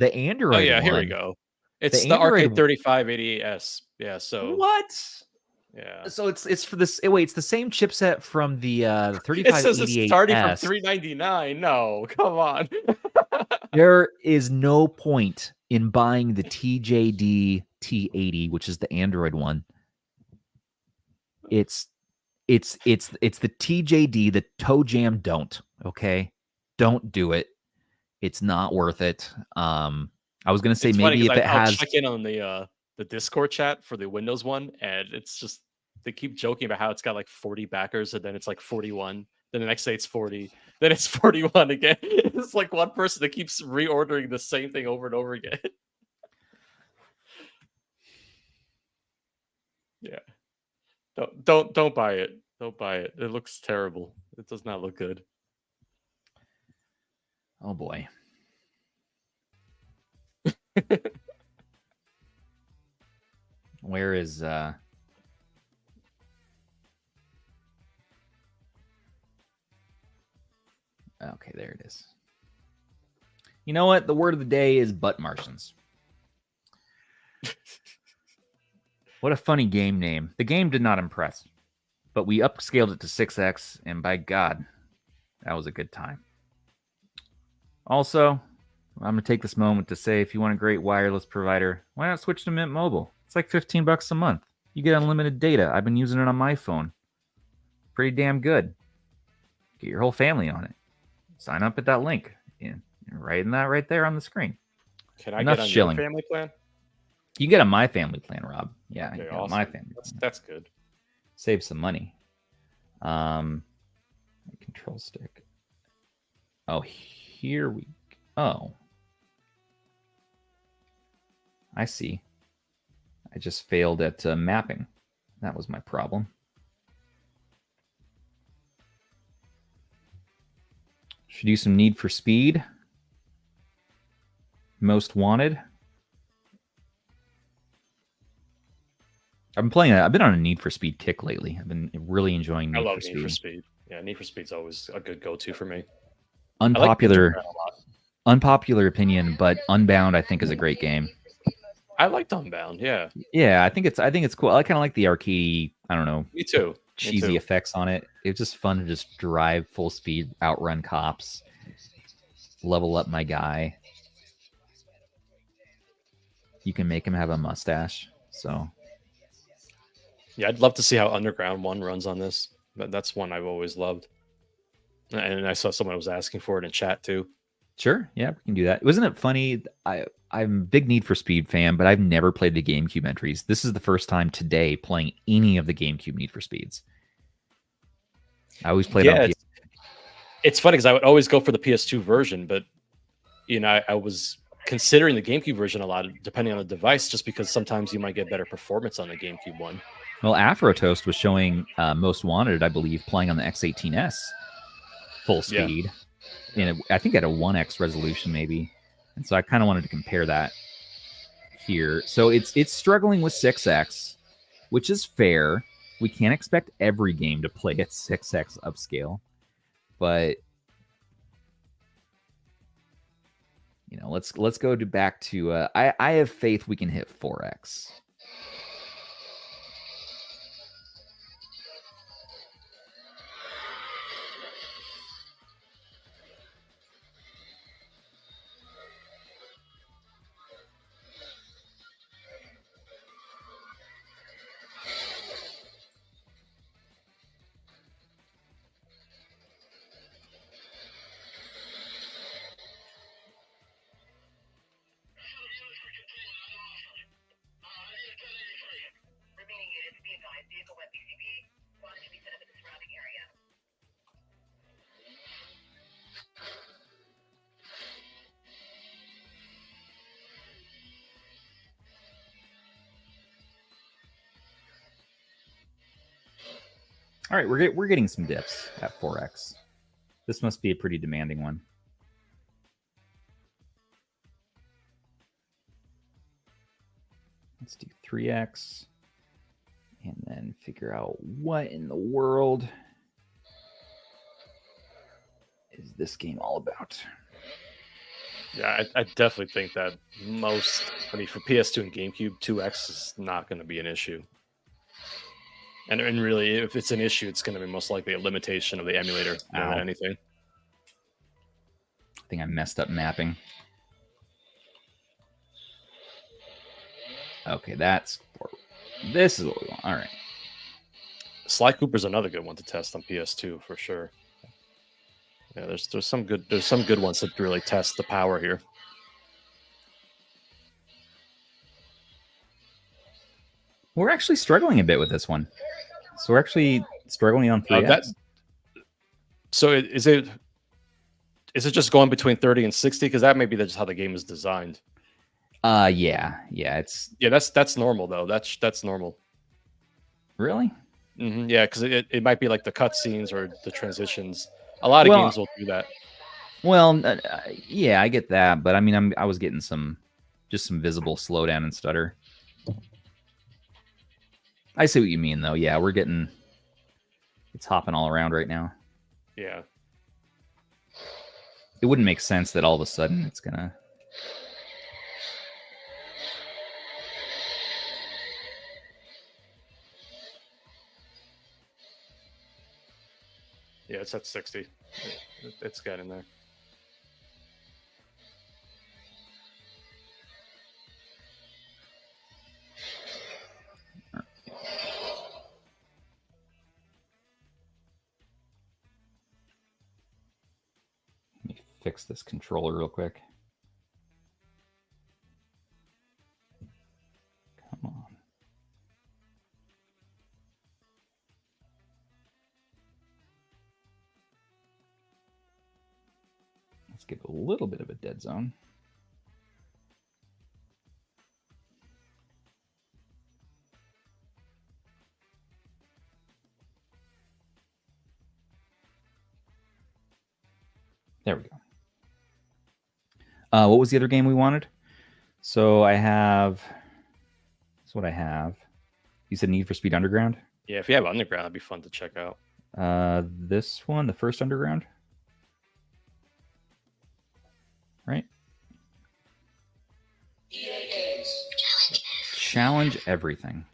Android. Oh yeah, one, here we go. It's the Arcade 3588S. Yeah. So what? Yeah. So it's for this. Wait, it's the same chipset from the 3588S. It says it's starting from $399. No, come on. There is no point in buying the TJD T80, which is the Android one. It's the TJD, the Toe Jam. Don't do it. It's not worth it. I was gonna say maybe if it has. I'll check in on the Discord chat for the Windows one, and it's just they keep joking about how it's got like 40 backers, and then it's like 41. Then the next day it's 40. Then it's 41 again. It's like one person that keeps reordering the same thing over and over again. Yeah. Don't buy it. Don't buy it. It looks terrible. It does not look good. Oh boy. Where is okay, there it is. You know what? The word of the day is butt Martians. What a funny game name. The game did not impress, but we upscaled it to 6x, and by God, that was a good time. Also, I'm going to take this moment to say, if you want a great wireless provider, why not switch to Mint Mobile? It's like $15 a month. You get unlimited data. I've been using it on my phone. Pretty damn good. Get your whole family on it. Sign up at that link. Right there on the screen. Can I get on your family plan? You get a My Family plan, Rob. Yeah, okay, awesome. My Family. That's good. Save some money. Control stick. Oh, here we go. Oh. I see. I just failed at mapping. That was my problem. Should do some Need for Speed. Most Wanted. I've been on a Need for Speed kick lately. I've been really enjoying Need for Speed. I love Need for Speed. Yeah, Need for Speed's always a good go-to for me. Unpopular opinion, but Unbound I think is a great game. I liked Unbound. Yeah. Yeah, I think it's cool. I kind of like the arcade. I don't know. Me too. Cheesy effects on it. It's just fun to just drive full speed, outrun cops, level up my guy. You can make him have a mustache. So. Yeah, I'd love to see how Underground 1 runs on this. That's one I've always loved. And I saw someone was asking for it in chat too. Sure. Yeah, we can do that. Wasn't it funny? I'm a big Need for Speed fan, but I've never played the GameCube entries. This is the first time today playing any of the GameCube Need for Speeds. I always played on PS2. It's funny because I would always go for the PS2 version, but you know, I was considering the GameCube version a lot, depending on the device, just because sometimes you might get better performance on the GameCube one Well, Afrotoast was showing Most Wanted, I believe, playing on the X18S full speed. And I think at a 1x resolution, maybe. And so I kind of wanted to compare that here. So it's struggling with 6x, which is fair. We can't expect every game to play at 6x upscale. But, you know, let's go back to... I have faith we can hit 4x. All right, we're getting some dips at 4x. This must be a pretty demanding one. Let's do 3x. And then figure out what in the world is this game all about. Yeah, I definitely think that for PS2 and GameCube, 2x is not going to be an issue. And really, if it's an issue, it's going to be most likely a limitation of the emulator more than anything. I think I messed up mapping. Okay, this is what we want. All right. Sly Cooper's another good one to test on PS2 for sure. Yeah, there's some good ones that really test the power here. We're actually struggling a bit with this one. So we're actually struggling on 3x. Is it just going between 30 and 60? Because that may be just how the game is designed. Yeah, that's normal though. That's normal. Really? Mm-hmm, yeah, because it might be like the cutscenes or the transitions. A lot of games will do that. Well, yeah, I get that, but I mean, I was getting some visible slowdown and stutter. I see what you mean, though. Yeah, it's hopping all around right now. Yeah. It wouldn't make sense that all of a sudden it's gonna... Yeah, it's at 60. It's getting there. Let me fix this controller real quick. Come on. Let's give a little bit of a dead zone. There we go. What was the other game we wanted? So I have... That's what I have. You said Need for Speed Underground? Yeah, if you have Underground, that'd be fun to check out. This one, the first Underground? Right? Challenge everything.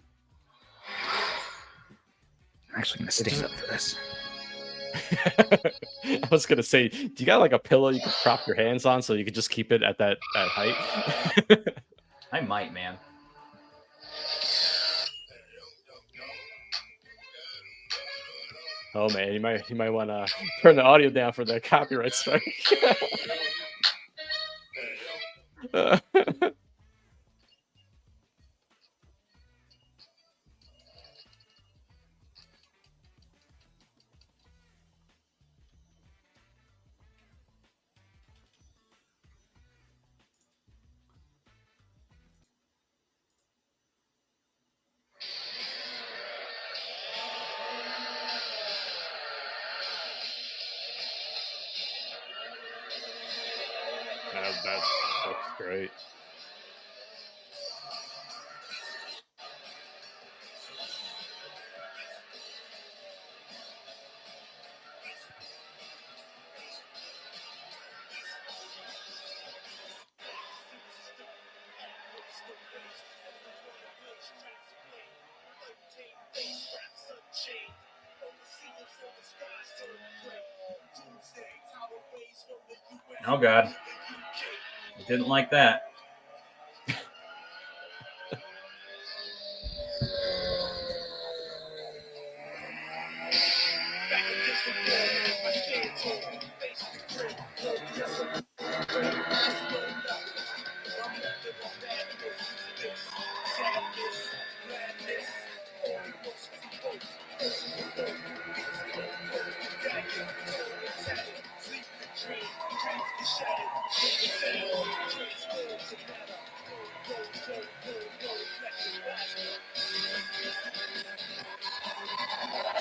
I'm actually going to stand up for this. I was gonna say, do you got like a pillow you can prop your hands on so you can just keep it at that height? I might, man. Oh man, you might want to turn the audio down for the copyright strike. That looks great. Oh God, I didn't like that.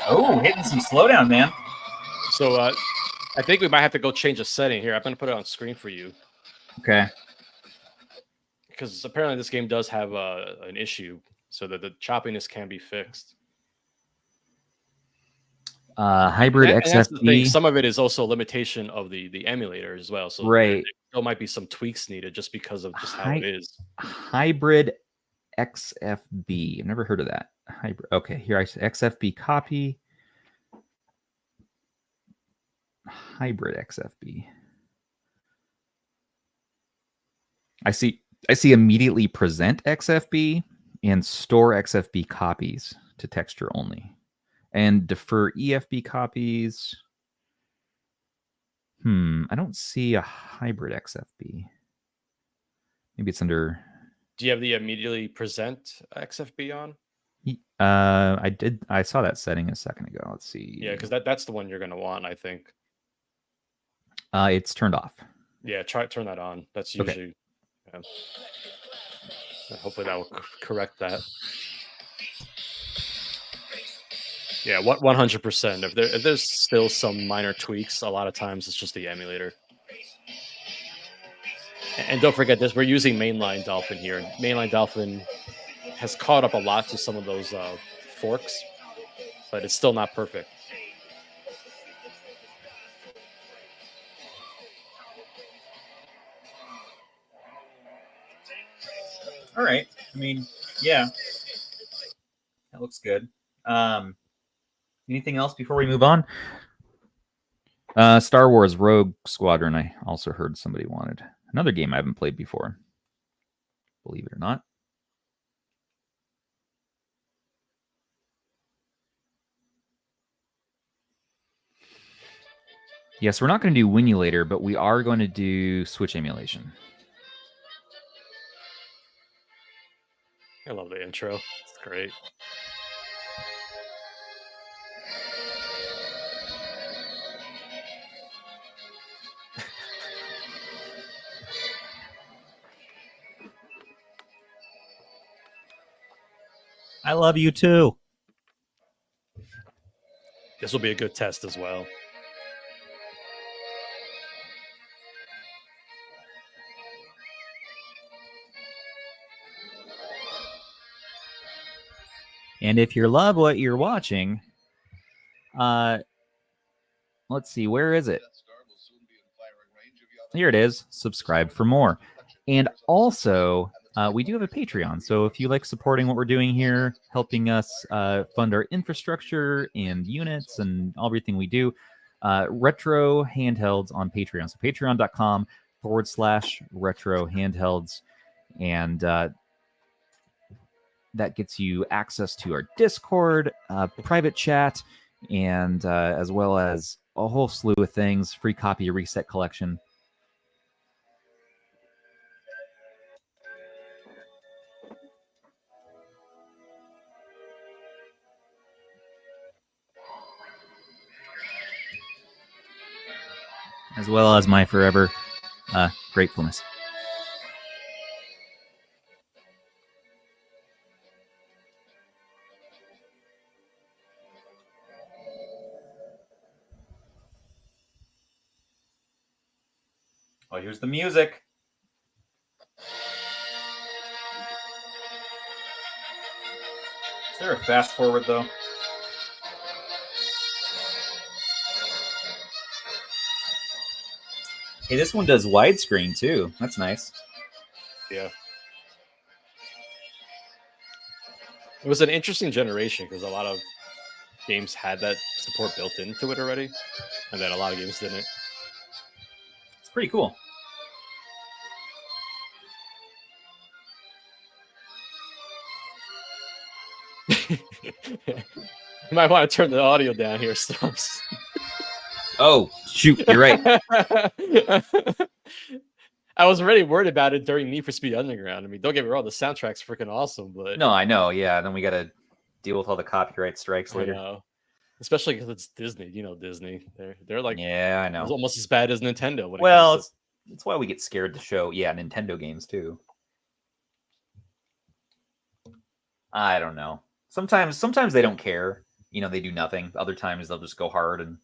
Oh, hitting some slowdown, man. So I think we might have to go change a setting here. I'm going to put it on screen for you. Okay. Because apparently this game does have an issue, so that the choppiness can be fixed. Hybrid And that's the thing. XFB. Some of it is also a limitation of the emulator as well. So Right. there might be some tweaks needed just because of just how it is. Hybrid XFB. I've never heard of that. Hybrid. Okay, here I say XFB copy. Hybrid XFB. I see immediately present XFB and store XFB copies to texture only. And defer EFB copies. I don't see a hybrid XFB. Maybe it's under. Do you have the immediately present XFB on? I did. I saw that setting a second ago. Let's see. Yeah, because that's the one you're going to want, I think. It's turned off. Yeah, turn that on. That's usually. Okay. Hopefully that will correct that. Yeah, 100%. If there's still some minor tweaks, a lot of times it's just the emulator. And don't forget this, we're using mainline Dolphin here. Mainline Dolphin has caught up a lot to some of those forks, but it's still not perfect. All right. I mean, yeah, that looks good. Anything else before we move on? Star Wars Rogue Squadron. I also heard somebody wanted another game I haven't played before. Believe it or not. Yes, we're not going to do Winulator, but we are going to do Switch emulation. I love the intro. It's great. I love you too. This will be a good test as well. And if you love what you're watching, let's see, where is it? Here it is. Subscribe for more. And also, we do have a Patreon. So if you like supporting what we're doing here, helping us fund our infrastructure and units and everything we do, Retro Handhelds on Patreon. So patreon.com/retro handhelds. And that gets you access to our Discord, private chat, and as well as a whole slew of things, free copy reset collection. As well as my forever gratefulness. Oh, here's the music. there a fast forward though? Hey, this one does widescreen too. That's nice. Yeah. It was an interesting generation because a lot of games had that support built into it already, and then a lot of games didn't. It's pretty cool. You might want to turn the audio down here, Stubbs. Oh, shoot, you're right. I was already worried about it during Need for Speed Underground. I mean, don't get me wrong, the soundtrack's freaking awesome, but No, I know. Yeah, then we got to deal with all the copyright strikes I later. know. Especially because it's Disney. You know, Disney. They're like, yeah, I know. It's almost as bad as Nintendo. When Well, it comes it's why we get scared to show, Nintendo games too. I don't know. Sometimes they don't care. You know, they do nothing. Other times they'll just go hard and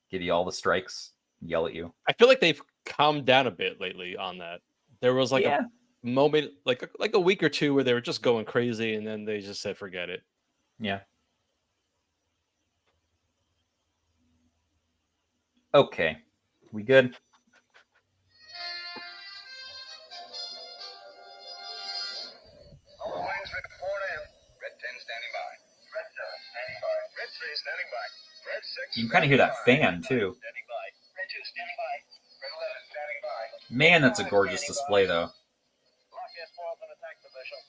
give you all the strikes, yell at you. I feel like they've calmed down a bit lately on that. There was like a moment, like a week or two, where they were just going crazy, and then they just said, "Forget it." Yeah. Okay, we good? All planes report in. Red 10 standing by. Red 7 standing by. Red 3 standing by. Red 6. You can kind of hear that fan too. Standing by. Red 2 standing by. Red 11 standing by. Man, that's a gorgeous display though. Lock S4 in attack position.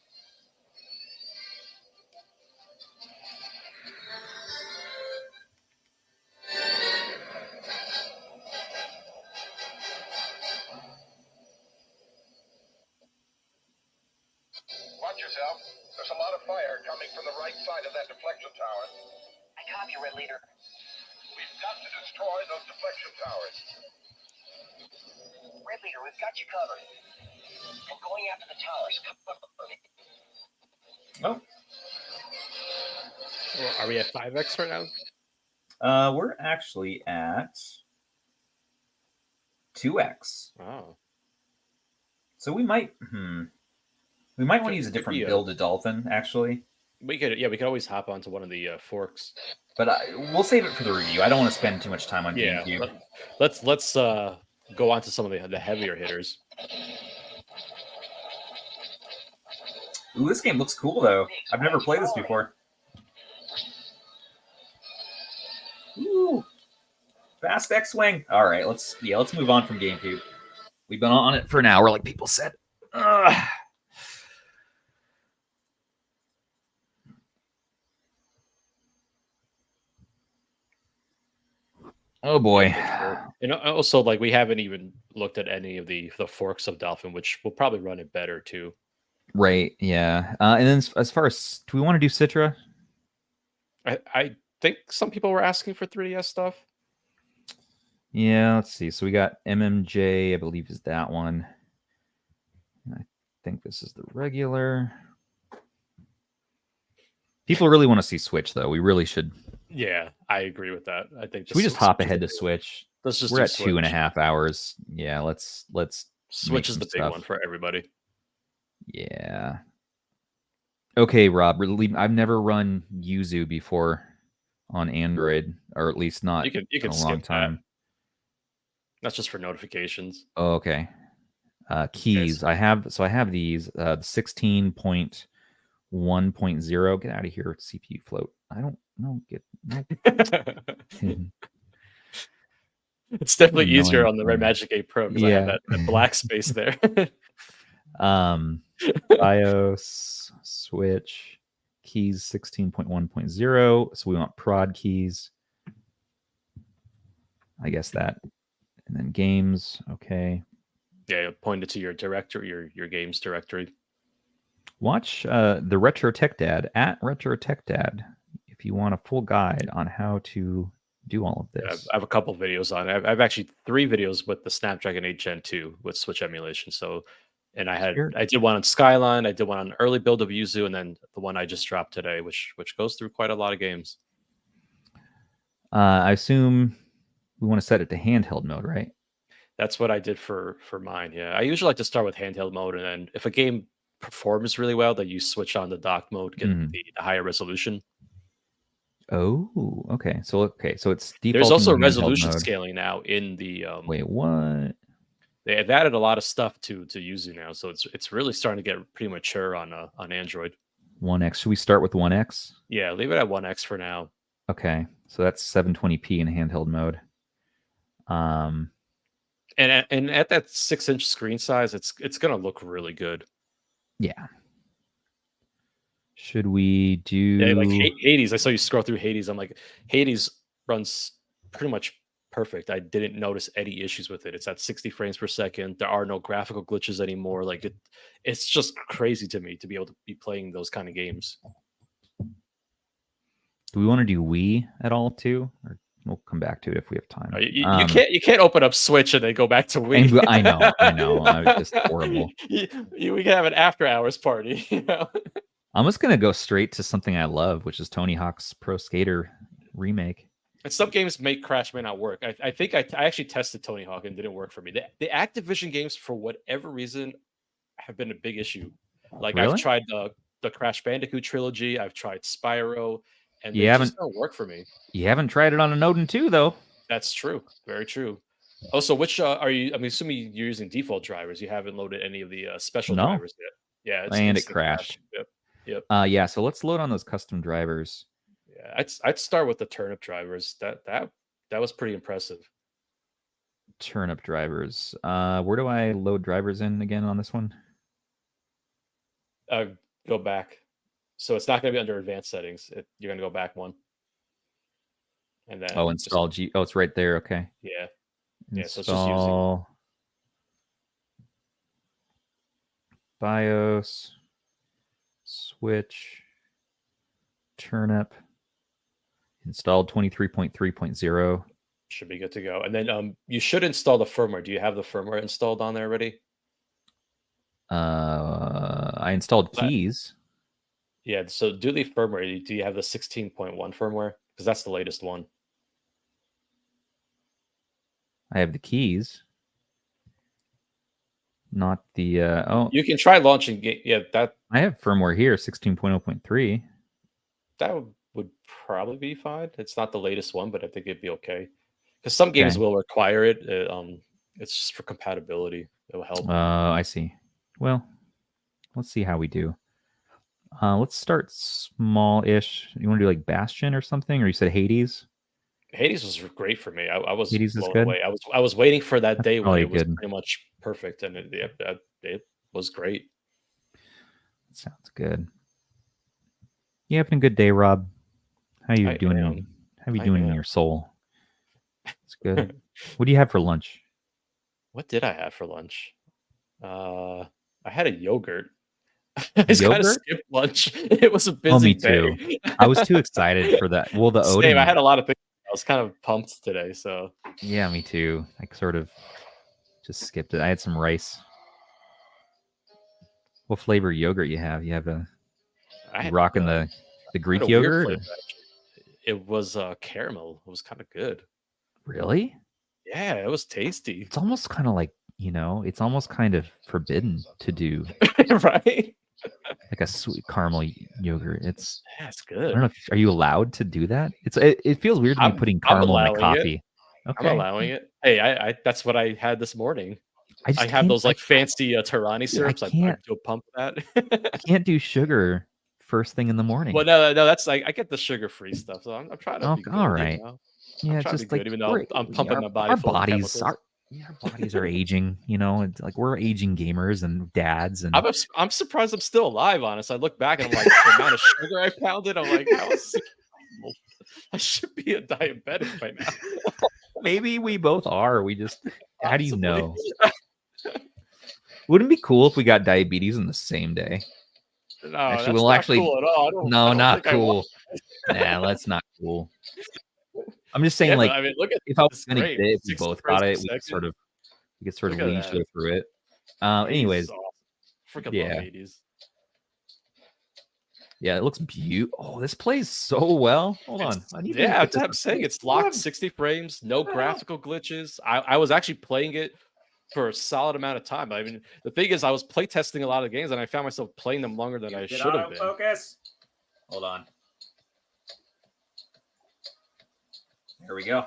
Watch yourself. There's a lot of fire coming from the right side of that deflection tower. I copy, Red Leader. We've got to destroy those deflection towers. Red Leader, we've got you covered. I'm going after the towers. Cover me. Oh, Well, are we at 5x right now? we're actually at 2x. Oh, So we might want to use a different Yeah. build to Dolphin actually. we could always hop onto one of the forks. But we'll save it for the review. I don't want to spend too much time on Yeah, GameCube. let's go on to some of the heavier hitters. Ooh, this game looks cool though. I've never played this before. Ooh, fast X-wing. All right, let's move on from GameCube. We've been on it for an hour, like people said. Ugh. Oh boy. And also, like, we haven't even looked at any of the forks of Dolphin, which will probably run it better too. Right. Yeah. And then as far as, do we want to do Citra? I think some people were asking for 3DS stuff. Yeah. Let's see. So we got MMJ, I believe is that one. I think this is the regular. People really want to see Switch though. We really should. Yeah, I agree with that. I think Should we just hop ahead to Switch? Let's just We're do at Switch. 2.5 hours. Yeah. Let's Switch is some the big stuff. one for everybody. Yeah. Okay, Rob. I've never run Yuzu before on Android, or at least not You can in a skip long that. time. That's just for notifications. Oh, okay. Keys. I have these 16.1.0. Get out of here, CPU float. I don't know. No. It's definitely easier Annoying on the Red thing. Magic 8 Pro because I have that black space there. BIOS, Switch, keys 16.1.0. So we want prod keys. I guess that. And then games. Okay. Yeah, point it to your directory, your games directory. Watch the Retro Tech Dad at Retro Tech Dad if you want a full guide on how to do all of this. I have a couple videos on it. I've actually 3 videos with the Snapdragon 8 Gen 2 with Switch emulation. So, and I did one on Skyline, I did one on an early build of Yuzu, and then the one I just dropped today, which goes through quite a lot of games. I assume we want to set it to handheld mode, right? That's what I did for mine. Yeah, I usually like to start with handheld mode, and then if a game performs really well, that you switch on the dock mode, get the higher resolution. Oh, okay. So it's defaulting There's also to handheld resolution mode. scaling now in the. Wait, what? They've added a lot of stuff to Yuzu now, so it's really starting to get pretty mature on Android. 1x. Should we start with 1x? Yeah, leave it at 1x for now. Okay, so that's 720p in handheld mode. And at that 6-inch screen size, it's gonna look really good. Yeah. Should we do? Yeah, like Hades. I saw you scroll through Hades. I'm like, Hades runs pretty much perfect. I didn't notice any issues with it. It's at 60 frames per second. There are no graphical glitches anymore. Like it's just crazy to me to be able to be playing those kind of games. Do we want to do Wii at all too? Or we'll come back to it if we have time. You can't open up Switch and then go back to Wii. I know. It's just horrible. We can have an after hours party. You know? I'm just gonna go straight to something I love, which is Tony Hawk's Pro Skater remake. And some games may not work. I think I actually tested Tony Hawk and didn't work for me. The Activision games, for whatever reason, have been a big issue. Like really? I've tried the Crash Bandicoot trilogy. I've tried Spyro, and they just don't work for me. You haven't tried it on an Odin 2, though. That's true. Very true. Also, which are you? I'm assuming you're using default drivers. You haven't loaded any of the special drivers yet. Yeah, and it crashed. Yep. Yeah. So let's load on those custom drivers. Yeah, I'd start with the turnip drivers. That was pretty impressive. Turnip drivers. Where do I load drivers in again on this one? Go back. So it's not going to be under advanced settings. You're going to go back one. And then install G. Oh, it's right there. Okay. Yeah. Install so it's just using BIOS, Switch, Turnip. Installed 23.3.0. Should be good to go. And then you should install the firmware. Do you have the firmware installed on there already? I installed keys. Yeah, so do the firmware. Do you have the 16.1 firmware? Because that's the latest one. I have the keys. Not the You can try launching that I have firmware here, 16.0.3. That would probably be fine. It's not the latest one, but I think it'd be okay. Because some games will require it. It's just for compatibility. It will help. I see. Well, let's see how we do. Let's start small-ish. You want to do like Bastion or something? Or you said Hades? Hades was great for me. I was Hades blown is good. away. I was waiting for that day when it was good. pretty much perfect, and it was great. Sounds good. You having a good day, Rob? How you doing? How you doing in your soul? It's good. What do you have for lunch? What did I have for lunch? I had a yogurt. I just kind of skipped lunch. It was a busy day. Too. I was too excited for that. Well, the Odin. I had a lot of things. I was kind of pumped today. So yeah, me too. I sort of just skipped it. I had some rice. What flavor yogurt you have? You have rocking the Greek yogurt? It was caramel. It was kind of good. Really? Yeah, it was tasty. It's almost kind of like, it's almost kind of forbidden to do. Right? Like a sweet caramel yogurt. It's good. I don't know. Are you allowed to do that? It feels weird to me putting caramel in my coffee. Okay. I'm allowing it. Hey, I that's what I had this morning. I have those fancy Tarani syrups. I do a pump that. I can't do sugar first thing in the morning. Well, no, that's like I get the sugar-free stuff, so I'm trying to be good. All right. Yeah, it's just like even though I'm pumping my body. Our bodies are aging. It's like we're aging gamers and dads. And I'm surprised I'm still alive. Honest, I look back and I'm like, the amount of sugar I pounded. I'm like, I should be a diabetic by now. Maybe we both are. We just how do you know? Wouldn't it be cool if we got diabetes in the same day? No, actually, that's not cool at all. Not cool. Nah, that's not cool. I'm just saying, if I was going to get it, if we both got it, we could sort of lead each other through it. Anyways, freaking love Hades. Yeah, it looks beautiful. Oh, this plays so well. Hold on. I'm saying it's locked 60 frames, no graphical glitches. I was actually playing it for a solid amount of time. I mean, the thing is, I was playtesting a lot of games, and I found myself playing them longer than I should have been. Focus. Hold on. There we go.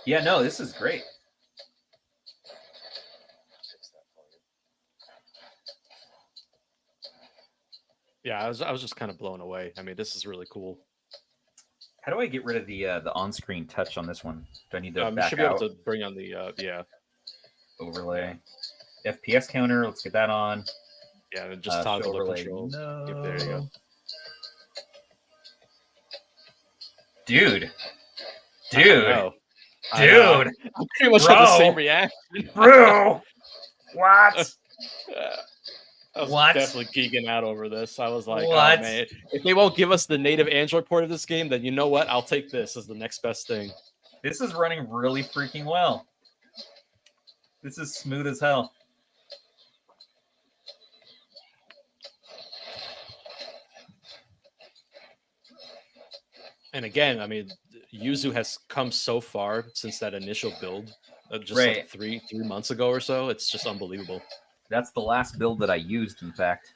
Yeah, no, this is great. Yeah, I was just kind of blown away. I mean, this is really cool. How do I get rid of the on-screen touch on this one? Do I need to You back should be out? able to bring on the Overlay. FPS counter, let's get that on. Yeah, and just toggle the overlay. controls. No. Yep, there you go. Dude. I know. I'm pretty much had the same reaction. Bro. What? I was What? definitely geeking out over this. I was like, What? oh man, if they won't give us the native Android port of this game, then you know what? I'll take this as the next best thing. This is running really freaking well. This is smooth as hell. And again, I mean, Yuzu has come so far since that initial build, just Right. like three months ago or so. It's just unbelievable. That's the last build that I used, in fact.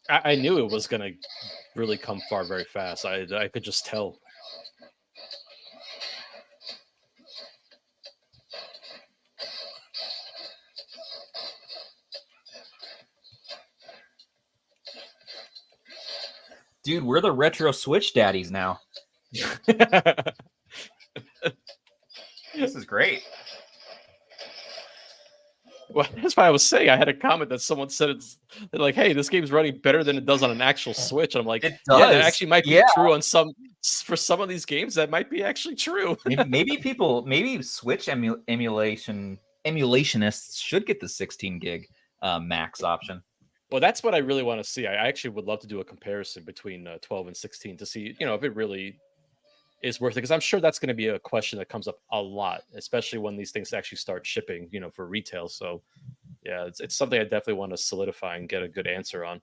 I knew it was going to really come far very fast. I could just tell. Dude, we're the retro Switch daddies now. This is great. Well, that's why I was saying. I had a comment that someone said it's like, "Hey, this game's running better than it does on an actual Switch." And I'm like, It "Yeah, that does. actually might be Yeah. true on for some of these games. That might be actually true." maybe Switch emulationists should get the 16 gig max option. Well, that's what I really want to see. I actually would love to do a comparison between 12 and 16 to see, if it really is worth it. Because I'm sure that's going to be a question that comes up a lot, especially when these things actually start shipping, for retail. So, yeah, it's something I definitely want to solidify and get a good answer on.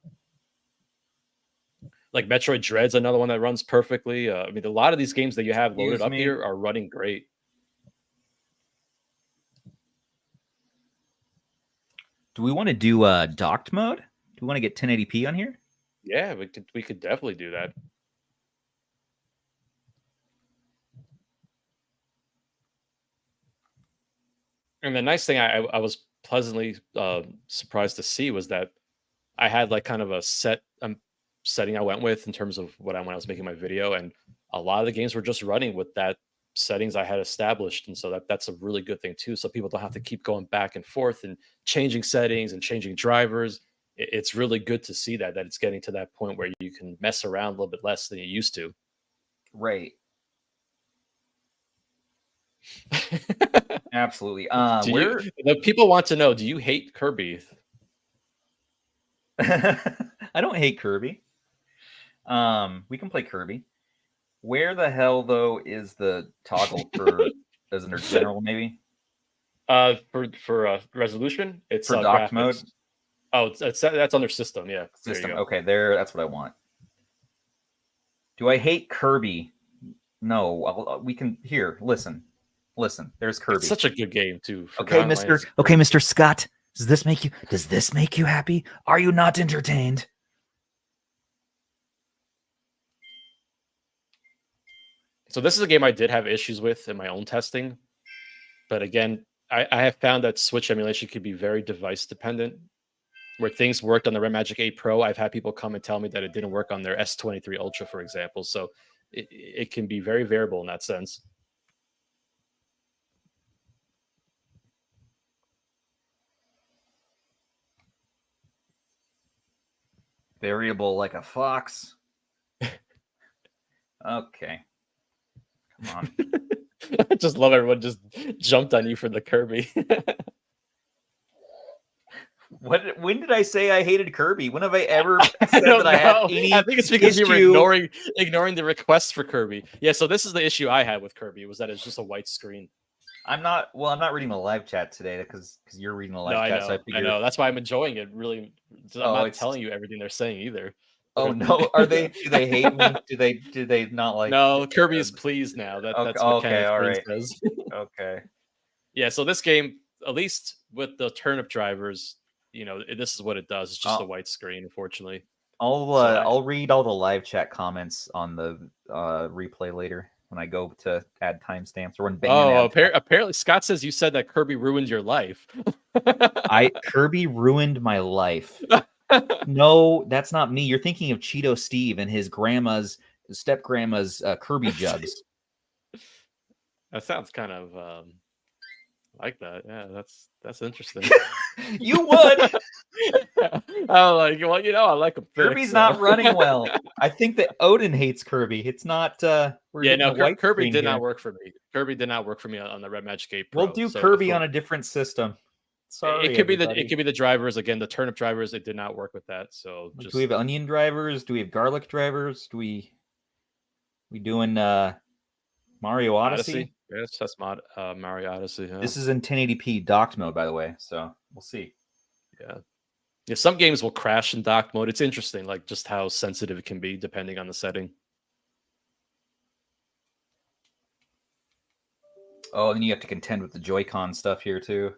Like Metroid Dread's another one that runs perfectly. I mean, a lot of these games that you have loaded up here are running great. Do we want to do docked mode? Do we want to get 1080p on here? Yeah, we could definitely do that. And the nice thing I was pleasantly surprised to see was that I had like kind of a setting I went with in terms of when I was making my video, and a lot of the games were just running with that settings I had established, and so that's a really good thing too. So people don't have to keep going back and forth and changing settings and changing drivers. It's really good to see that it's getting to that point where you can mess around a little bit less than you used to. Right. Absolutely. The people want to know, do you hate Kirby? I don't hate Kirby. We can play Kirby. Where the hell though is the toggle for as under general maybe? For resolution, it's for docked graphics. mode. Oh, that's under system. Yeah, System. There you go. Okay, that's what I want. Do I hate Kirby? No. We can here. Listen. There's Kirby. It's such a good game too. Okay, Mr. Scott. Does this make you happy? Are you not entertained? So this is a game I did have issues with in my own testing, but again, I have found that Switch emulation could be very device dependent. Where things worked on the Magic 8 Pro, I've had people come and tell me that it didn't work on their S23 Ultra, for example. So it can be very variable in that sense. Variable like a fox. Okay. Come on. I just love everyone just jumped on you for the Kirby. When did I say I hated Kirby? When have I ever said that I had any I think it's because you issue? were ignoring the requests for Kirby. Yeah, so this is the issue I had with Kirby, was that it's just a white screen. I'm not reading the live chat today because you're reading the live chat. So I know. That's why I'm enjoying it. Really, I'm not telling you everything they're saying either. Oh no, do they hate me? Do they not like? No, Kirby is pleased now. That's what okay, all right. says. Okay. Yeah, so this game, at least with the turnip drivers, this is what it does. It's just a white screen, unfortunately. I'll read all the live chat comments on the replay later when I go to add timestamps or when Ben. Apparently Scott says you said that Kirby ruined your life. Kirby ruined my life. No, that's not me. You're thinking of Cheeto Steve and his step grandma's Kirby jugs. That sounds kind of like that. Yeah, that's interesting. You would. I'm like, well, I like him. Kirby's not running well. I think that Odin hates Kirby. It's not. Kirby did not work for me. Kirby did not work for me on the Red Magic 8 Pro. We'll do Kirby on a different system. Sorry, it could be the drivers again. The turnip drivers, it did not work with that. So do we have onion drivers? Do we have garlic drivers? We doing Mario Odyssey? Yes, that's Mario Odyssey. Yeah. This is in 1080p docked mode, by the way. So we'll see. Yeah. Some games will crash in docked mode. It's interesting, like just how sensitive it can be depending on the setting. Oh, and you have to contend with the Joy-Con stuff here too.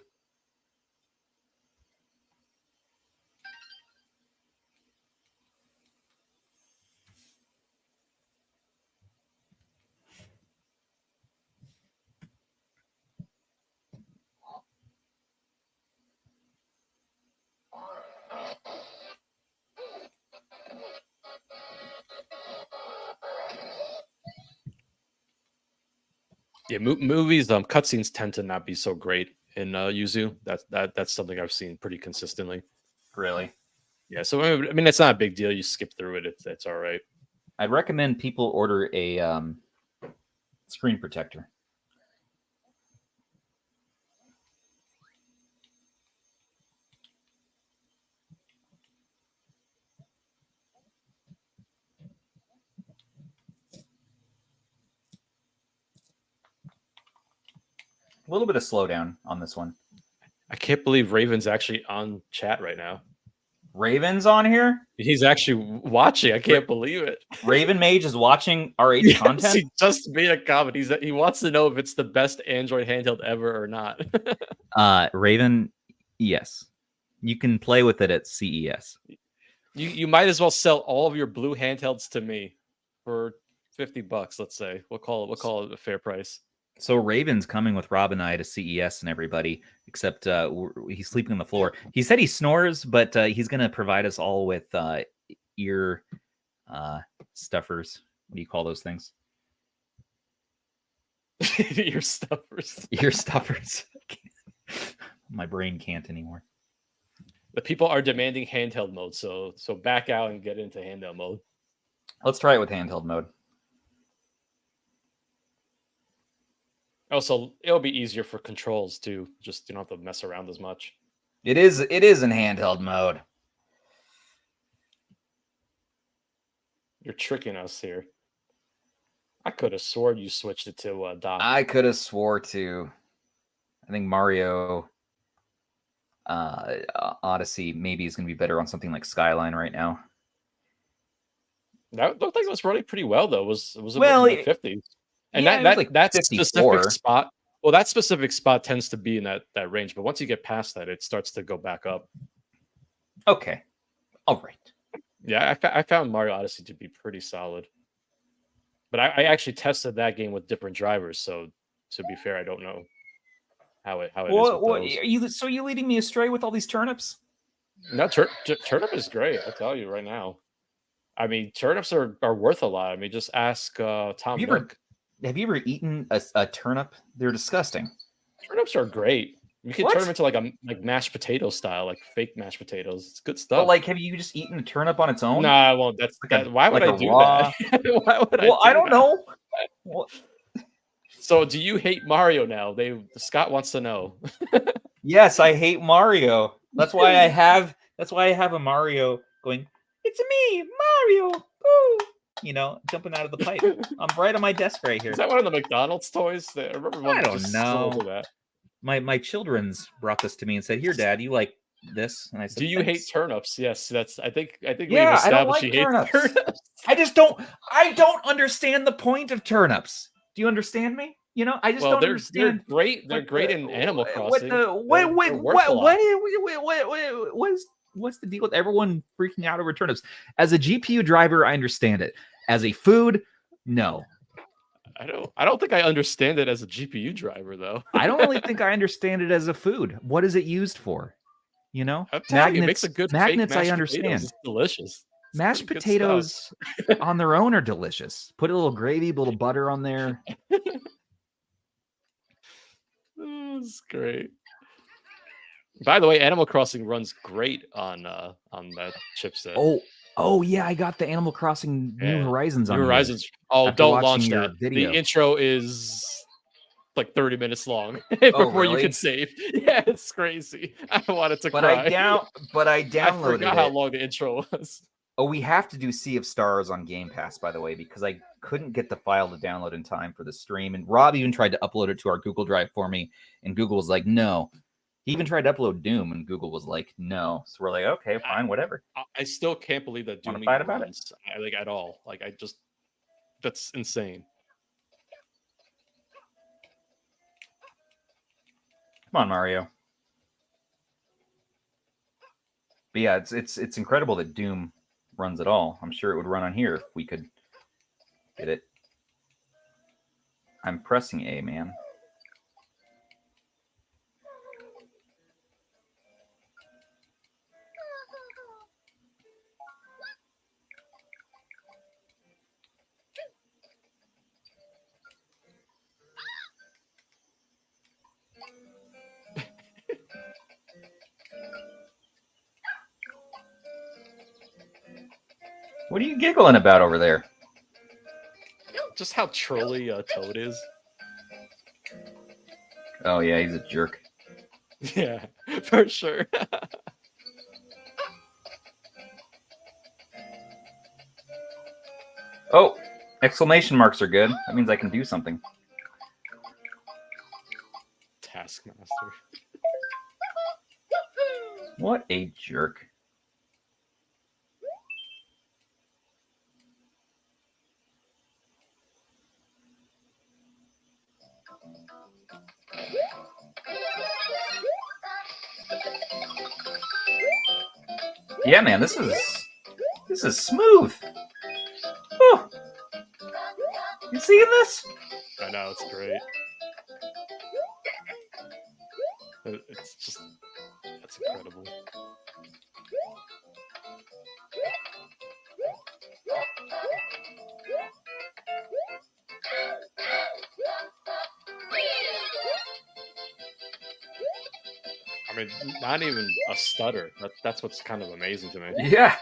Yeah, movies, cutscenes tend to not be so great in Yuzu. That's something I've seen pretty consistently. Really? Yeah. So I mean, it's not a big deal. You skip through it. It's all right. I'd recommend people order a screen protector. A little bit of slowdown on this one. I can't believe Raven's actually on chat right now. Raven's on here? He's actually watching. I can't believe it. Raven Mage is watching RH content? He just made a comment. He wants to know if it's the best Android handheld ever or not. Raven, yes. You can play with it at CES. You might as well sell all of your blue handhelds to me for $50, let's say. We'll call it a fair price. So Raven's coming with Rob and I to CES and everybody, except he's sleeping on the floor. He said he snores, but he's going to provide us all with ear stuffers. What do you call those things? Ear stuffers. Ear stuffers. My brain can't anymore. The people are demanding handheld mode, so back out and get into handheld mode. Let's try it with handheld mode. Also, it'll be easier for controls too. Just you don't have to mess around as much. It is in handheld mode. You're tricking us here. I could have sworn you switched it to dock. I could have swore to. I think Mario Odyssey maybe is going to be better on something like Skyline right now. That looked like it was running pretty well though. It was well, in the 50s. And yeah, that specific spot, well, that specific spot tends to be in that range. But once you get past that, it starts to go back up. Okay. All right. Yeah, I found Mario Odyssey to be pretty solid. But I actually tested that game with different drivers. So to be fair, I don't know how it is. Are you leading me astray with all these turnips? No, turnip is great. I'll tell you right now. I mean, turnips are worth a lot. I mean, just ask Tom Nook. Have you ever eaten a turnip? They're disgusting. Turnips are great. You can turn them into like mashed potato style, like fake mashed potatoes. It's good stuff. But like, have you just eaten a turnip on its own? No, I won't. Why would I do that? Why would I don't know. Well, so, do you hate Mario now? Scott wants to know. Yes, I hate Mario. That's why I have a Mario going. It's me, Mario. Ooh. You know, jumping out of the pipe. I'm right on my desk right here. Is that one of the McDonald's toys? I remember one. I don't know. That. My children's brought this to me and said, "Here, Dad, you like this?" And I said, "Do you hate turnips?" Yes, that's. I think we've established I don't like you turnips. Hate turnips. I don't understand the point of turnips. Do you understand me? You know, I just Well, don't they're understand. great. They're great in Animal Crossing. What's the deal with everyone freaking out over turnips? As a GPU driver, I understand it. As a food, no. I don't think I understand it as a GPU driver though. I don't really think I understand it as a food. What is it used for? You know, I'm telling you, it makes a good magnets. fake mashed I understand. Potatoes. It's delicious. It's Mashed pretty good stuff. potatoes on their own are delicious. Put a little gravy, a little butter on there. It's great. By the way, Animal Crossing runs great on that chipset. Oh yeah, I got the Animal Crossing New Horizons on New here. Horizons. Oh, After don't launch watching your that. video. The intro is like 30 minutes long before you really? can save. Yeah, it's crazy. I wanted to cry. I downloaded I forgot how it. long the intro was. Oh, we have to do Sea of Stars on Game Pass, by the way, because I couldn't get the file to download in time for the stream. And Rob even tried to upload it to our Google Drive for me, and Google was like, no. He even tried to upload Doom, and Google was like, no. So we're like, okay, fine, whatever. I still can't believe that Doom Wanna fight about runs, like at all. Like that's insane. Come on, Mario. But yeah, it's incredible that Doom runs at all. I'm sure it would run on here if we could get it. I'm pressing A, man. What are you giggling about over there? Just how trolly Toad is. Oh yeah, he's a jerk. Yeah, for sure. Oh, exclamation marks are good. That means I can do something. Taskmaster. What a jerk. Yeah, man, this is smooth. Oh, you seeing this? I know, it's great. That's incredible. I mean, not even a stutter. That's what's kind of amazing to me. Yeah.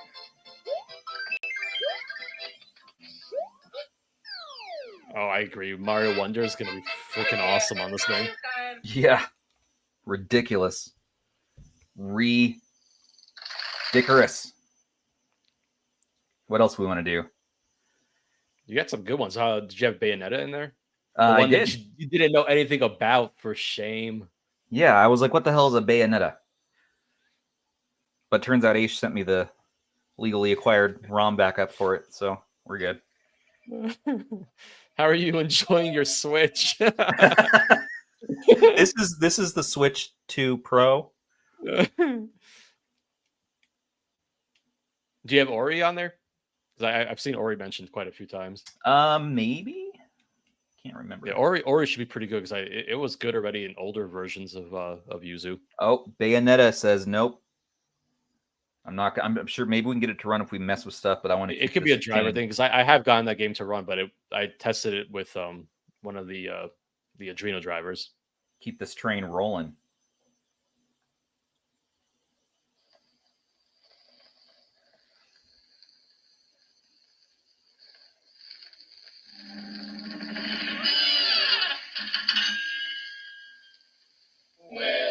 Oh, I agree. Mario Wonder is going to be freaking awesome on this thing. Yeah. Ridiculous. Ridiculous. What else we want to do? You got some good ones. Did you have Bayonetta in there? I did. That you didn't know anything about, for shame. Yeah, I was like, what the hell is a Bayonetta? But turns out Aish sent me the legally acquired ROM backup for it, so we're good. How are you enjoying your Switch? This is the Switch 2 Pro. Do you have Ori on there? I've seen Ori mentioned quite a few times. Maybe. Can't remember. Yeah, Ori should be pretty good because it was good already in older versions of Yuzu. Oh, Bayonetta says nope. I'm sure maybe we can get it to run if we mess with stuff, but I want to. It could be a driver thing because I have gotten that game to run, but I tested it with one of the Adreno drivers. Keep this train rolling.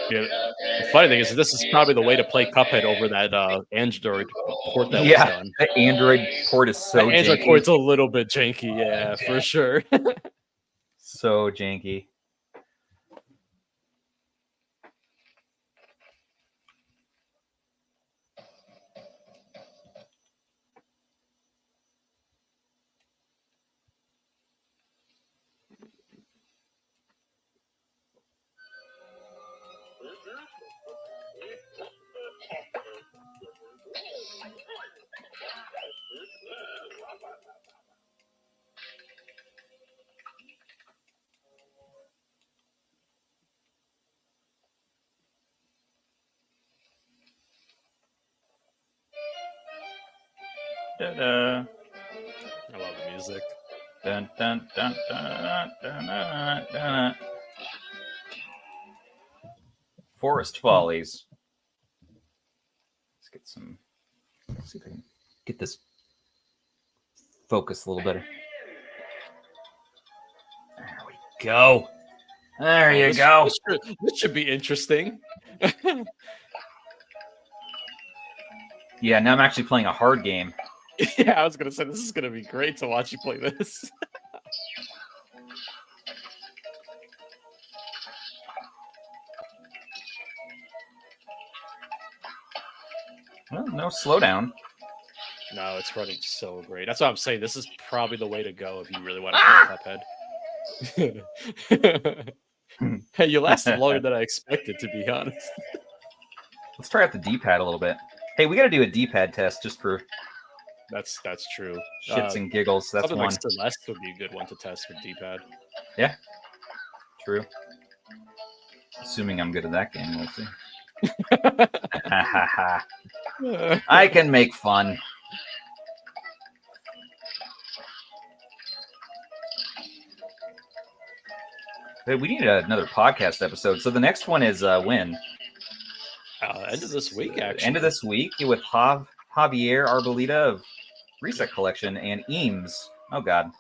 Yeah, the funny thing is this is probably the way to play Cuphead over that Android port that was done. The Android port is so janky. Android port's a little bit janky, yeah, for sure. So janky. I love the music. Dun, dun, dun, dun, dun, dun, dun. Forest Follies. Let's get some. Let's see if I can get this focused a little better. There we go. There you go. This should be interesting. Yeah, now I'm actually playing a hard game. Yeah, I was gonna say this is gonna be great to watch you play this. Well, no slowdown. No, it's running so great. That's what I'm saying. This is probably the way to go if you really want to play Cuphead. Hey, you lasted longer than I expected, to be honest. Let's try out the D-pad a little bit. Hey, we got to do a D-pad test just for That's true. shits and giggles. That's something one. like Celeste would be a good one to test with D-pad. Yeah, true. Assuming I'm good at that game, we'll see. I can make fun. Hey, we need another podcast episode. So the next one is when? End of this week, actually. End of this week with Javier Arbolita of Reset Collection and Eames. Oh, God.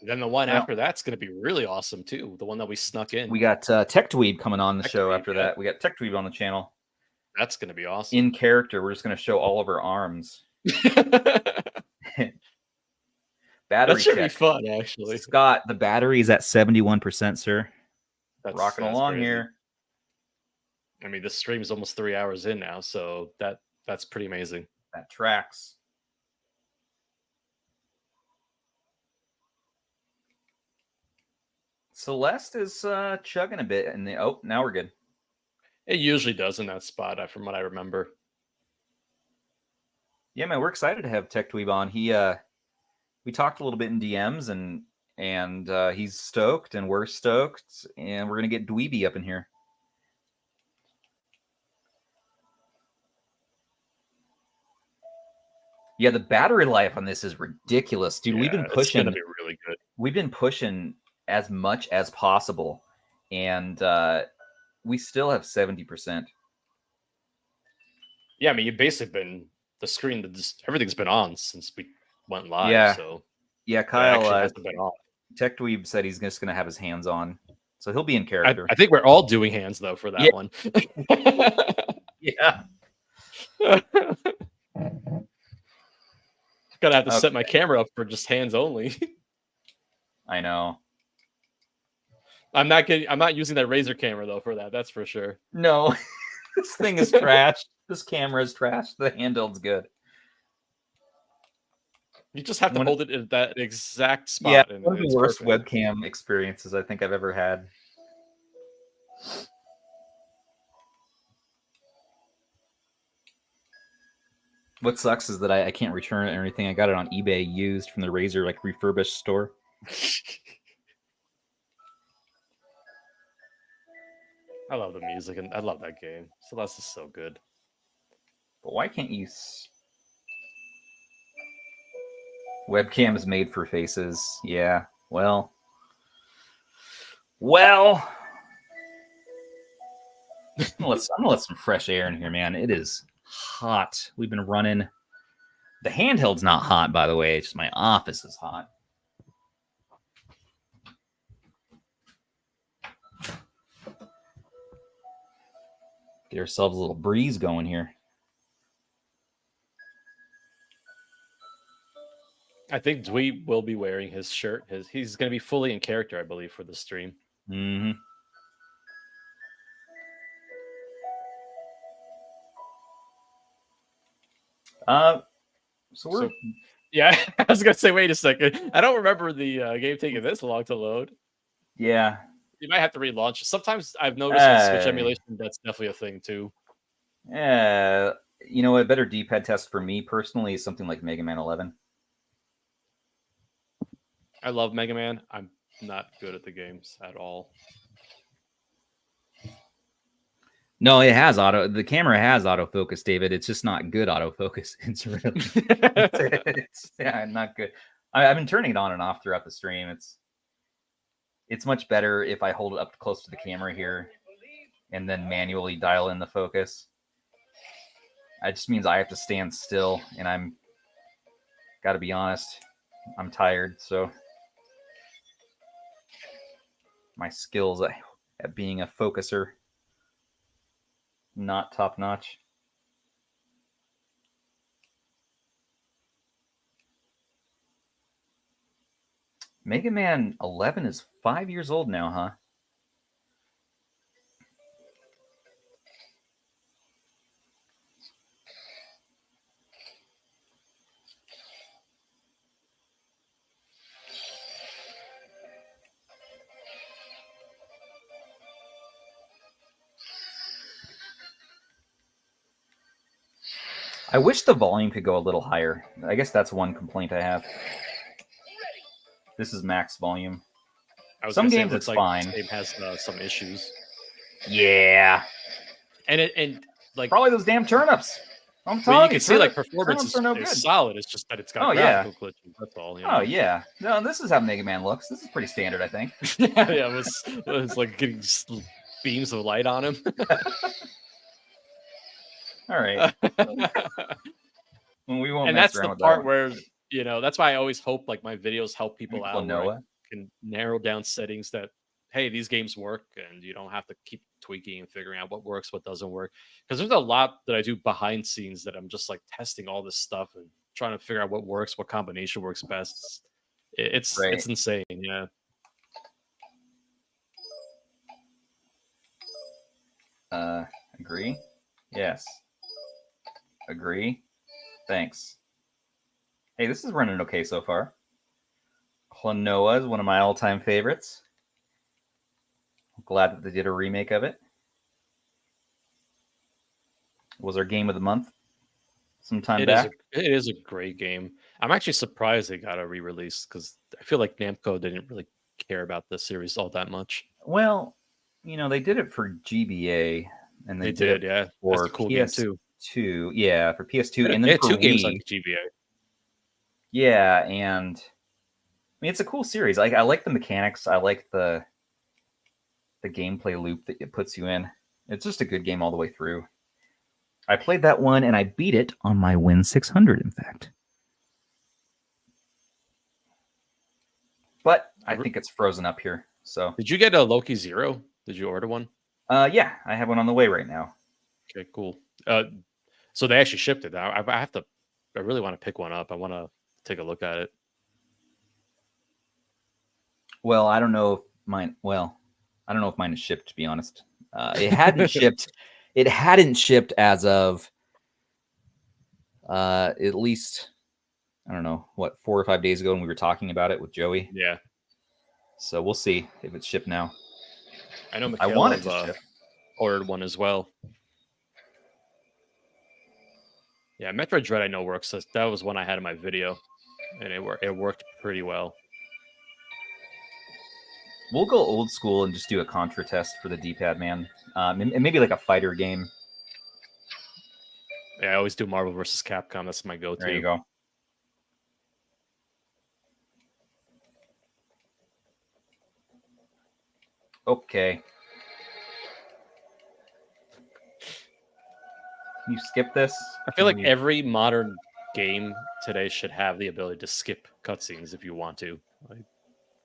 Then the one after that's going to be really awesome, too. The one that we snuck in. We got Tech Dweeb coming on the Tech show Dweeb, after yeah. that. We got Tech Dweeb on the channel. That's going to be awesome. In character, we're just going to show all of our arms. Battery That should check. be fun, actually. Scott, the battery's at 71%, sir. Rocking along crazy. here. I mean, this stream is almost 3 hours in now, so that's pretty amazing. That tracks. Celeste is chugging a bit, and now we're good. It usually does in that spot, from what I remember. Yeah, man, we're excited to have Tech Dweeb on. We talked a little bit in DMs, and he's stoked, and we're stoked, and we're gonna get Dweeby up in here. Yeah, the battery life on this is ridiculous, dude. We've been pushing. It's gonna be really good. We've been pushing as much as possible, and we still have 70%. Yeah, I mean, you've basically been the screen. Everything's been on since we went live. Yeah. So Yeah, Kyle. hasn't been off. Tech Dweeb said he's just gonna have his hands on, so he'll be in character. I think we're all doing hands though for that one. Yeah. Gonna have to set my camera up for just hands only. I know. I'm not using that Razer camera though for that. That's for sure. No, this thing is trash. This camera is trash. The handheld's good. You just have to hold it at that exact spot. Yeah, and one of the it's worst perfect. webcam experiences I think I've ever had. What sucks is that I can't return it or anything. I got it on eBay used from the Razer like refurbished store. I love the music and I love that game. Celeste is so good. But why can't you? Webcam is made for faces. Yeah. Well. I'm gonna let some fresh air in here, man. It is hot. We've been running. The handheld's not hot, by the way. It's just my office is hot. Get ourselves a little breeze going here. I think Dweeb will be wearing his shirt. He's going to be fully in character, I believe, for the stream. Mm-hmm. So yeah, I was going to say, wait a second. I don't remember the game taking this long to load. Yeah. You might have to relaunch. Sometimes I've noticed with Switch emulation, that's definitely a thing too. Yeah. You know, a better D-pad test for me personally is something like Mega Man 11. I love Mega Man. I'm not good at the games at all. No, it has auto. The camera has autofocus, David. It's just not good autofocus. It's really, yeah, not good. I've been turning it on and off throughout the stream. It's much better if I hold it up close to the camera here, and then manually dial in the focus. It just means I have to stand still, and I'm got to be honest, I'm tired, so my skills at being a focuser not top notch. Mega Man 11 is 5 years old now, huh? I wish the volume could go a little higher. I guess that's one complaint I have. This is max volume. Some games it's fine. This game has some issues. Yeah. And like probably those damn turnips. I'm telling you, you can see like performance is no good. Solid. It's just that it's got graphical glitches. That's all. You know? Oh yeah. No, this is how Mega Man looks. This is pretty standard, I think. Yeah, it was like getting beams of light on him. All right. We won't. And that's the part where that's why I always hope like my videos help people out. Where I can narrow down settings that hey, these games work, and you don't have to keep tweaking and figuring out what works, what doesn't work. Because there's a lot that I do behind scenes that I'm just like testing all this stuff and trying to figure out what works, what combination works best. It's insane, yeah. Agree? Yes. Agree? Thanks. Hey, this is running okay so far. Klonoa is one of my all-time favorites. I'm glad that they did a remake of it. It was our game of the month sometime back. It is a great game. I'm actually surprised they got a re-release because I feel like Namco didn't really care about the series all that much. Well, they did it for GBA, and they did yeah. For That's a cool PS2. Game Yeah, for PS2, and then for two Wii. Games like GBA. Yeah, and I mean it's a cool series. I like the mechanics. I like the gameplay loop that it puts you in. It's just a good game all the way through. I played that one and I beat it on my Win 600, in fact. But I think it's frozen up here. So did you get a Loki Zero? Did you order one? Yeah, I have one on the way right now. Okay, cool. So they actually shipped it. I really want to pick one up. I want to take a look at it. Well, I don't know if mine is shipped, to be honest. It hadn't shipped. It hadn't shipped as of at least, I don't know, 4 or 5 days ago when we were talking about it with Joey. Yeah. So we'll see if it's shipped now. I know I wanted to ship. Ordered one as well. Yeah, Metroid Dread I know works. That was one I had in my video, and it worked pretty well. We'll go old school and just do a Contra test for the D-pad, man. And maybe like a fighter game. Yeah, I always do Marvel vs. Capcom. That's my go-to. There you go. Okay. Can you skip this? I feel like every modern game today should have the ability to skip cutscenes if you want to. Like,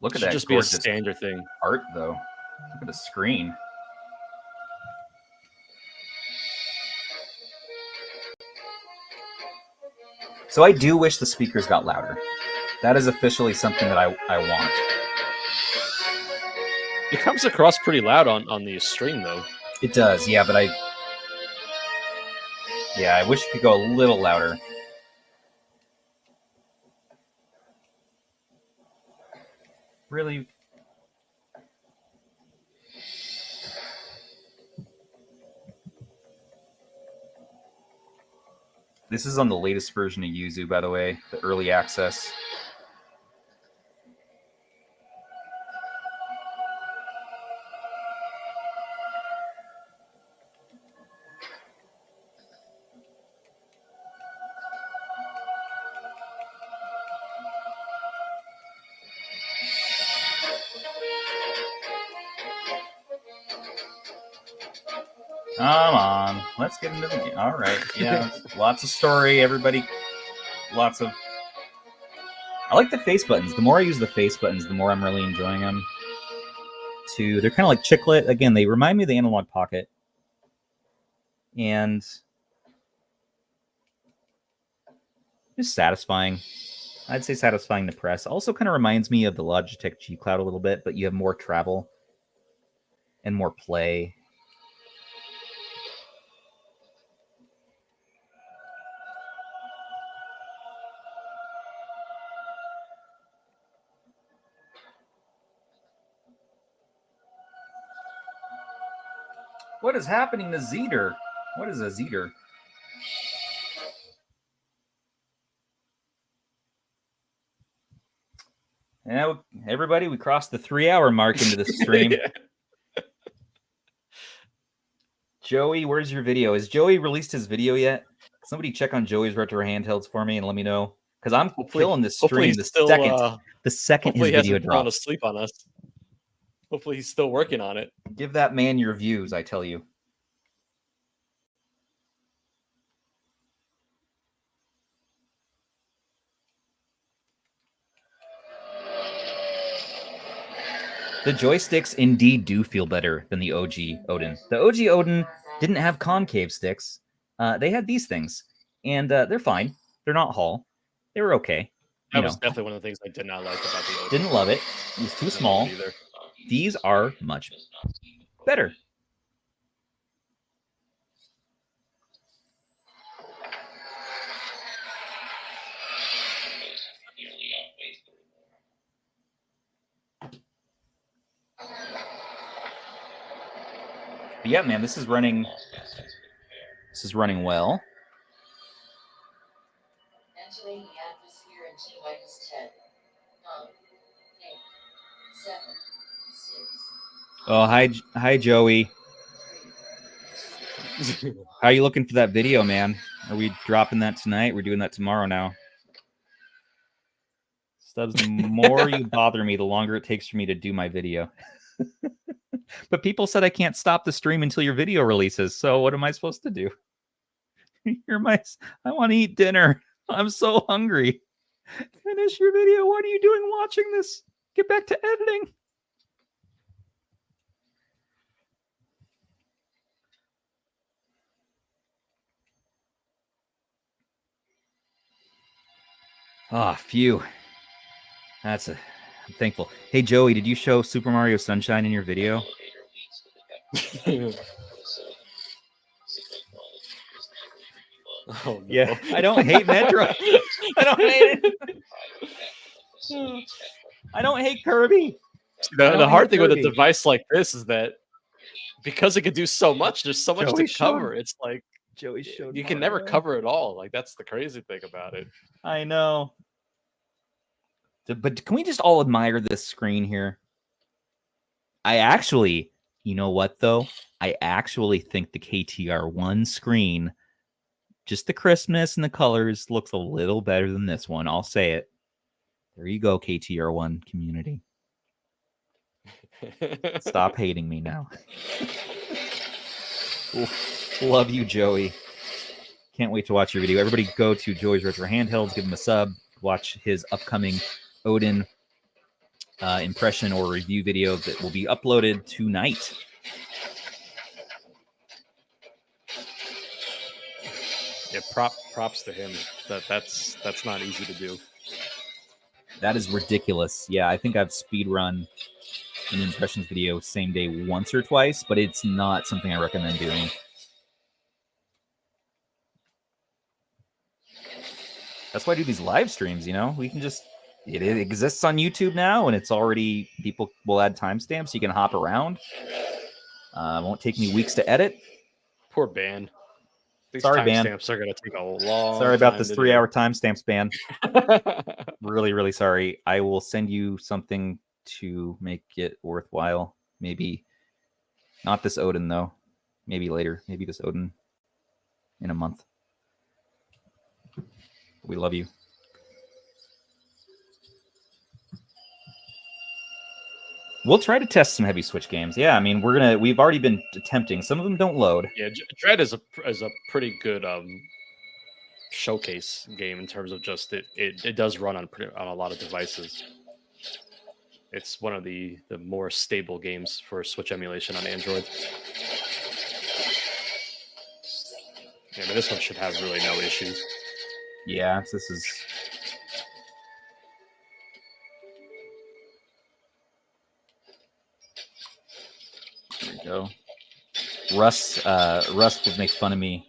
look at that. It should just be a gorgeous standard thing. Art, though. Look at the screen. So I do wish the speakers got louder. That is officially something that I want. It comes across pretty loud on the stream, though. It does, yeah, but I wish it could go a little louder. Really? This is on the latest version of Yuzu, by the way, the early access. Come on, let's get into the game. All right, yeah, lots of story. Everybody, lots of. I like the face buttons. The more I use the face buttons, the more I'm really enjoying them. They're kind of like chiclet. Again, they remind me of the Analog Pocket, and just satisfying. I'd say satisfying to press. Also, kind of reminds me of the Logitech G Cloud a little bit, but you have more travel and more play. What is happening to Zeter? What is a Zeter? Now, everybody, we crossed the 3-hour mark into the stream. Yeah. Joey, where's your video? Has Joey released his video yet? Somebody check on Joey's retro handhelds for me and let me know. Because I'm killing this stream the second his video drops. Fallen asleep on us. Hopefully he's still working on it. Give that man your views, I tell you. The joysticks indeed do feel better than the OG Odin. The OG Odin didn't have concave sticks. They had these things, and they're fine. They're not Hall. They were okay. That was definitely one of the things I did not like about the Odin. Didn't love it. It was too small. These are much better. But yeah, man, this is running well. Entering the atmosphere in T-10. 9, 8, 7, 6. Oh, hi, Joey. How are you looking for that video, man? Are we dropping that tonight? We're doing that tomorrow now. Stubbs, the more you bother me, the longer it takes for me to do my video. But people said I can't stop the stream until your video releases. So what am I supposed to do? I want to eat dinner. I'm so hungry. Finish your video. What are you doing watching this? Get back to editing. Ah, phew. I'm thankful. Hey, Joey, did you show Super Mario Sunshine in your video? Oh, no. Yeah, I don't hate Metroid. I don't hate it. I don't hate Kirby. The hard thing with a device like this is that because it can do so much, there's so much to cover. It's like Joey showed you can never cover it all. Like that's the crazy thing about it. I know. But can we just all admire this screen here? I actually, you know what though? I actually think the KTR1 screen, just the crispness and the colors, looks a little better than this one. I'll say it. There you go, KTR1 community. Stop hating me now. Love you, Joey. Can't wait to watch your video. Everybody go to Joey's Retro Handhelds, give him a sub, watch his upcoming Odin impression or review video that will be uploaded tonight. Yeah, props to him. That's not easy to do. That is ridiculous. Yeah, I think I've speedrun an impressions video same day once or twice, but it's not something I recommend doing. That's why I do these live streams, you know? We can just... It exists on YouTube now, and it's already... People will add timestamps so you can hop around. It won't take me weeks to edit. Poor ban. These Sorry, ban. Timestamps are going to take a long Sorry about this 3-hour do. timestamps ban. Really, really sorry. I will send you something to make it worthwhile. Maybe not this Odin, though. Maybe later. Maybe this Odin in a month. We love you. We'll try to test some heavy Switch games. Yeah, I mean, we've already been attempting. Some of them don't load. Yeah, Dread is a pretty good showcase game in terms of just it does run on a lot of devices. It's one of the more stable games for Switch emulation on Android. Yeah, but this one should have really no issues. Yeah, this is. There we go. Russ would make fun of me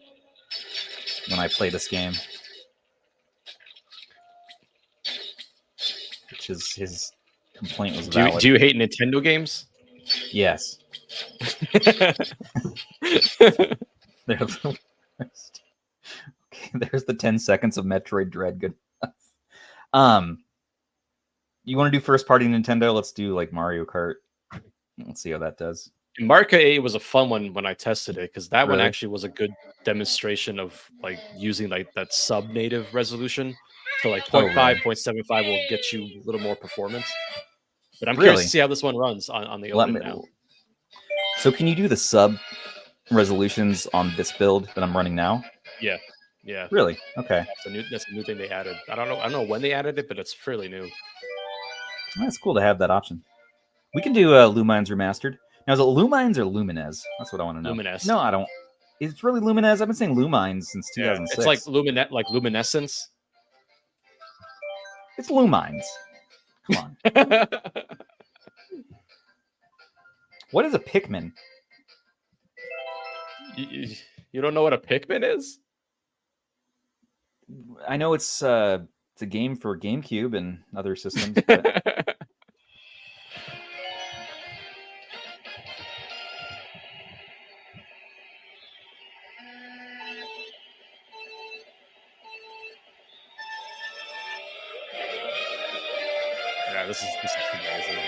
when I play this game, which is his complaint was valid. Do you hate Nintendo games? Yes. They're the worst. Okay, there's the 10 seconds of Metroid Dread. Good enough. You want to do first party Nintendo? Let's do like Mario Kart. Let's see how that does. Mario Kart 8 was a fun one when I tested it because that Really? one actually was a good demonstration of like using like that sub-native resolution. So like 0.5, really? 0.75 will get you a little more performance. But I'm Really? curious to see how this one runs on the Odin now. So can you do the sub resolutions on this build that I'm running now? Yeah. Yeah. Really? Okay. That's a new thing they added. I don't know when they added it, but it's fairly new. That's cool to have that option. We can do Lumines Remastered. Now, is it Lumines or Lumines? That's what I want to know. Lumines. No, I don't. It's really Lumines. I've been saying Lumines since 2006. It's like luminescence. It's Lumines. Come on. What is a Pikmin? You don't know what a Pikmin is? I know it's a game for GameCube and other systems. But... Yeah, this is amazing.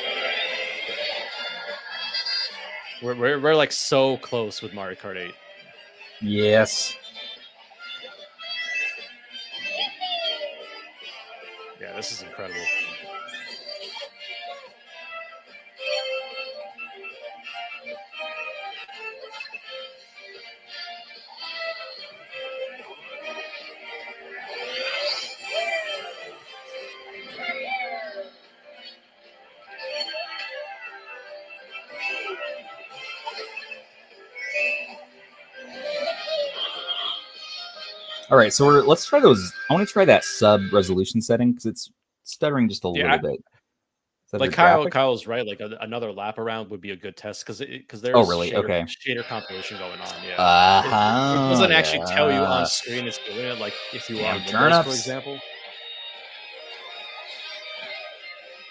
We're like so close with Mario Kart 8. Yes. Yeah, this is incredible. All right, so let's try those. I want to try that sub resolution setting because it's stuttering just a little bit. Like Kyle's right. Like another lap around would be a good test because there's shader compilation going on. Yeah, it doesn't actually tell you on screen it's doing it. Like if you are on Windows, for example.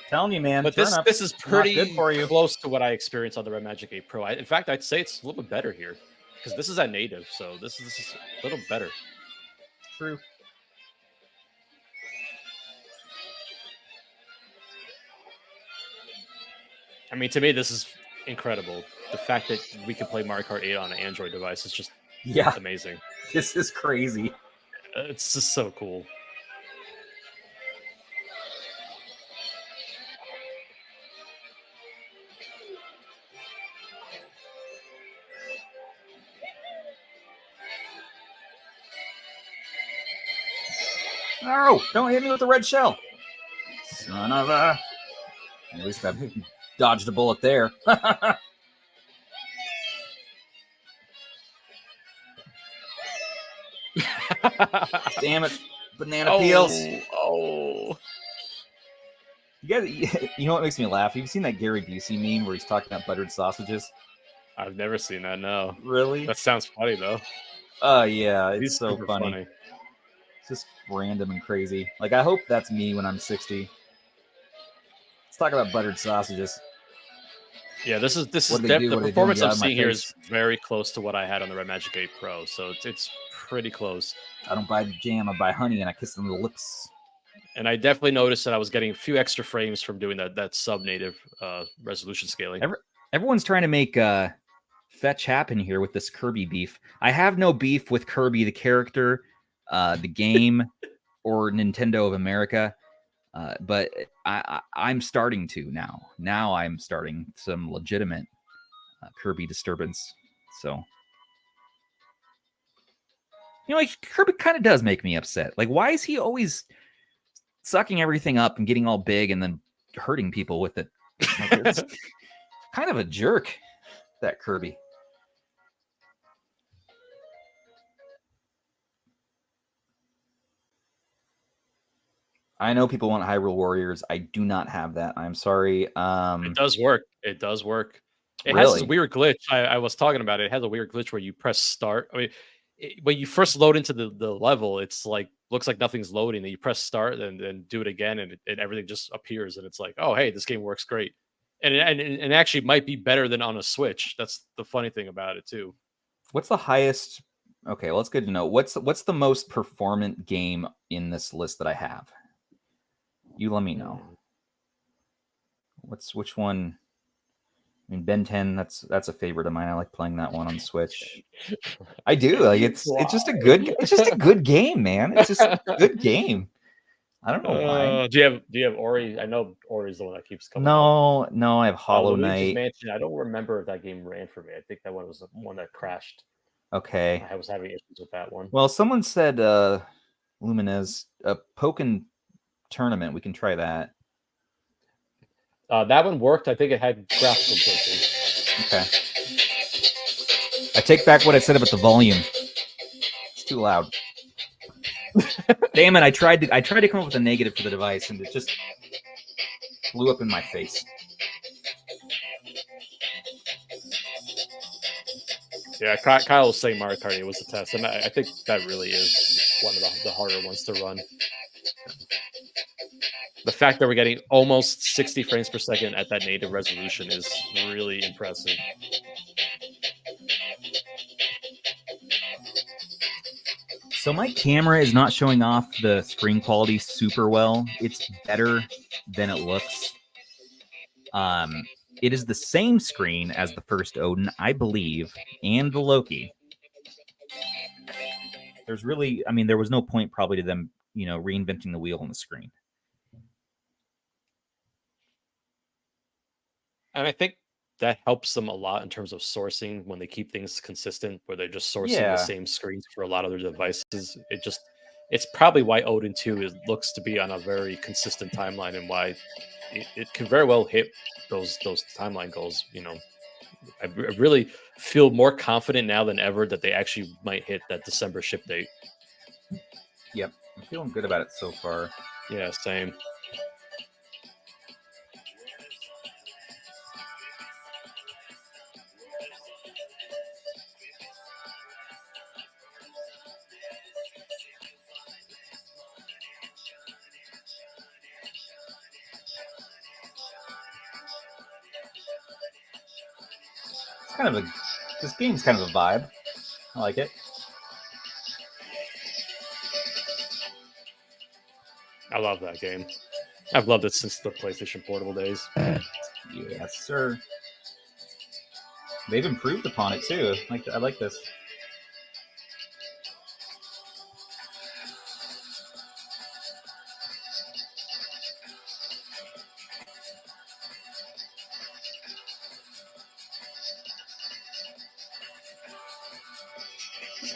Telling you, man. But this is pretty good for you. Close to what I experienced on the Red Magic 8 Pro. In fact, I'd say it's a little bit better here because this is at native, so this is a little better. True. I mean, to me, this is incredible. The fact that we can play Mario Kart 8 on an Android device is just amazing. This is crazy. It's just so cool. No, don't hit me with the red shell. Son of a... At least I dodged a bullet there. Damn it. Banana peels. Oh. You know what makes me laugh? You've seen that Gary Busey meme where he's talking about buttered sausages? I've never seen that, no. Really? That sounds funny, though. Oh, yeah. It's so super funny. It's just random and crazy. Like, I hope that's me when I'm 60. Let's talk about buttered sausages. Yeah, this is the performance I'm seeing here is very close to what I had on the Red Magic 8 Pro, so it's pretty close. I don't buy jam, I buy honey, and I kiss them on the lips. And I definitely noticed that I was getting a few extra frames from doing that sub-native resolution scaling. Everyone's trying to make fetch happen here with this Kirby beef. I have no beef with Kirby, the character, the game, or Nintendo of America. But I'm starting to now. Now I'm starting some legitimate Kirby disturbance. So, like Kirby kind of does make me upset. Like, why is he always sucking everything up and getting all big and then hurting people with it? Like, it's kind of a jerk, that Kirby. I know people want Hyrule Warriors. I do not have that. I'm sorry. It does work. It does work. It Really? has this weird glitch. I was talking about it. It has a weird glitch where you press start. I mean, when you first load into the level, it's like looks like nothing's loading. And you press start and then do it again, and everything just appears. And it's like, oh, hey, this game works great. And it actually might be better than on a Switch. That's the funny thing about it too. What's the highest? Okay, well, it's good to know. What's the most performant game in this list that I have? You let me know. Which one? I mean, Ben 10. That's a favorite of mine. I like playing that one on Switch. I do. Like it's just a good game, man. It's just a good game. I don't know why. Do you have Ori? I know Ori's the one that keeps coming. No, I have Hollow Knight. Mansion. I don't remember if that game ran for me. I think that one was the one that crashed. Okay. I was having issues with that one. Well, someone said Lumines, a Pokken tournament. We can try that. That one worked. I think it had graphical glitches. Okay. I take back what I said about the volume. It's too loud. Damn it! I tried to come up with a negative for the device, and it just blew up in my face. Yeah, Kyle was saying Mario Kart was a test, and I think that really is one of the harder ones to run. The fact that we're getting almost 60 frames per second at that native resolution is really impressive. So my camera is not showing off the screen quality super well. It's better than it looks. It is the same screen as the first Odin, I believe, and the Loki. There was no point probably to them, reinventing the wheel on the screen. And I think that helps them a lot in terms of sourcing when they keep things consistent, where they're just sourcing the same screens for a lot of their devices. It's probably why Odin 2 looks to be on a very consistent timeline, and why it could very well hit those timeline goals. I really feel more confident now than ever that they actually might hit that December ship date. Yep, I'm feeling good about it so far. Yeah, same. This game's kind of a vibe. I like it. I love that game. I've loved it since the PlayStation Portable days. Yes, sir. They've improved upon it too. I like this.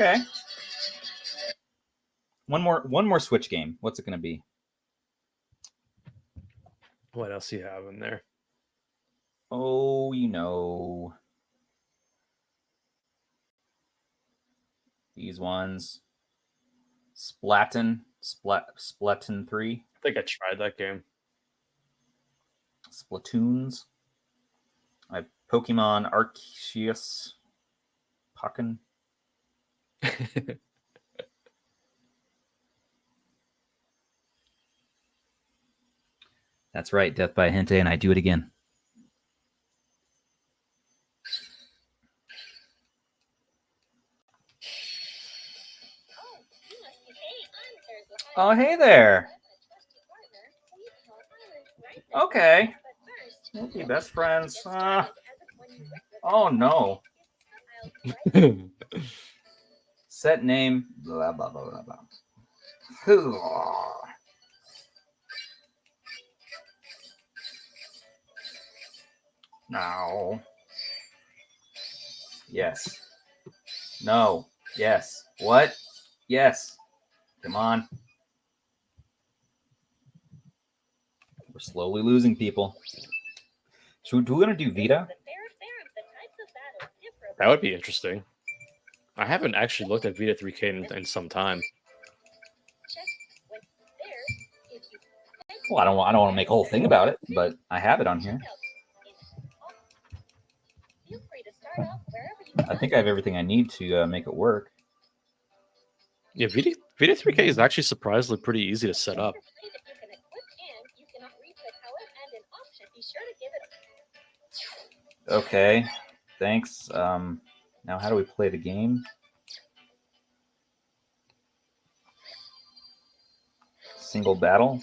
Okay. One more Switch game. What's it going to be? What else do you have in there? Oh, these ones. Splatoon 3. I think I tried that game. Splatoons. I have Pokemon Arceus. Pokken. That's right, Death by Hente, and I do it again. Oh, hey there. Okay. We'll be best friends. Oh, no. Set name. Blah, blah, blah, blah, blah. No. Yes. No. Yes. What? Yes. Come on. We're slowly losing people. Do we want to do Vita? That would be interesting. I haven't actually looked at Vita 3K in some time. Well, I don't want to make a whole thing about it, but I have it on here. I think I have everything I need to make it work. Yeah, Vita 3K is actually surprisingly pretty easy to set up. Okay, thanks. Now how do we play the game? Single battle?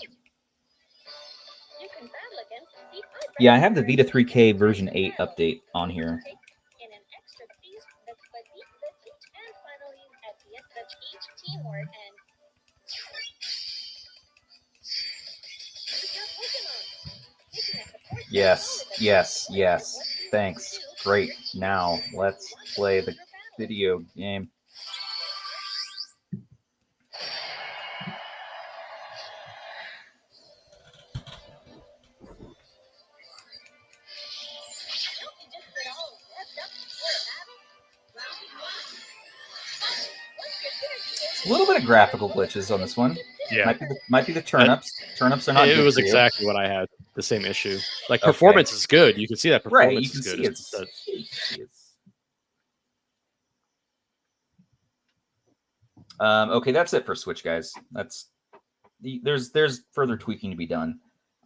Yeah, I have the Vita 3K version 8 update on here. Yes, yes, yes. Thanks. Great. Now, let's play the video game. A little bit of graphical glitches on this one. Yeah, might be the turnips. Turnips are not. It good was for you. exactly what I had. The same issue. Like performance is good. You can see that performance right. You can is good. see it's. Okay, that's it for Switch, guys. That's there's further tweaking to be done.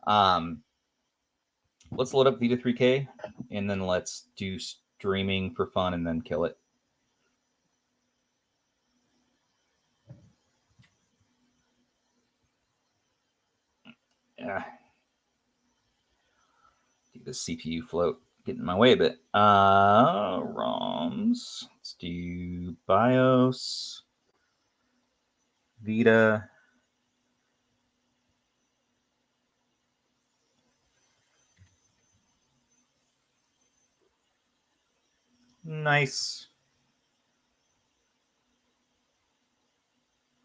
Let's load up Vita 3K and then let's do streaming for fun and then kill it. Yeah. Do the CPU float. Get in my way a bit. ROMs. Let's do BIOS. Vita. Nice.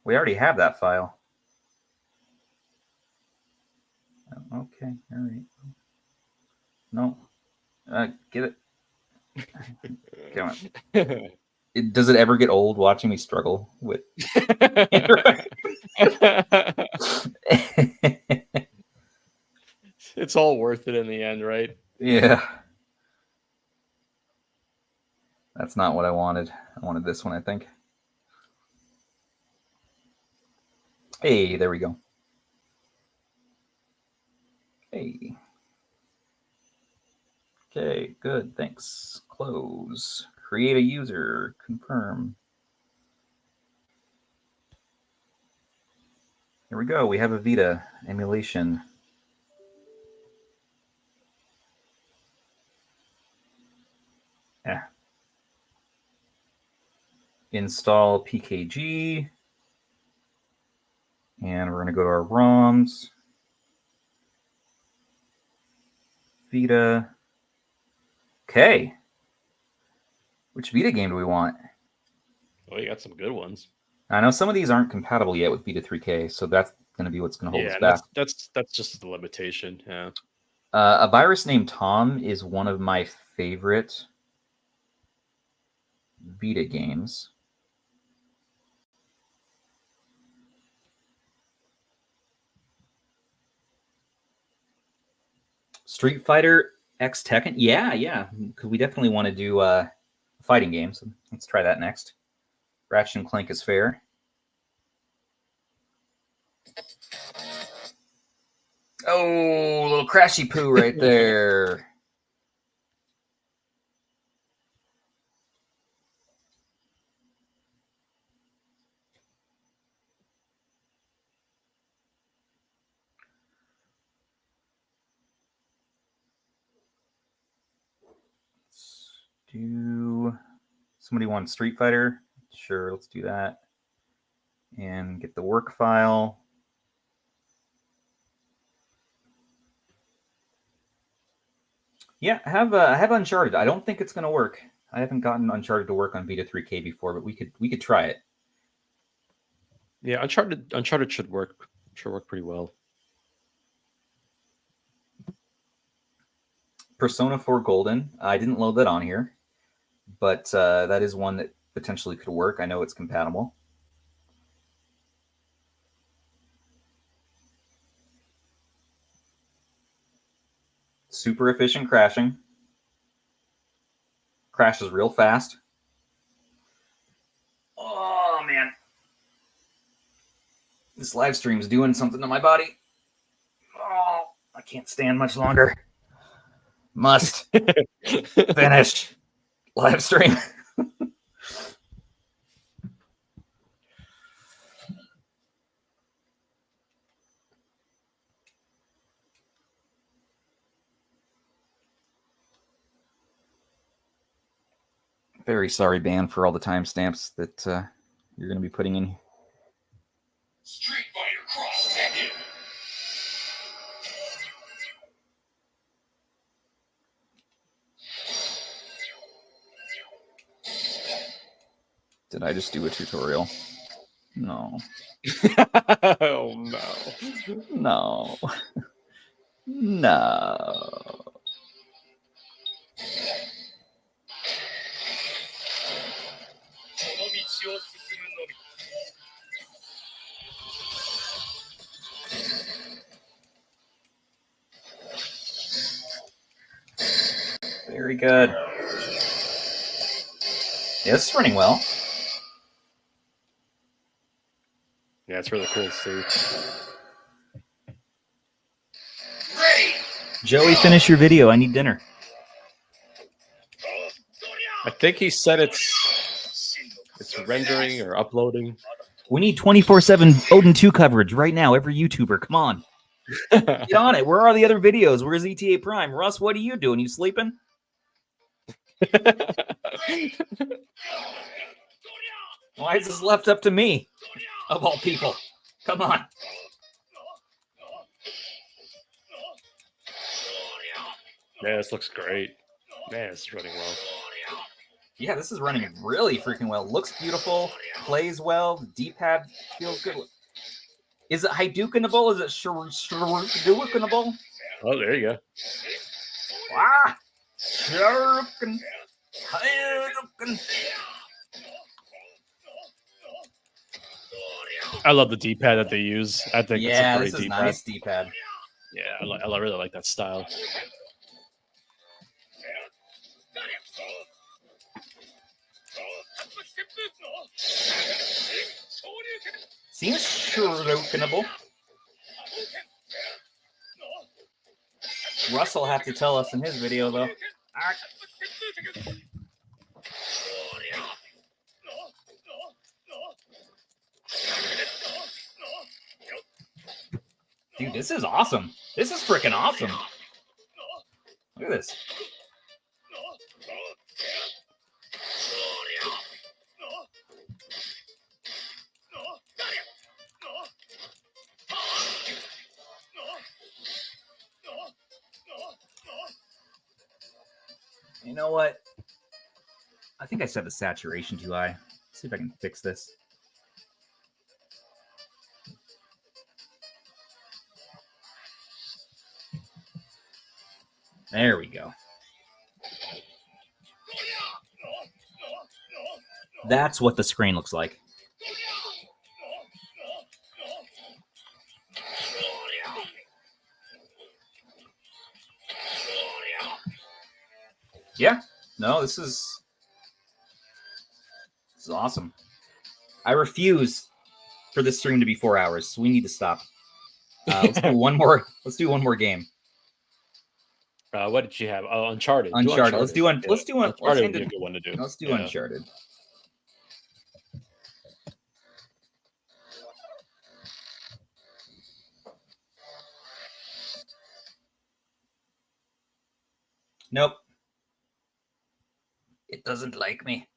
We already have that file. Okay, all right. No. Get it. Come on. Does it ever get old watching me struggle with? It's all worth it in the end, right? Yeah. That's not what I wanted. I wanted this one, I think. Hey, there we go. Hey. Okay, good. Thanks. Close. Create a user. Confirm. Here we go. We have a Vita emulation. Yeah. Install PKG. And we're going to go to our ROMs. Vita. Okay. Which Vita game do we want? Oh, you got some good ones. I know some of these aren't compatible yet with Vita 3K, so that's going to be what's going to hold us back. That's just the limitation. Yeah. A Virus Named Tom is one of my favorite Vita games. Street Fighter X Tekken? Yeah. Because we definitely want to do fighting games. Let's try that next. Ratchet and Clank is fair. Oh, a little crashy poo right there. Do somebody want Street Fighter? Sure, let's do that. And get the work file. Yeah, I have Uncharted. I don't think it's gonna work. I haven't gotten Uncharted to work on Vita 3K before, but we could try it. Yeah, Uncharted should work pretty well. Persona 4 Golden. I didn't load that on here, but that is one that potentially could work. I know it's compatible. Super efficient crashing. Crashes real fast. Oh, man. This live stream is doing something to my body. Oh, I can't stand much longer. Must finish live stream. Very sorry, Dan, for all the timestamps that you're going to be putting in. Street Fighter Cross Tekken. Did I just do a tutorial? No. Oh no. No. No. Very good. Yeah, this is running well. Yeah, it's really cool to see. Joey, finish your video. I need dinner. I think he said it's rendering or uploading. We need 24/7 Odin 2 coverage right now. Every YouTuber, come on. Get on it. Where are the other videos? Where's ETA Prime? Russ, what are you doing? You sleeping? Why is this left up to me? Of all people. Come on. Man, this looks great. Man, it's running well. Yeah, this is running really freaking well. Looks beautiful. Plays well. D-pad feels good. Is it Hadoukenable? Is it Shurikenable? Oh, there you go. Ah! Shuriken. Hadouken. I love the D-pad that they use. I think Yeah, it's a this is great D-pad. nice D-pad. Yeah, I really like that style. Seems Shurikenable. Russ will have to tell us in his video, though. Dude, this is awesome. This is freaking awesome. Look at this. You know what? I think I set the saturation too high. Let's see if I can fix this. There we go. That's what the screen looks like. Yeah. No, this is awesome. I refuse for this stream to be 4 hours, so we need to stop. Let's do one more. Let's do one more game. What did you have? Oh, Uncharted. Uncharted. Let's do Uncharted. Uncharted would be a good one to do. Let's do Uncharted. Nope. It doesn't like me.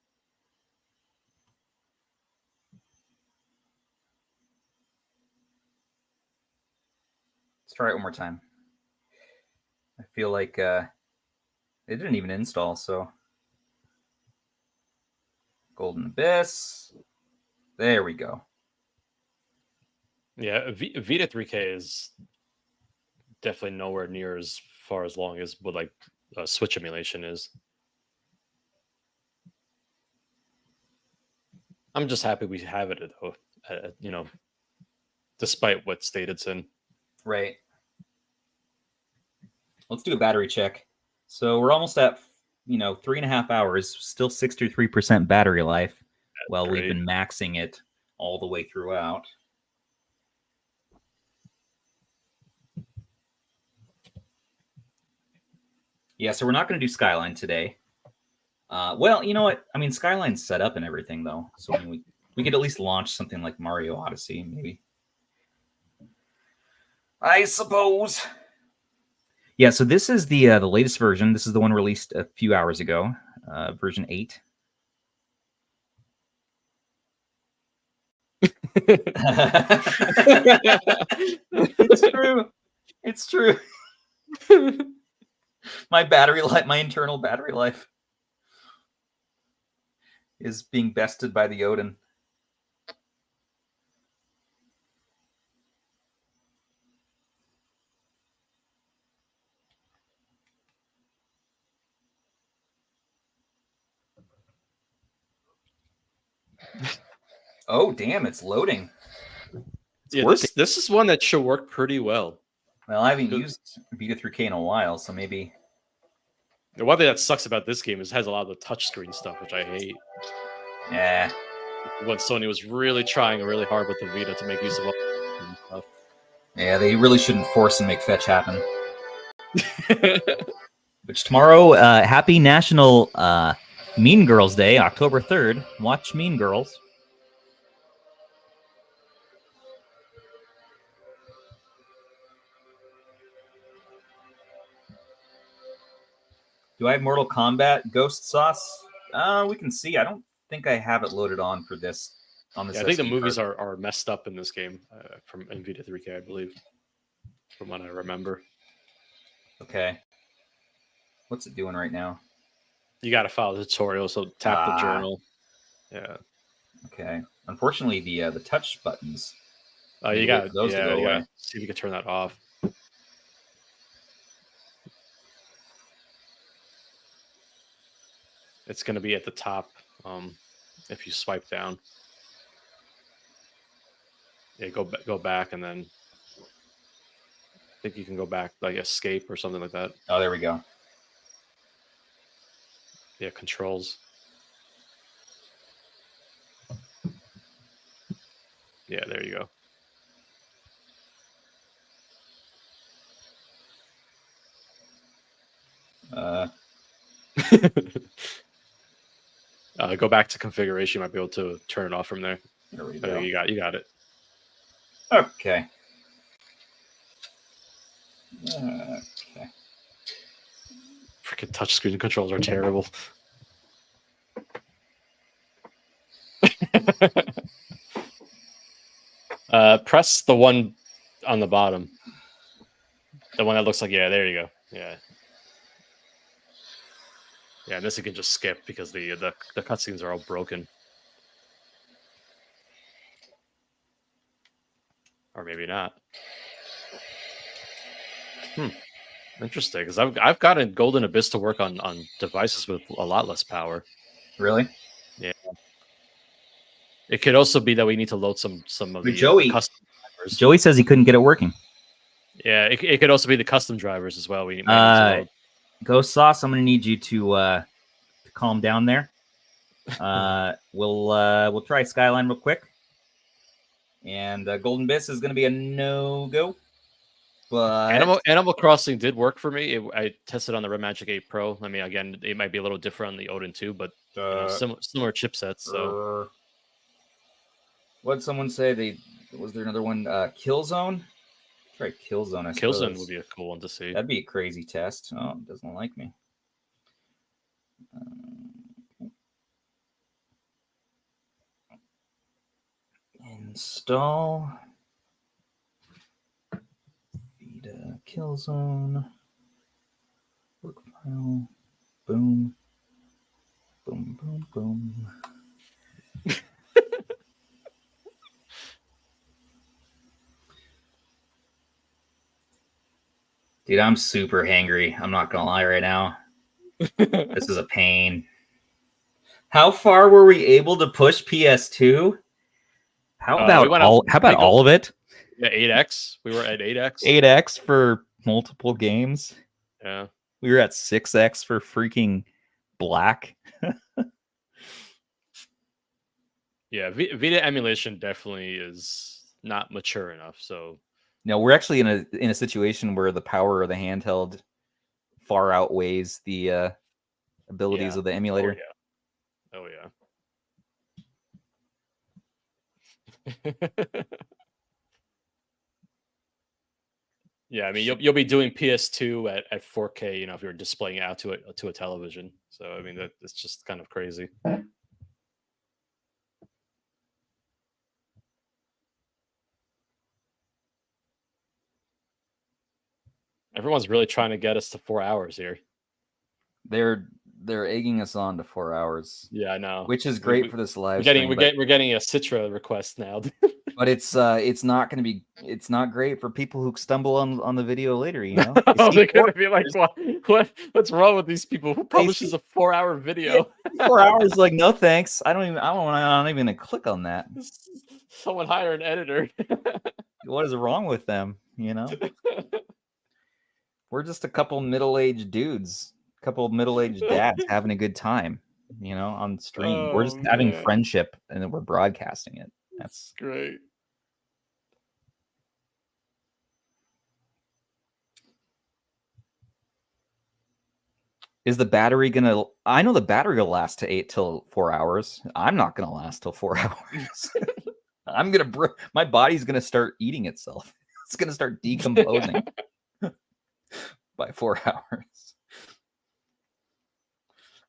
Let's try it one more time. I feel like It didn't even install, so. Golden Abyss. There we go. Yeah, Vita 3K is definitely nowhere near as far as long as what like Switch emulation is. I'm just happy we have it though. You know, despite what state it's in. Right. Let's do a battery check. So we're almost at 3.5 hours, still 63% battery life. Well, we've been maxing it all the way throughout. Yeah, so we're not going to do Skyline today. Well, you know what? I mean, Skyline's set up and everything, though. So I mean, we could at least launch something like Mario Odyssey, maybe. I suppose. Yeah, so this is the latest version. This is the one released a few hours ago, version 8. It's true. It's true. My battery life, my internal battery life, is being bested by the Odin. Oh, damn, it's loading. This is one that should work pretty well. Well, I haven't used Vita 3K in a while, so maybe. The one thing that sucks about this game is it has a lot of the touchscreen stuff, which I hate. Yeah. When Sony was really trying really hard with the Vita to make use of all stuff. Yeah, they really shouldn't force and make fetch happen. Which tomorrow, happy National Mean Girls Day, October 3rd. Watch Mean Girls. Do I have Mortal Kombat Ghost Sauce? We can see. I don't think I have it loaded on for this. On this, I think the movies are messed up in this game from Vita 3K, I believe, from what I remember. Okay. What's it doing right now? You got to follow the tutorial, so tap the journal. Yeah. Okay. Unfortunately, the touch buttons. Oh, you got those to go away. See if you can turn that off. It's going to be at the top if you swipe down. Yeah, go back, and then I think you can go back, like escape or something like that. Oh, there we go. Yeah, controls. Yeah, there you go. Go back to configuration. You might be able to turn it off from there. There we go. You got it. Okay. Okay. Freaking touchscreen controls are terrible. Press the one on the bottom. The one that looks like, yeah, there you go. Yeah. Yeah, and this you can just skip because the cutscenes are all broken. Or maybe not. Interesting, because I've gotten Golden Abyss to work on devices with a lot less power. Really? Yeah. It could also be that we need to load some of the custom drivers. Joey says he couldn't get it working. Yeah, it could also be the custom drivers as well. We might need to load. Ghost Sauce, I'm going to need you to calm down there. We'll try Skyline real quick. And Golden Abyss is going to be a no-go. But Animal Crossing did work for me. I tested on the Magic 8 Pro. I mean, again, it might be a little different on the Odin 2, but similar chipsets. So, what'd someone say? Was there another one? Killzone. Try Killzone. Killzone would be a cool one to see. That'd be a crazy test. Oh, it doesn't like me. Install. Vita Killzone. Work file. Boom. Boom, boom, boom. Dude, I'm super hangry. I'm not gonna lie right now. This is a pain. How far were we able to push PS2? How about all of it? Yeah, 8x. We were at 8x. 8x for multiple games. Yeah. We were at 6x for freaking Black. Yeah, Vita emulation definitely is not mature enough. So no, we're actually in a situation where the power of the handheld far outweighs the abilities of the emulator. Oh yeah. Yeah, I mean you'll be doing PS2 at 4K, you know, if you're displaying it out to a television. So I mean it's just kind of crazy. Everyone's really trying to get us to 4 hours here. They're egging us on to 4 hours. Yeah, I know. Which is great for this live stream. stream. We're getting a Citra request now. But it's not going to be. It's not great for people who stumble on the video later. You know, they're going to be like, what's wrong with these people? Who publishes a 4-hour video? 4 hours, like, no thanks. I'm not even gonna click on that. Someone hire an editor. What is wrong with them? You know, we're just a couple middle-aged dudes, a couple middle-aged dads having a good time. You know, on stream, we're just having friendship, and then we're broadcasting it. That's great. Is the battery gonna? I know the battery will last to 8 till 4 hours. I'm not gonna last till 4 hours. I'm gonna. My body's gonna start eating itself. It's gonna start decomposing by 4 hours.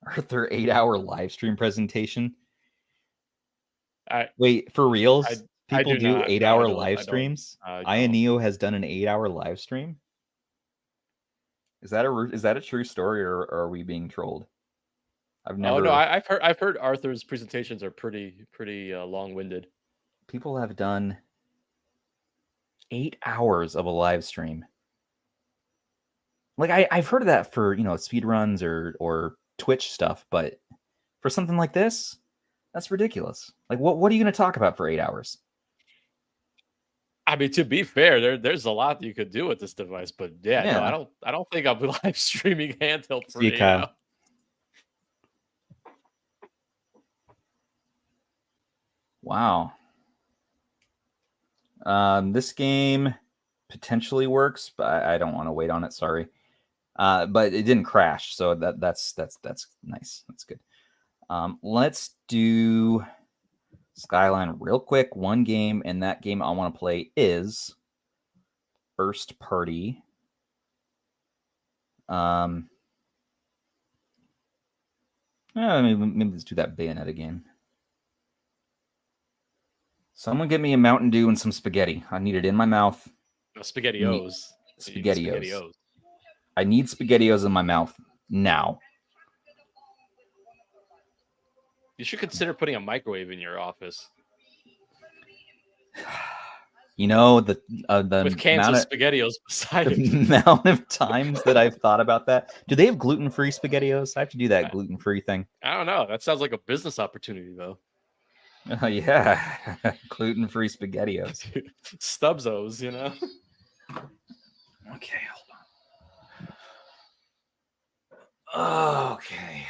Arthur 8-hour live stream presentation. Wait, for reals? People do 8-hour live streams. AYN has done an 8-hour live stream. Is that a true story, or are we being trolled? I've never. Oh no, I've heard Arthur's presentations are pretty long-winded. People have done 8 hours of a live stream. Like I've heard of that for, you know, speed runs or Twitch stuff, but for something like this, that's ridiculous. Like what are you going to talk about for 8 hours? I mean, to be fair, there's a lot you could do with this device, but no, I don't think I'll be live streaming handheld for 8 hours. Wow. This game potentially works, but I don't want to wait on it. Sorry. But it didn't crash, so that's nice. That's good. Let's do Skyline real quick. One game, and that game I want to play is First Party. Maybe let's do that Bayonet again. Someone get me a Mountain Dew and some spaghetti. I need it in my mouth. SpaghettiOs. SpaghettiOs. I need SpaghettiOs in my mouth now. You should consider putting a microwave in your office. You know, the with cans of SpaghettiOs beside it. The amount of times that I've thought about that. Do they have gluten-free SpaghettiOs? I have to do that gluten-free thing. I don't know. That sounds like a business opportunity, though. Yeah, gluten-free SpaghettiOs. Stubbs-Os, you know. Okay, hold on. Okay.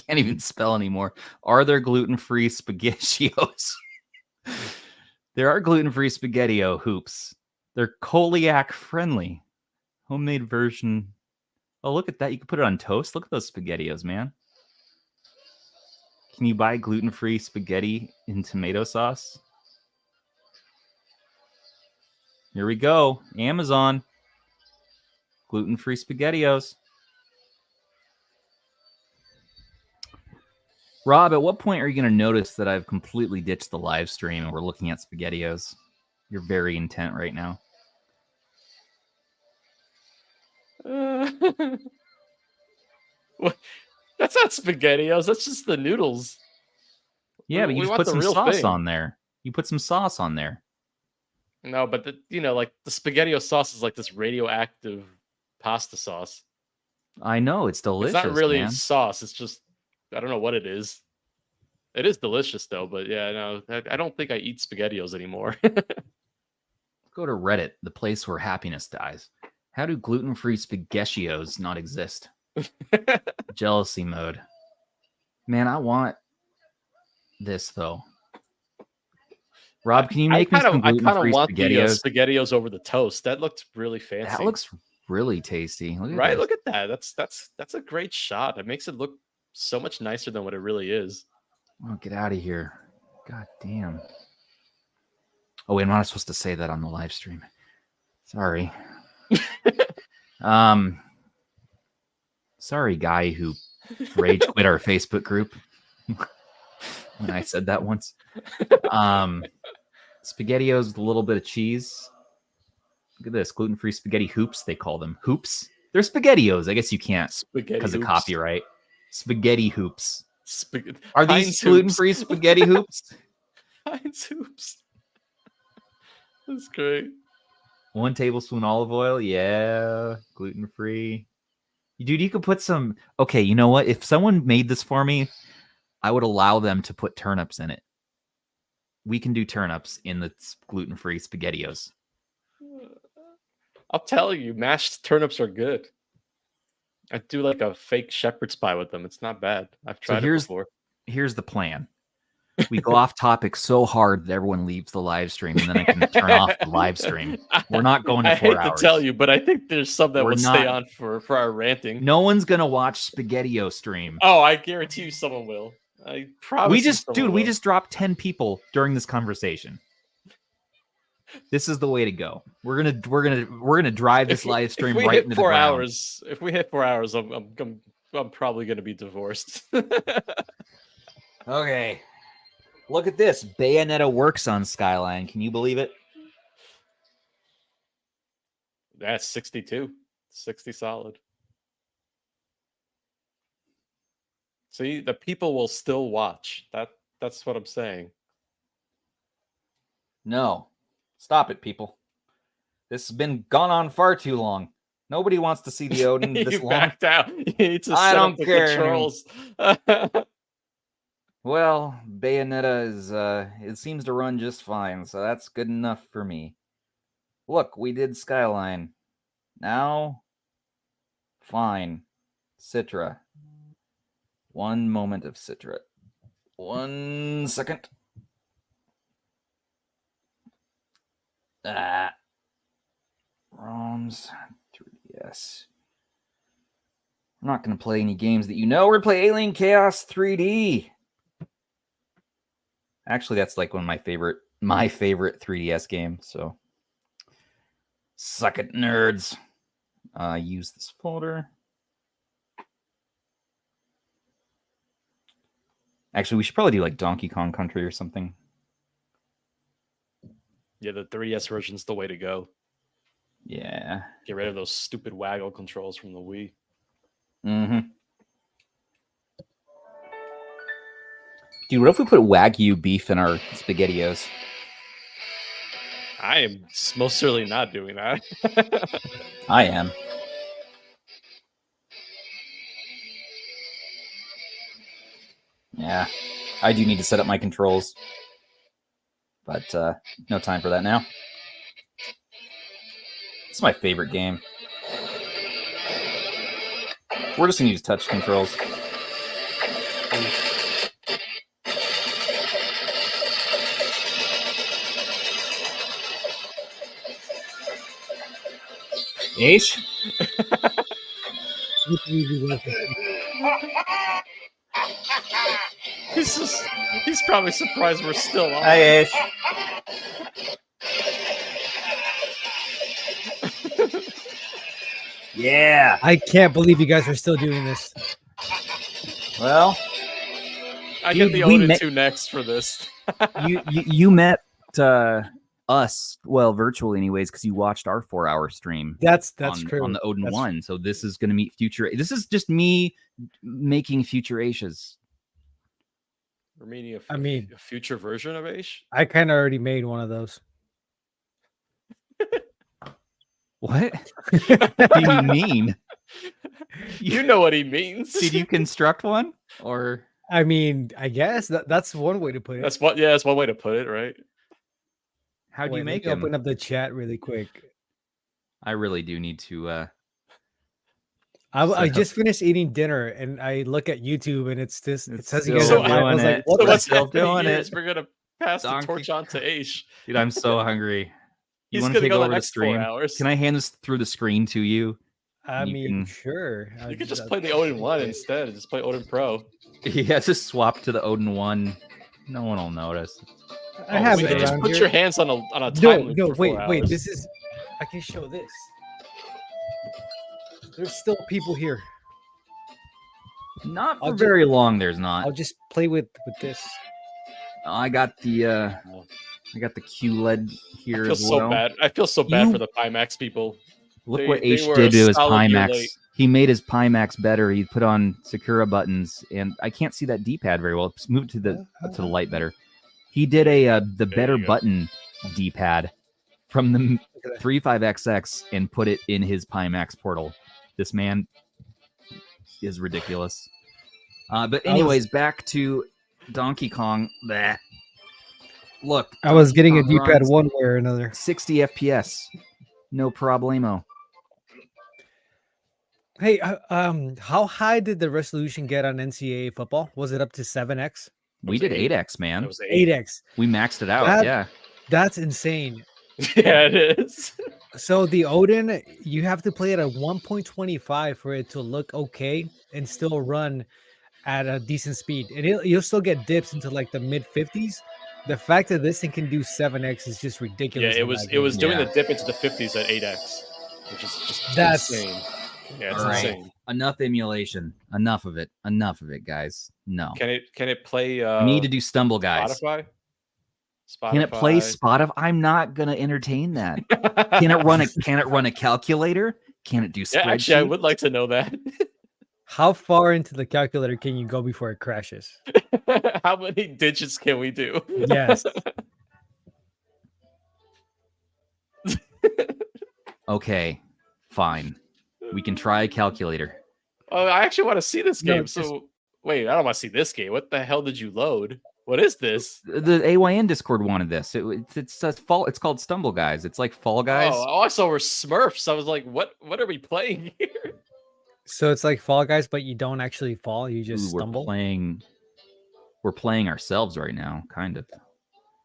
Can't even spell anymore. Are there gluten-free SpaghettiOs? There are gluten-free SpaghettiO hoops. They're celiac friendly. Homemade version Oh, look at that. You can put it on toast. Look at those SpaghettiOs, man. Can you buy gluten-free spaghetti in tomato sauce? Here we go. Amazon. Gluten-free SpaghettiOs. Rob, at what point are you going to notice that I've completely ditched the live stream and we're looking at SpaghettiOs? You're very intent right now. What? That's not SpaghettiOs. That's just the noodles. Yeah, but you just put some sauce on there. You put some sauce on there. No, but like the SpaghettiOs sauce is like this radioactive pasta sauce. I know, it's delicious. It's not really man. sauce. It's just, I don't know what it is. It is delicious though, but yeah, no, I don't think I eat SpaghettiOs anymore. Go to Reddit, the place where happiness dies. How do gluten-free SpaghettiOs not exist? Jealousy mode. Man, I want this though. Rob, can you make me some gluten-free I kind of want SpaghettiOs? the SpaghettiOs over the toast. That looked really fancy. That looks really tasty. Right? Look at that. That's a great shot. It makes it look so much nicer than what it really is. Oh, get out of here. God damn. Oh, wait, I'm not supposed to say that on the live stream. Sorry. Sorry, guy who rage quit our Facebook group when I said that once. SpaghettiOs with a little bit of cheese. Look at this. Gluten-free spaghetti hoops, they call them. Hoops? They're SpaghettiOs. I guess you can't because of copyright. Spaghetti hoops. Are these gluten-free spaghetti hoops? Heinz hoops. That's great. 1 tablespoon olive oil. Yeah. Gluten-free. Dude, you could put some... Okay, you know what? If someone made this for me, I would allow them to put turnips in it. We can do turnips in the gluten-free SpaghettiOs. I'll tell you, mashed turnips are good. I do like a fake shepherd's pie with them. It's not bad. I've tried it before. Here's the plan. We go off topic so hard that everyone leaves the live stream, and then I can turn off the live stream. We're not going to 4 hours. I hate to tell you, but I think there's some that will stay on for our ranting. No one's going to watch SpaghettiO stream. Oh, I guarantee you someone will. I promise. We just dropped 10 people during this conversation. This is the way to go. We're gonna drive this live stream right into the ground. If we hit 4 hours, I'm probably gonna be divorced. Okay. Look at this. Bayonetta works on Skyline. Can you believe it? That's 62. 60 solid. See, the people will still watch. That's what I'm saying. No. Stop it, people. This has been gone on far too long. Nobody wants to see the Odin this long. Backed out. I don't care. Controls. Well, Bayonetta is it seems to run just fine, so that's good enough for me. Look, we did Skyline. Now, fine. Citra. 1 moment of Citra. 1 second. ROMs, 3DS. I'm not going to play any games that you know. We're going to play Alien Chaos 3D. Actually, that's like one of my favorite 3DS games. So, suck it, nerds. Use this folder. Actually, we should probably do like Donkey Kong Country or something. Yeah, the 3DS version's the way to go. Yeah. Get rid of those stupid waggle controls from the Wii. Mm-hmm. Dude, what if we put Wagyu beef in our SpaghettiOs? I am most certainly not doing that. I am. Yeah. I do need to set up my controls. But no time for that now. It's my favorite game. We're just going to use touch controls. Aish? He's probably surprised we're still on. Hi, Aish. Yeah. I can't believe you guys are still doing this. Well, I Dude, get the we Odin met- 2 next for this. you met us, well, virtually anyways, because you watched our 4-hour stream. That's on, true. on the Odin That's 1. So this is going to meet future. This is just me making future Aishes. We're meeting a future version of Aish. I kind of already made one of those. What do you mean? You know what he means. Did you construct one? Or I mean, I guess that's one way to put it. That's one way to put it, right? How do you make them? them? Open up the chat really quick. I really do need to. I just finished eating dinner and I look at YouTube and it's this. It says you guys still are live. I was like, what So the what's still happening doing here it. is we're gonna pass the torch on to Aish. Dude, I'm so hungry. You He's want to gonna take go the over the next 4 stream? hours. Can I hand this through the screen to you? I You mean, can- sure. You could just play the Odin 1 instead and just play Odin Pro. Yeah, just swap to the Odin 1. No one will notice. I have we it can just around put here. your hands on a time loop for 4 wait. hours. This is. I can show this. There's still people here. Not for I'll very long. There's not. I'll just play with this. I got the QLED here I feel as so well. bad. I feel so bad You- for the Pimax people. Look They- what they Aish were did to a his solid year Pimax. late. He made his Pimax better. He put on Sakura buttons, and I can't see that D-pad very well. Just move it to the light better. He did the better you go. button D-pad from the 35XX and put it in his Pimax portal. This man is ridiculous. But anyways, back to Donkey Kong. Bleh. Look, I was getting a Donkey Kong D-pad runs one way or another. 60 FPS, no problemo. Hey, how high did the resolution get on NCAA football? Was it up to 7x? We did 8x, man. It was 8. 8x. We maxed it out. That- Yeah. That's insane. Yeah, it is. So the Odin, you have to play it at 1.25 for it to look okay and still run at a decent speed. And you'll still get dips into like the mid 50s. The fact that this thing can do 7x is just Yeah, ridiculous. it was doing Yeah. the dip into the 50s at 8x, which is just That's- insane. Yeah, it's All right. insane. Enough emulation. Enough of it. Enough of it, guys. No. Can it play? We need to do Stumble Guys. Spotify? Can it play Spotify? I'm not gonna entertain that. Can it run a calculator? Can it do spreadsheets? Yeah, actually, I would like to know that. How far into the calculator can you go before it crashes? How many digits can we do? Yes. Okay, fine. We can try a calculator. Oh, I actually want to see this No, game. So wait, I don't want to see this game. What the hell did you load? What is this? The AYN Discord wanted this. It's called Stumble Guys. It's like Fall Guys. Oh, all I saw were Smurfs. I was like, what are we playing here? So it's like Fall Guys, but you don't actually fall. You just Ooh, stumble. We're playing ourselves right now, kind of.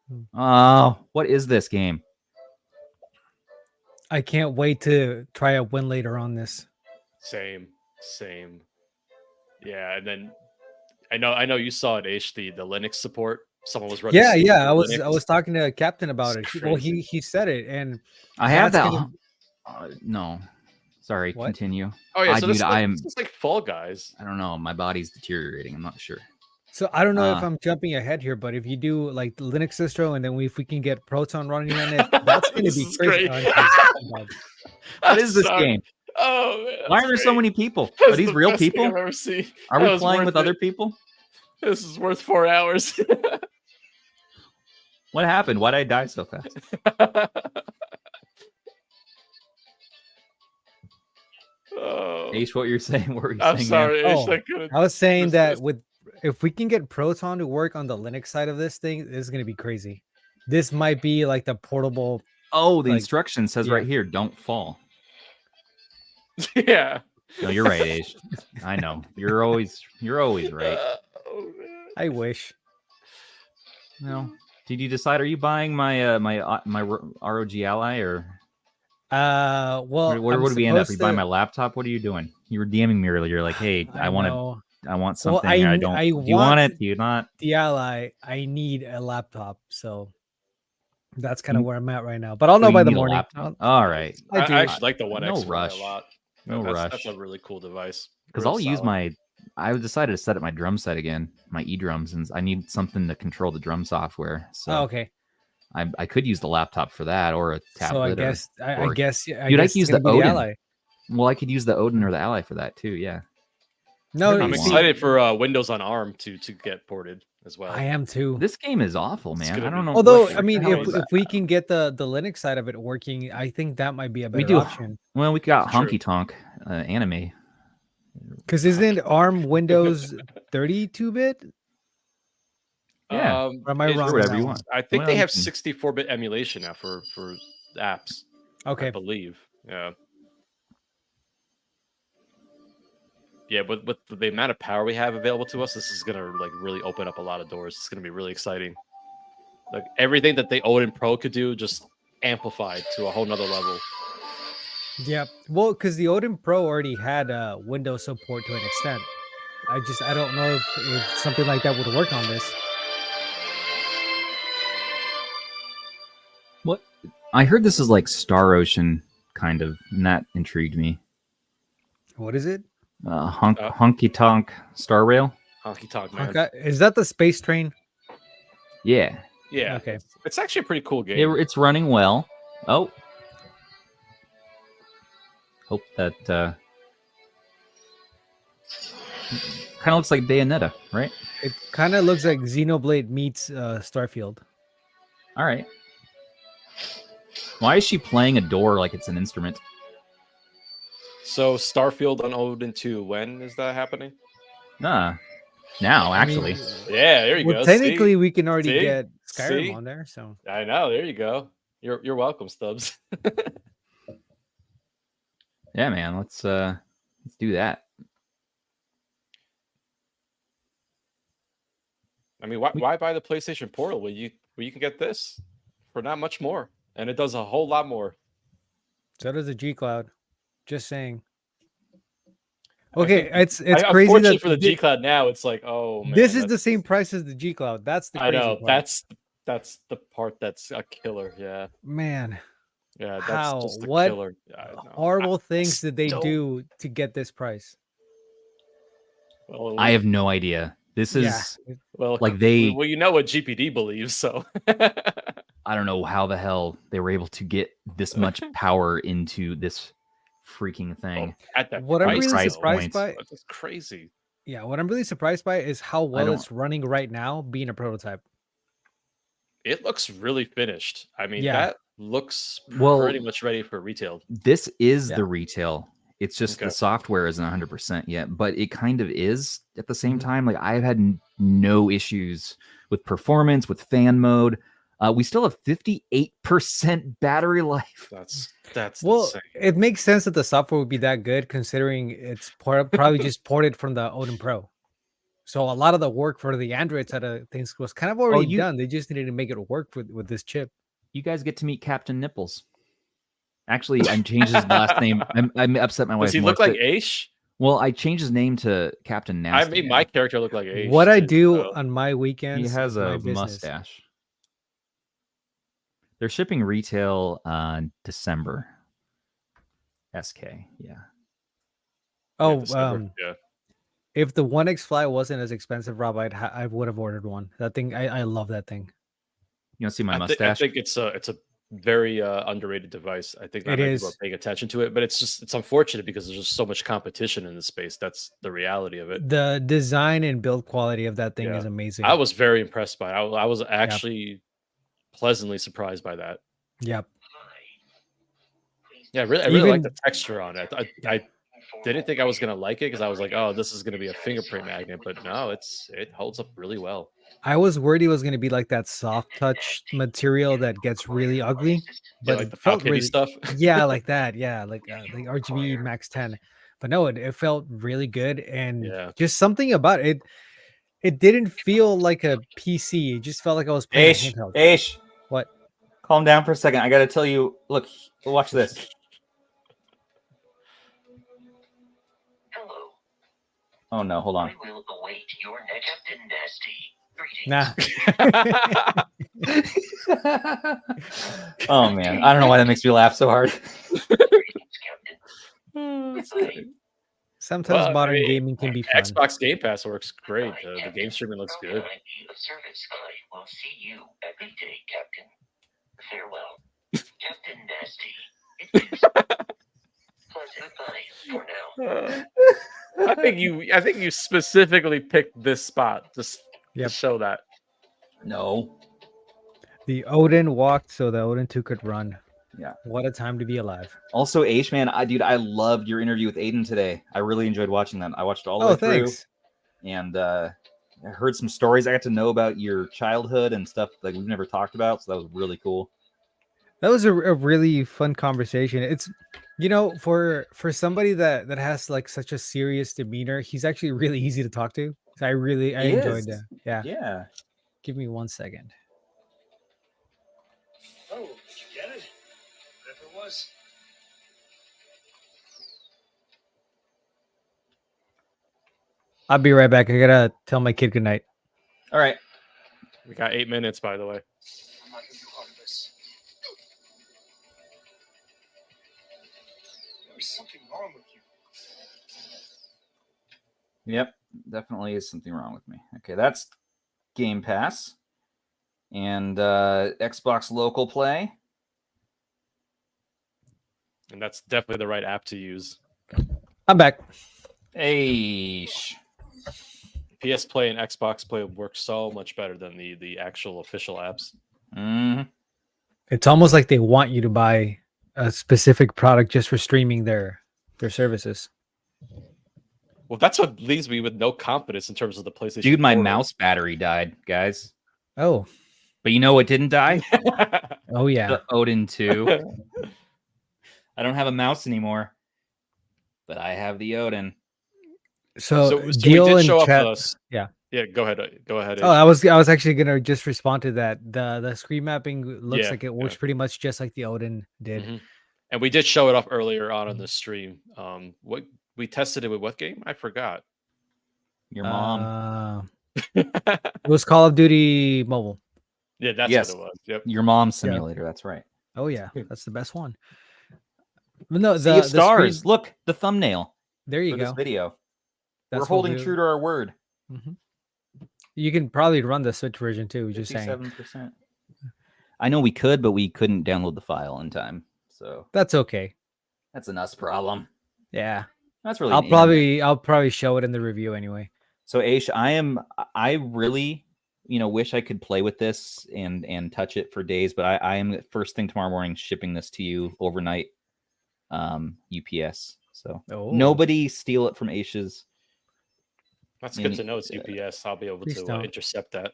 Hmm. Oh, what is this game? I can't wait to try a win later on this. Same. Yeah, and then I know you saw it, Aish, the Linux support. Someone was running. Yeah. Steam I for was Linux. talking to Captain about It's it. Well, crazy. he said it, and I have That's that. gonna- No, sorry. What? Continue. Oh yeah, so dude, this is like Fall Guys. I don't know. My body's deteriorating. I'm not sure. so I don't know if Uh, I'm jumping ahead here, but if you do like the Linux distro, and then if we can get Proton running on it, that's going to This be is crazy. great. What I'm is this sorry. game? Oh man, Why that's are there so great. many people? That's Are these the real best thing people? I've ever seen. Are That we was playing worth with other it. people? This is worth 4 hours. What happened? Why did I die so fast? Oh, Aish, what you're saying? What were you I'm saying? sorry, Aish. Oh, I couldn't. I was saying This- that this- with if we can get Proton to work on the Linux side of this thing, this is going to be crazy. This might be like the portable. Oh, the Like, instruction says yeah. right here, don't fall. Yeah. No, you're right, Aish. I know. You're always right. Oh, man. I wish. No. Did you decide? Are you buying my ROG Ally or? Well, Where I'm would we end up? supposed You buy to- my laptop? What are you doing? You were DMing me earlier. You're like, hey, I want know. something. I I don't. Do you want it? Do you not? the Ally. I need a laptop, so that's kind of where I'm at right now. But I'll know So by you the need a morning. laptop? All right. I do. actually like the One No X rush. a lot. No rush. That's a really cool device. Because Real I'll use solid. my. I decided to set up my drum set again, my eDrums, and I need something to control the drum software. So Oh, okay. I could use the laptop for that, or a tablet. So I guess I guess dude, I guess could use it's the gonna be Odin. Ally. Well, I could use the Odin or the Ally for that too. Yeah. No, I'm see, excited for Windows on ARM to get ported as well. I am too. This game is awful, man. I don't know. Although what I mean, the hell if is that? we can get the Linux side of it working, I think that might be a better We do. option. Well, we got It's true. Honky Tonk anime. Because isn't ARM Windows 32-bit? Yeah. Or am I it's- wrong? on whatever that you one? want. I think Well, they you have can- 64-bit emulation now for apps. Okay. I believe. Yeah. Yeah, but with the amount of power we have available to us, this is gonna like really open up a lot of doors. It's gonna be really exciting. Like everything that the Odin Pro could do, just amplified to a whole nother level. Yeah. Well, because the Odin Pro already had Windows support to an extent. I don't know if something like that would work on this. What? I heard this is like Star Ocean kind of, and that intrigued me. What is it? Honky Tonk Star Rail. Honky Tonk Man. Okay. Is that the space train? Yeah. Yeah. Okay. It's actually a pretty cool game. It's running well. Oh. Hope that kind of looks like Bayonetta, right? It kind of looks like Xenoblade meets Starfield. All right. Why is she playing a door like it's an instrument? So Starfield on Odin 2, when is that happening? Now, I mean, actually. Yeah, there you well, go. technically, See? we can already See? get Skyrim See? on there. So I know. There you go. You're welcome, Stubbs. Yeah, man. Let's do that. I mean, why buy the PlayStation Portal when you can get this for not much more, and it does a whole lot more. so does the G Cloud. Just saying. Okay, it's crazy Unfortunately that for the G Cloud now, it's like, oh man, this is the same price as the G Cloud. That's the I crazy know part. that's the part that's a killer. Yeah, Man, yeah, that's how? just a What killer. Yeah, I know. horrible things did they don't- do to get this price? Well, I have no idea. This is Yeah. well, like they. well, you know what GPD believes, so I don't know how the hell they were able to get this much power into this freaking thing. at that What I'm price, really price surprised points. by, that's crazy. yeah, what I'm really surprised by is how well don't- it's running right now, being a prototype. It looks really finished. I mean, Yeah. that looks Well, pretty much ready for retail. This is Yeah. the retail. It's just Okay. the software isn't 100% yet, but it kind of is at the same Mhm. time. Like I've had no issues with performance, with fan mode. We still have 58% battery life. That's Well, insane. it makes sense that the software would be that good, considering it's probably just ported from the Odin Pro. So a lot of the work for the Android side of things was kind of already you- done. They just needed to make it work with this chip. You guys get to meet Captain Nipples. Actually, I changed his last name. I upset my wife. Does he more, look like but- Aish? Well, I changed his name to Captain I Nasty. made my character look like Aish. What I too, do so- on my weekends, He has is my a business. mustache. They're shipping retail December. SK, yeah. Oh, December, yeah. if the One X Fly wasn't as expensive, Rob, I would have ordered one. That thing, I love that thing. You want to see my I mustache? think it's a very underrated device. I think not It many people is. are paying attention to it, but it's unfortunate because there's just so much competition in the space. That's the reality of it. The design and build quality of that thing Yeah. is amazing. I was very impressed by it. I was actually pleasantly surprised by that. Yep. Yeah, I really like Even- the texture on it. I didn't think I was gonna like it because I was like, oh, this is gonna be a fingerprint magnet, but no, it holds up really well. I was worried it was going to be like that soft touch material that gets really ugly, Yeah, but like it the felt Falcon really, stuff. yeah, like that, yeah, like RGB Max 10. But no, it felt really good, and Yeah. just something about it. It didn't feel like a PC. It just felt like I was playing a handheld. Aish, What? calm down for a second. I got to tell you. Look, watch this. Oh no, hold on. I will await your next Captain Nasty. Greetings. Nah. Oh man, I don't know why that makes me laugh so hard. Greetings, Captain. That's Goodbye. great. Sometimes Well, I modern mean, gaming can be fun. Xbox Game Pass works great. The Captain. game streaming looks From good. the IP of service, I will see you every day, Captain. Farewell, Captain Nasty. It is pleasant. Goodbye for now. I think you specifically picked this spot just Yep. to show that. No. The Odin walked so the Odin 2 could run. Yeah. What a time to be alive. Also, Aish, man, I loved your interview with Aiden today. I really enjoyed watching that. I watched it all the Oh, way through. thanks. And I heard some stories. I got to know about your childhood and stuff like we've never talked about. So that was really cool. That was a really fun conversation. It's, you know, for somebody that has like such a serious demeanor, he's actually really easy to talk to. So I enjoyed that. Yeah. Yeah. Give me 1 second. Oh, did you get it? Whatever it was. I'll be right back. I gotta tell my kid goodnight. All right. We got 8 minutes, by the way. I'm not gonna do harm to this. There's something wrong with you. Yep. Definitely is something wrong with me. Okay, that's Game Pass. And Xbox Local Play. And that's definitely the right app to use. I'm back. Aish. PS Play and Xbox Play work so much better than the actual official apps. Mm-hmm. It's almost like they want you to buy a specific product just for streaming their services. Well, that's what leaves me with no confidence in terms of the PlayStation. Dude, my Portal. mouse battery died, guys. Oh. But you know what didn't die? Oh, yeah. The Odin 2. I don't have a mouse anymore, but I have the Odin. So we Gil did in show chat. up. Yeah. Yeah, go ahead. Go ahead. Oh, I was actually gonna just respond to that. The screen mapping looks Yeah, like it works pretty much just like the Odin did. Mhm. And we did show it off earlier on the stream. What we tested it with what game? I forgot. Your mom. It was Call of Duty Mobile. Yeah, that's Yes. what it was. Yep. Your mom's simulator. That's right. Oh yeah, that's the best one. But no, Sea of Stars. Look, the thumbnail. There you for go. This video. That's We're what holding true to our word. Mm-hmm. You can probably run the Switch version too. Just saying. 57%. I know we could, but we couldn't download the file in time. So that's okay. That's an us problem. Yeah, that's really. I'll probably show it in the review anyway. So Aish, I really, wish I could play with this and touch it for days, but I am first thing tomorrow morning shipping this to you overnight, UPS. So nobody steal it from Aish's. That's good to know. It's UPS. I'll be able to intercept that.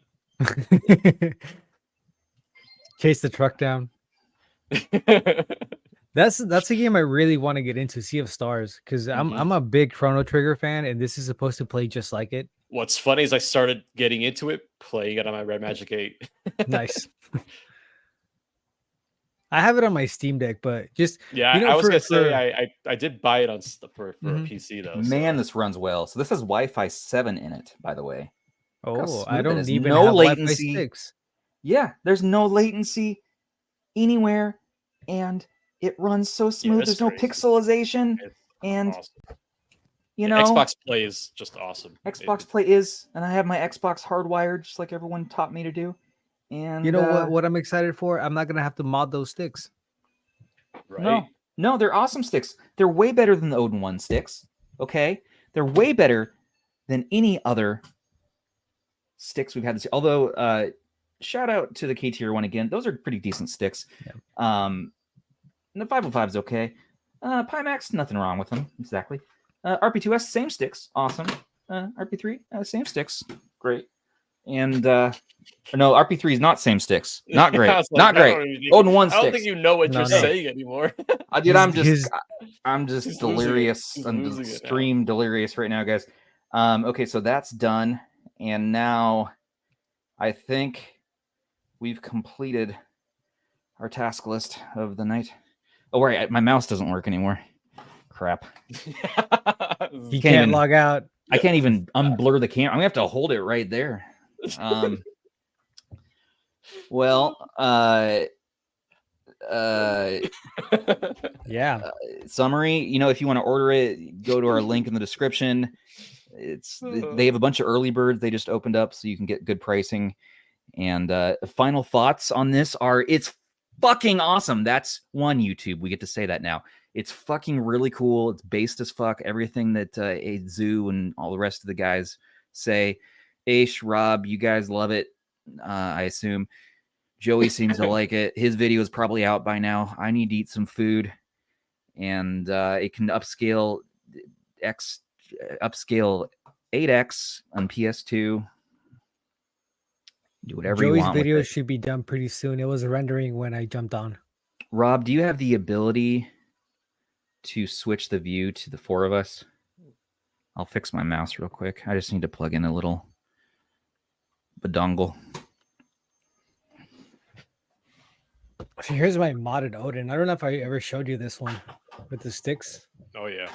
Chase the truck down. That's a game I really want to get into, Sea of Stars, because I'm a big Chrono Trigger fan, and this is supposed to play just like it. What's funny is I started getting into it, playing it on my Red Magic 8. Nice. I have it on my Steam Deck, but just I was gonna say I did buy it on for a PC though. Man, this runs well. So this has Wi-Fi 7 in it, by the way. Oh, I don't even no have latency. Wi-Fi 6. Yeah, there's no latency anywhere, and it runs so smooth. There's no pixelization, and awesome. Xbox Play is just awesome. Xbox Play is, and I have my Xbox hardwired, just like everyone taught me to do. And you know what I'm excited for? I'm not gonna have to mod those sticks. Right? No, they're awesome sticks. They're way better than the Odin 1 sticks. Okay, they're way better than any other sticks we've had this year. Although, shout out to the KTR1 again. Those are pretty decent sticks. Yeah. The 505 is okay. Pimax, nothing wrong with them exactly. RP2S, same sticks, awesome. RP3, same sticks, great. And no, RP3 is not same sticks, not great, not great. Odin 1 sticks. I don't think you know what you're saying anymore. Dude, I'm just delirious and extreme delirious right now, guys. Okay, so that's done, and now I think we've completed our task list of the night. Oh, right, my mouse doesn't work anymore. Crap. You can't log out. I can't even unblur the camera. I'm gonna have to hold it right there. Well, Yeah. summary. If you want to order it, go to our link in the description. They have a bunch of early birds they just opened up, so you can get good pricing. And final thoughts on this are: it's fucking awesome. That's one YouTube. We get to say that now. It's fucking really cool. It's based as fuck. Everything that Zoo and all the rest of the guys say. Aish, Rob, you guys love it. I assume. Joey seems to like it. His video is probably out by now. I need to eat some food, and it can upscale 8x on PS2. Do whatever Joey's you want. video should be done pretty soon. It was rendering when I jumped on. Rob, do you have the ability to switch the view to the four of us? I'll fix my mouse real quick. I just need to plug in a little dongle. So here's my modded Odin. I don't know if I ever showed you this one with the sticks. Oh yeah.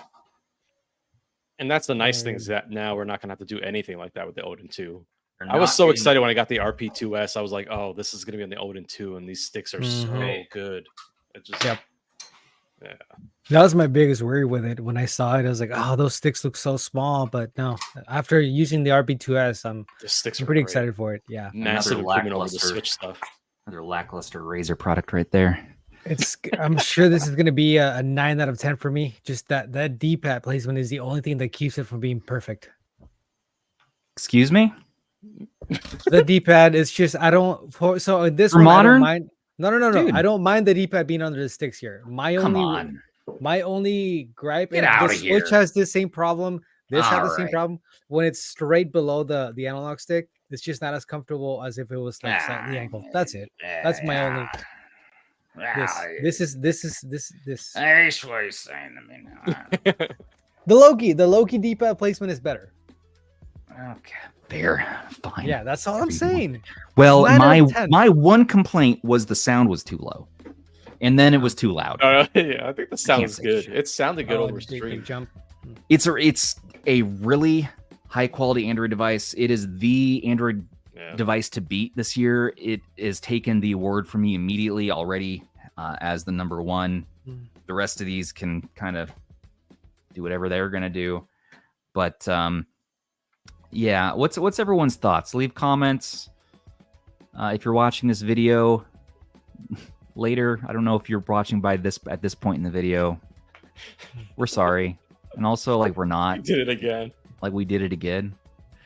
And that's the nice thing, is that now we're not gonna have to do anything like that with the Odin 2. I was so excited when I got the RP2S. I was like, oh, this is gonna be on the Odin 2, and these sticks are so good. It just Yep. Yeah. That was my biggest worry with it. When I saw it, I was like, oh, those sticks look so small. But no, after using the RP2S, I'm pretty excited for it. Yeah. Massive improvement over the Switch stuff. Another lackluster Razer product right there. I'm sure this is going to be a 9 out of 10 for me. Just that D-pad placement is the only thing that keeps it from being perfect. Excuse me? The D-pad is just, I don't, so in this for one, modern? I don't mind. No. Dude. I don't mind the D-pad being under the sticks here. My only gripe, Get and out the of here. Switch has the same problem. This had the same Right. problem. When it's straight below the analog stick, it's just not as comfortable as if it was like slightly angled. That's it. That's my only. This is. That's what you're saying to me now. The Loki D-pad placement is better. Okay, fair, fine. Yeah, that's all I'm saying. Well, 9 out of 10. my one complaint was the sound was too low, and then it was too loud. Yeah, I think the sound was good. It sounded good over stream. Jump. It's a really high quality Android device. It is the Android device to beat this year. It has taken the award from me immediately already as the number one. The rest of these can kind of do whatever they're gonna do, but yeah. What's everyone's thoughts? Leave comments. If you're watching this video later, I don't know if you're watching at this point in the video. We're sorry, and also like we're not. You did it again. Like we did it again.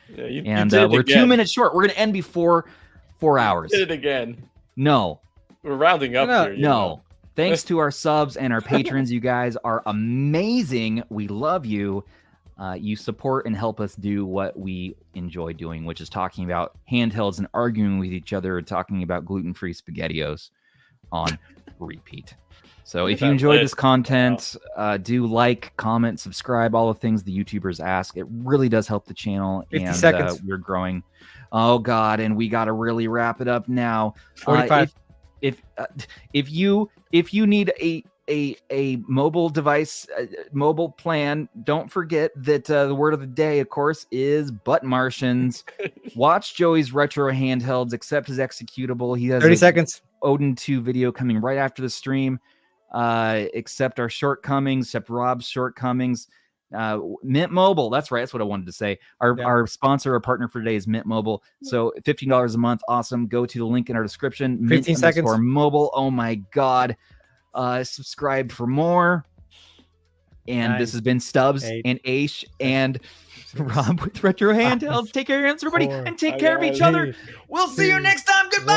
Yeah, you and did it we're again. 2 minutes short. We're gonna end before 4 hours. You did it again. No. We're rounding up here. No. Thanks to our subs and our patrons. You guys are amazing. We love you. You support and help us do what we enjoy doing, which is talking about handhelds and arguing with each other, talking about Gluten Free Spaghetti-Os on repeat. So if you enjoyed this content, do like, comment, subscribe, all the things the YouTubers ask. It really does help the channel. 50 and seconds. We're growing. Oh, God. And we got to really wrap it up now. 45. If you need a mobile device, mobile plan, don't forget that the word of the day, of course, is butt Martians. Watch Joey's retro handhelds, accept his executable. He has 30 seconds. Odin 2 video coming right after the stream. Accept our shortcomings, accept Rob's shortcomings. Mint Mobile, that's right. That's what I wanted to say. Our sponsor, our partner for today is Mint Mobile. So $15 a month, awesome. Go to the link in our description. 15 seconds. Mobile. Oh my God. Subscribe for more. And 9, this has been Stubbs 8, and Aish and Rob with Retro Handhelds. Take care of everybody 4, and take care of each other. We'll see you next time. Goodbye.